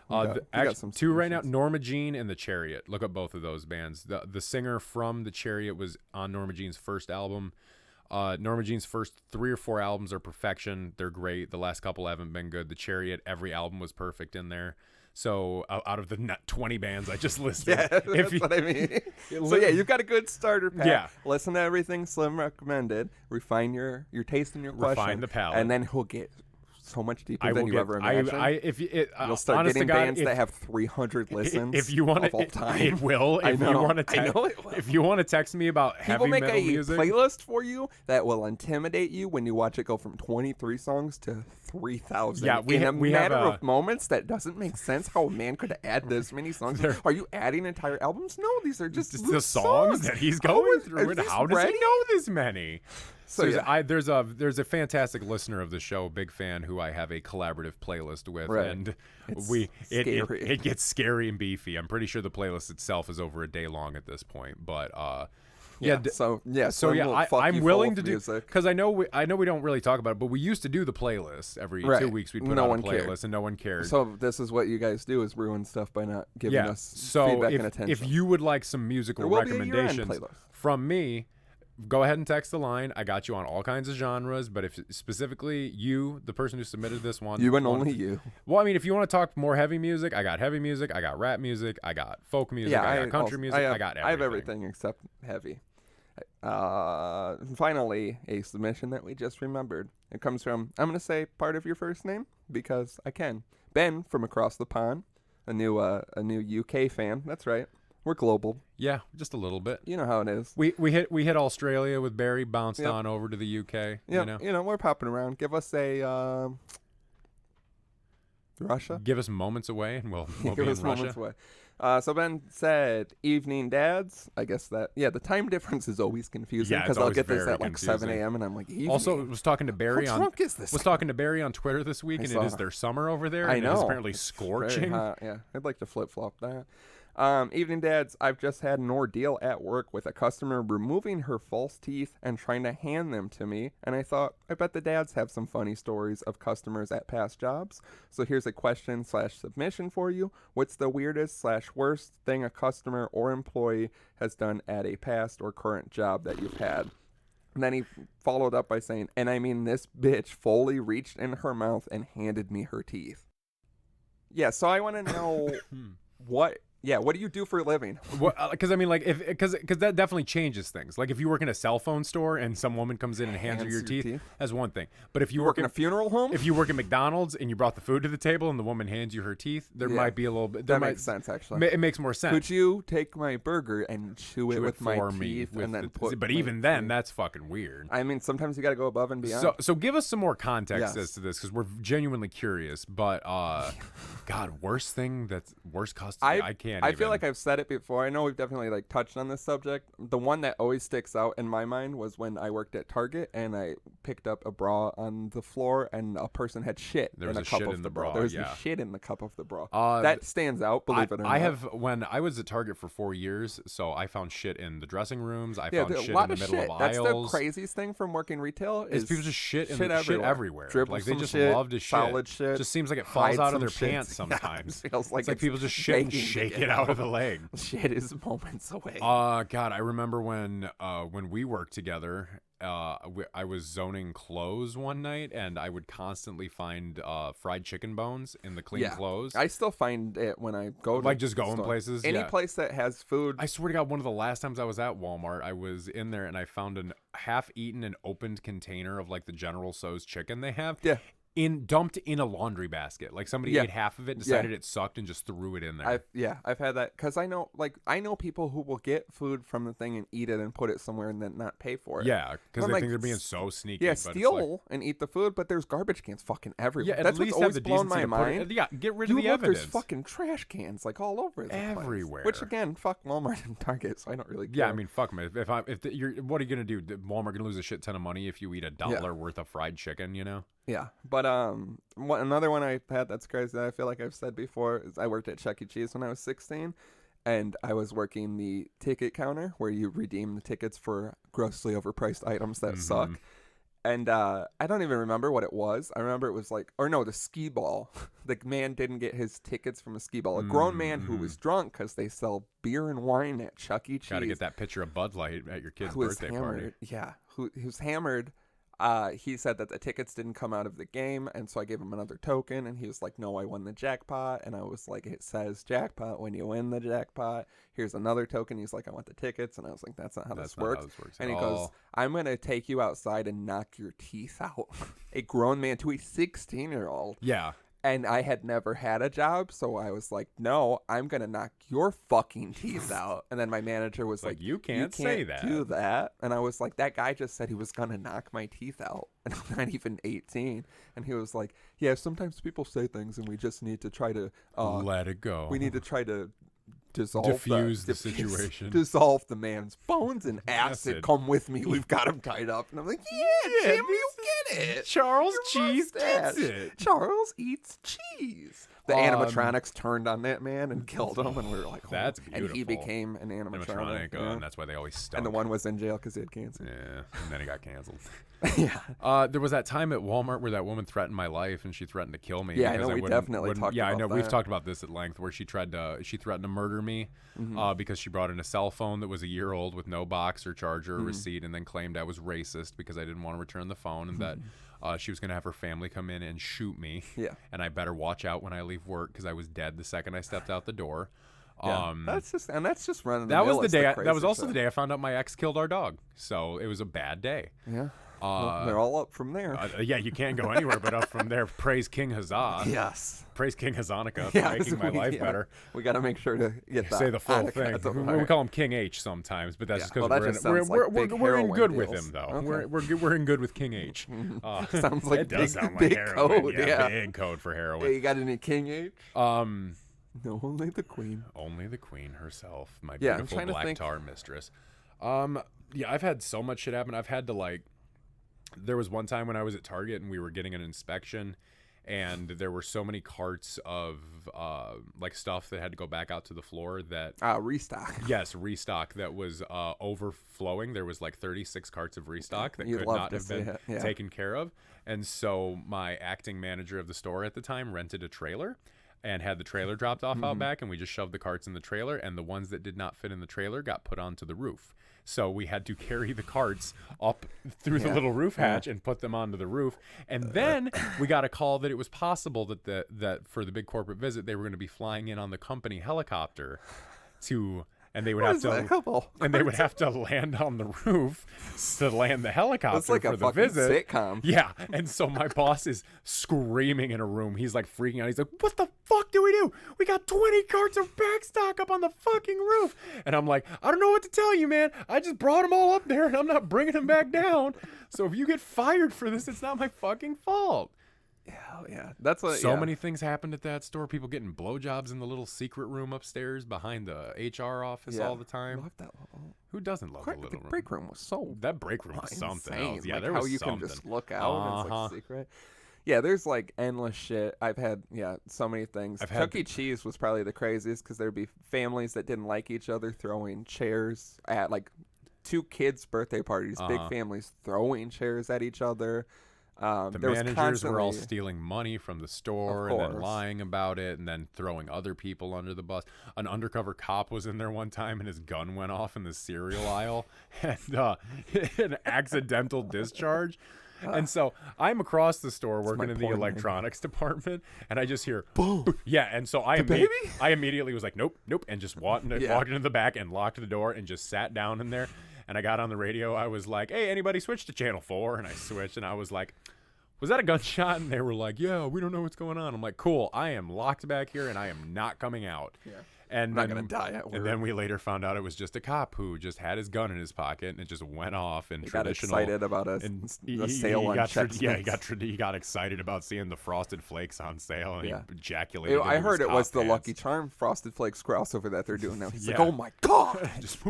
Two right now, Norma Jean and The Chariot. Look up both of those bands. The singer from The Chariot was on Norma Jean's first album. Norma Jean's first 3 or 4 albums are perfection. They're great. The last couple haven't been good. The Chariot, every album was perfect in there. So out of the 20 bands I just listed, that's what I mean. So yeah, you've got a good starter pack. Yeah. Listen to everything Slim recommended. Refine your taste and your question. Refine the palate. And then he'll get so much deeper than you ever imagined. You'll start getting bands that have 300 listens if you want of all time. It will. I know it will. If you want to text me about heavy metal music. People make a playlist for you that will intimidate you when you watch it go from 23 songs to 3,000. Yeah, in a matter of moments. That doesn't make sense. How a man could add this many songs? Are you adding entire albums? No, these are just the songs that he's going through. And how does he know this many? So there's a fantastic listener of the show, big fan, who I have a collaborative playlist with, and it gets scary and beefy. I'm pretty sure the playlist itself is over a day long at this point, but I'm willing to do, because I know we don't really talk about it, but we used to do the playlist every 2 weeks. We put out a playlist, and no one cared. So this is what you guys do: is ruin stuff by not giving us feedback and attention. If you would like some musical recommendations from me, go ahead and text the line. I got you on all kinds of genres, but if specifically you, the person who submitted this one, you and only you. Well, I mean, if you want to talk more heavy music, I got heavy music, I got rap music, I got folk music, I got country music, I got everything. I have everything except heavy. Finally, a submission that we just remembered. It comes from, I'm going to say part of your first name because I can. Ben from across the pond, a new UK fan. That's right. We're global. Yeah, just a little bit. You know how it is. We hit Australia with Barry, bounced on over to the UK. Yeah, we're popping around. Give us a Russia. Give us moments away, and we'll give be us in Russia. Moments away. So Ben said, "Evening dads." I guess that the time difference is always confusing because I'll get this at like 7 a.m. and I'm like, evening. Also, was talking to Barry How drunk is this? Was talking to Barry on Twitter this week, and it is their summer over there. I know. It is apparently scorching. Very hot, yeah, I'd like to flip flop that. Evening dads, I've just had an ordeal at work with a customer removing her false teeth and trying to hand them to me, and I thought, I bet the dads have some funny stories of customers at past jobs. So here's a question/submission for you. What's the weirdest/worst thing a customer or employee has done at a past or current job that you've had? And then he followed up by saying, and I mean, this bitch fully reached in her mouth and handed me her teeth. Yeah, so I want to know what do you do for a living? Because I mean, like, because that definitely changes things. Like, if you work in a cell phone store and some woman comes in and hands her your teeth, that's one thing. But if you work in a funeral home, if you work at McDonald's and you brought the food to the table and the woman hands you her teeth, there might be a little bit. That makes sense, actually. It makes more sense. Could you take my burger and chew it with my teeth and then put? But even then, that's fucking weird. I mean, sometimes you got to go above and beyond. So give us some more context as to this, because we're genuinely curious. But God, worst customer. I feel like I've said it before. I know we've definitely like touched on this subject. The one that always sticks out in my mind was when I worked at Target and I picked up a bra on the floor and a person had shit in a cup of the bra. There was shit in the cup of the bra. That stands out, believe it or not. When I was at Target for 4 years, so I found shit in the dressing rooms. I found shit in the middle of aisles. That's the craziest thing from working retail is people just shit everywhere. Like they just shit, love to shit. Solid shit. Just seems like it falls out of their pants sometimes. Feels like it's like people just shit and shake it out of the leg. Shit is moments away. God, I remember when we worked together, I was zoning clothes one night, and I would constantly find fried chicken bones in the clean clothes. I still find it when I go to like just going places. Any place that has food. I swear to God, one of the last times I was at Walmart, I was in there and I found an half-eaten and opened container of like the General Tso's chicken they have. Yeah. dumped in a laundry basket. Like somebody ate half of it, decided it sucked, and just threw it in there. I've had that because I know people who will get food from the thing and eat it and put it somewhere and then not pay for it. Yeah, because they think they're being so sneaky. Yeah, steal and eat the food, but there's garbage cans fucking everywhere. Yeah, that's least what's always have the blown my decency to put mind. it, get rid of the evidence. There's fucking trash cans like all over the everywhere. Place. Which again, fuck Walmart and Target, so I don't really care. Yeah, I mean, fuck them. What are you gonna do? Walmart gonna lose a shit ton of money if you eat $1 worth of fried chicken? You know. Yeah, but another one I had that's crazy that I feel like I've said before is I worked at Chuck E. Cheese when I was 16, and I was working the ticket counter where you redeem the tickets for grossly overpriced items that suck. And I don't even remember what it was. I remember it was the skee ball. The man didn't get his tickets from a skee ball. A grown man who was drunk because they sell beer and wine at Chuck E. Cheese. Got to get that picture of Bud Light at your kid's birthday party. Yeah, who was hammered. He said that the tickets didn't come out of the game, and so I gave him another token, and he was like, no, I won the jackpot. And I was like, it says jackpot when you win the jackpot. Here's another token. He's like, I want the tickets. And I was like, that's not how this works. And he goes, I'm going to take you outside and knock your teeth out. A grown man to a 16-year-old. Yeah. And I had never had a job, so I was like, no, I'm going to knock your fucking teeth out. And then my manager was like, you can't say that. Do that. And I was like, that guy just said he was going to knock my teeth out. And I'm not even 18. And he was like, yeah, sometimes people say things and we just need to try to... let it go. We need to try to... Diffuse the situation. Dissolve the man's bones in acid. Come with me. We've got him tied up. And I'm like, yeah, Jim, you get it. Charles Cheese gets it. Charles eats cheese. The animatronics turned on that man and killed him, and we were like, that's beautiful. And he became an animatronic. And that's why they always stuck. And the one was in jail because he had cancer. Yeah, and then he got canceled. Yeah. There was that time at Walmart where that woman threatened my life, and she threatened to kill me. Yeah, I know. We definitely talked about that. Yeah, I know. We've talked about this at length, where she threatened to murder me because she brought in a cell phone that was a year old with no box or charger or receipt, and then claimed I was racist because I didn't want to return the phone, and that she was going to have her family come in and shoot me. Yeah. And I better watch out when I leave work because I was dead the second I stepped out the door. Yeah, that's just running. That was the day. That was also the day I found out my ex killed our dog. So it was a bad day. Yeah. Well, they're all up from there. Yeah, you can't go anywhere but up from there. Praise King Huzzah. Yes. Praise King Huzzahnukkah for making my life better. We got to make sure to get that. Say the full thing. We call him King H sometimes, but that's just because we're in good with him, though. Okay. We're in good with King H. Sounds like it does sound like big heroin. Code. Yeah, big code for heroin. Hey, you got any King H? No, only the Queen. Only the Queen herself, my beautiful black tar mistress. Yeah, I've had so much shit happen. I've had to there was one time when I was at Target and we were getting an inspection, and there were so many carts of stuff that had to go back out to the floor that restock. Yes, restock that was overflowing. There was 36 carts of restock that could not have been taken care of, and so my acting manager of the store at the time rented a trailer and had the trailer dropped off out back, and we just shoved the carts in the trailer, and the ones that did not fit in the trailer got put onto the roof. So we had to carry the carts up through the little roof hatch and put them onto the roof. And then we got a call that it was possible that for the big corporate visit, they were going to be flying in on the company helicopter and they would have to land on the roof to land the helicopter for the visit. Sitcom. Yeah, and so my boss is screaming in a room. He's freaking out. He's like, "What the fuck do we do? We got 20 carts of backstock up on the fucking roof." And I'm like, "I don't know what to tell you, man. I just brought them all up there, and I'm not bringing them back down. So if you get fired for this, it's not my fucking fault." Hell yeah. That's what many things happened at that store. People getting blowjobs in the little secret room upstairs behind the HR office all the time. Love that little. Who doesn't love the little room? The break room was so That break room was something insane. else. Yeah, there was how you something. can just look out and it's secret. Yeah, there's endless shit. I've had so many things. Chuck E. Cheese was probably the craziest because there'd be families that didn't like each other throwing chairs at two kids' birthday parties. Big families throwing chairs at each other. The managers were all stealing money from the store and then lying about it and then throwing other people under the bus. An undercover cop was in there one time and his gun went off in the cereal aisle and an accidental discharge. And so I'm across the store working in the electronics department, and I just hear boom. Yeah, and so I immediately was like, nope, and just walked into the back and locked the door and just sat down in there. And I got on the radio. I was like, "Hey, anybody switch to channel 4?" And I switched, and I was like, was that a gunshot? And they were like, yeah, we don't know what's going on. I'm like, cool, I am locked back here and I am not coming out. Yeah. And I'm not going to die at work. And then we later found out it was just a cop who just had his gun in his pocket and it just went off. And he got excited about a sale on Chex Mix. He got excited about seeing the Frosted Flakes on sale and he ejaculated. I heard it was the pants. Lucky Charm Frosted Flakes crossover that they're doing now. He's like, oh my God. just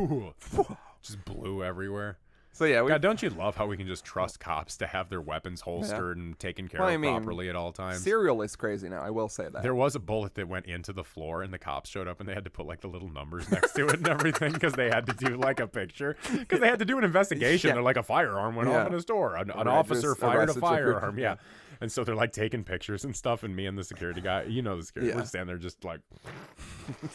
blew everywhere. So yeah, God, don't you love how we can just trust cops to have their weapons holstered and taken care of properly at all times? Cereal is crazy now. I will say that. There was a bullet that went into the floor, and the cops showed up, and they had to put like the little numbers next to it and everything because they had to do like a picture because they had to do an investigation. Yeah. They're like a firearm went off in a store. An officer fired a firearm. Yeah. And so they're like taking pictures and stuff, and me and the security guy, the security, we're standing there just like,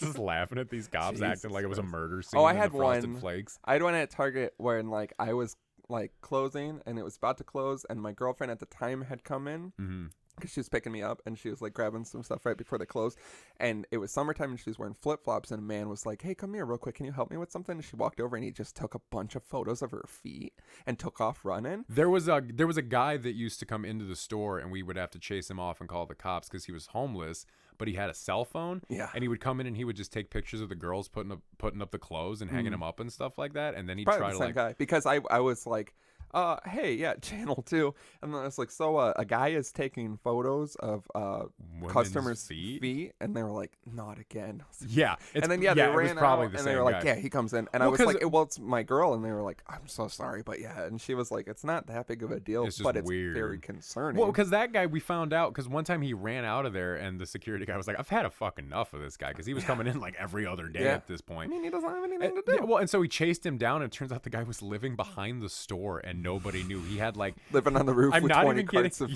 just laughing at these cops acting like it was a murder scene. Oh, I had the Frosted one. Flakes. I had one at Target when like I was like closing, and it was about to close, and my girlfriend at the time had come in. Mm-hmm. Because she was picking me up and she was like grabbing some stuff right before they closed. And it was summertime and she was wearing flip-flops, and a man was like, hey, come here real quick. Can you help me with something? And she walked over and he just took a bunch of photos of her feet and took off running. There was a guy that used to come into the store and we would have to chase him off and call the cops because he was homeless, but he had a cell phone. Yeah. And he would come in and he would just take pictures of the girls putting up the clothes and hanging them up and stuff like that. And then he'd Probably try the to same like guy. Because I was like, hey, yeah, channel 2. And then I was like, so a guy is taking photos of customers' feet, and they were like, not again. Yeah. And then they ran out, and they were like, guy. yeah, he comes in. And I was like, well, it's my girl. And they were like, I'm so sorry, but yeah. And she was like, it's not that big of a deal, but it's weird. very concerning. Well, because that guy, we found out, because one time he ran out of there, and the security guy was like, I've had a fucking enough of this guy, because he was coming in like every other day at this point. I mean, he doesn't have anything to do. Well, and so he chased him down, and it turns out the guy was living behind the store, and nobody knew. He had like living on the roof with 20 carts of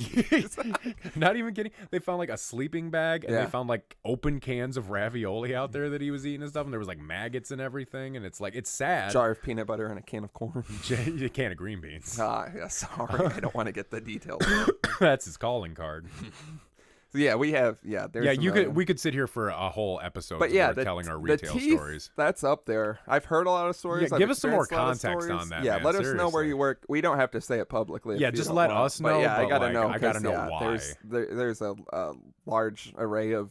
not even kidding. They found like a sleeping bag, and they found like open cans of ravioli out there that he was eating and stuff, and there was like maggots and everything, and it's like, it's sad. Jar of peanut butter and a can of corn. A can of green beans. Yeah, sorry. I don't want to get the details. That's his calling card. So yeah, we have we could sit here for a whole episode telling our retail stories. That's up there. I've heard a lot of stories. Yeah, give us some more context on that. Yeah, man, let us know where you work. We don't have to say it publicly. Yeah, just let us know. But yeah, I gotta know. I gotta know why. There's a large array of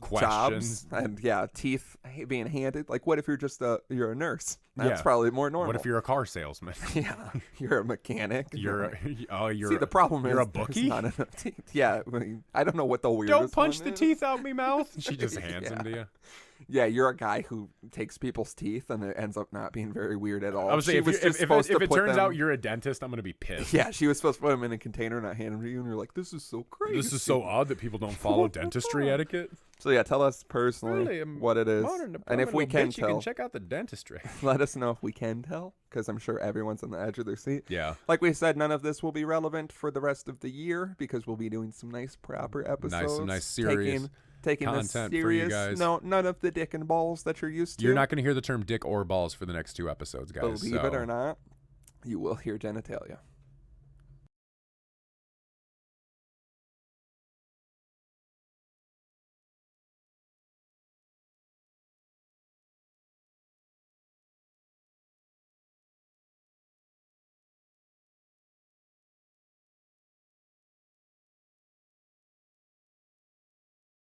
questions jobs and teeth being handed. Like, what if you're a nurse? That's probably more normal. What if you're a car salesman? Yeah, you're a mechanic. See, the problem is you're a bookie. Not enough teeth. Yeah, I don't know what the weirdest. Don't punch the teeth out me mouth. She just hands them to you. Yeah, you're a guy who takes people's teeth, and it ends up not being very weird at all. I would say if it turns out you're a dentist, I'm gonna be pissed. Yeah, she was supposed to put them in a container, not hand them to you, and you're like, this is so crazy. This is so odd that people don't follow dentistry etiquette. So yeah, tell us personally what it is, and if we can tell, you can check out the dentistry. Let us know if we can tell, because I'm sure everyone's on the edge of their seat. Yeah. Like we said, none of this will be relevant for the rest of the year because we'll be doing some nice proper episodes. Some nice serious taking content this serious. For you guys. No, none of the dick and balls that you're used to. You're not going to hear the term dick or balls for the next 2 episodes, guys. Believe it or not, you will hear genitalia.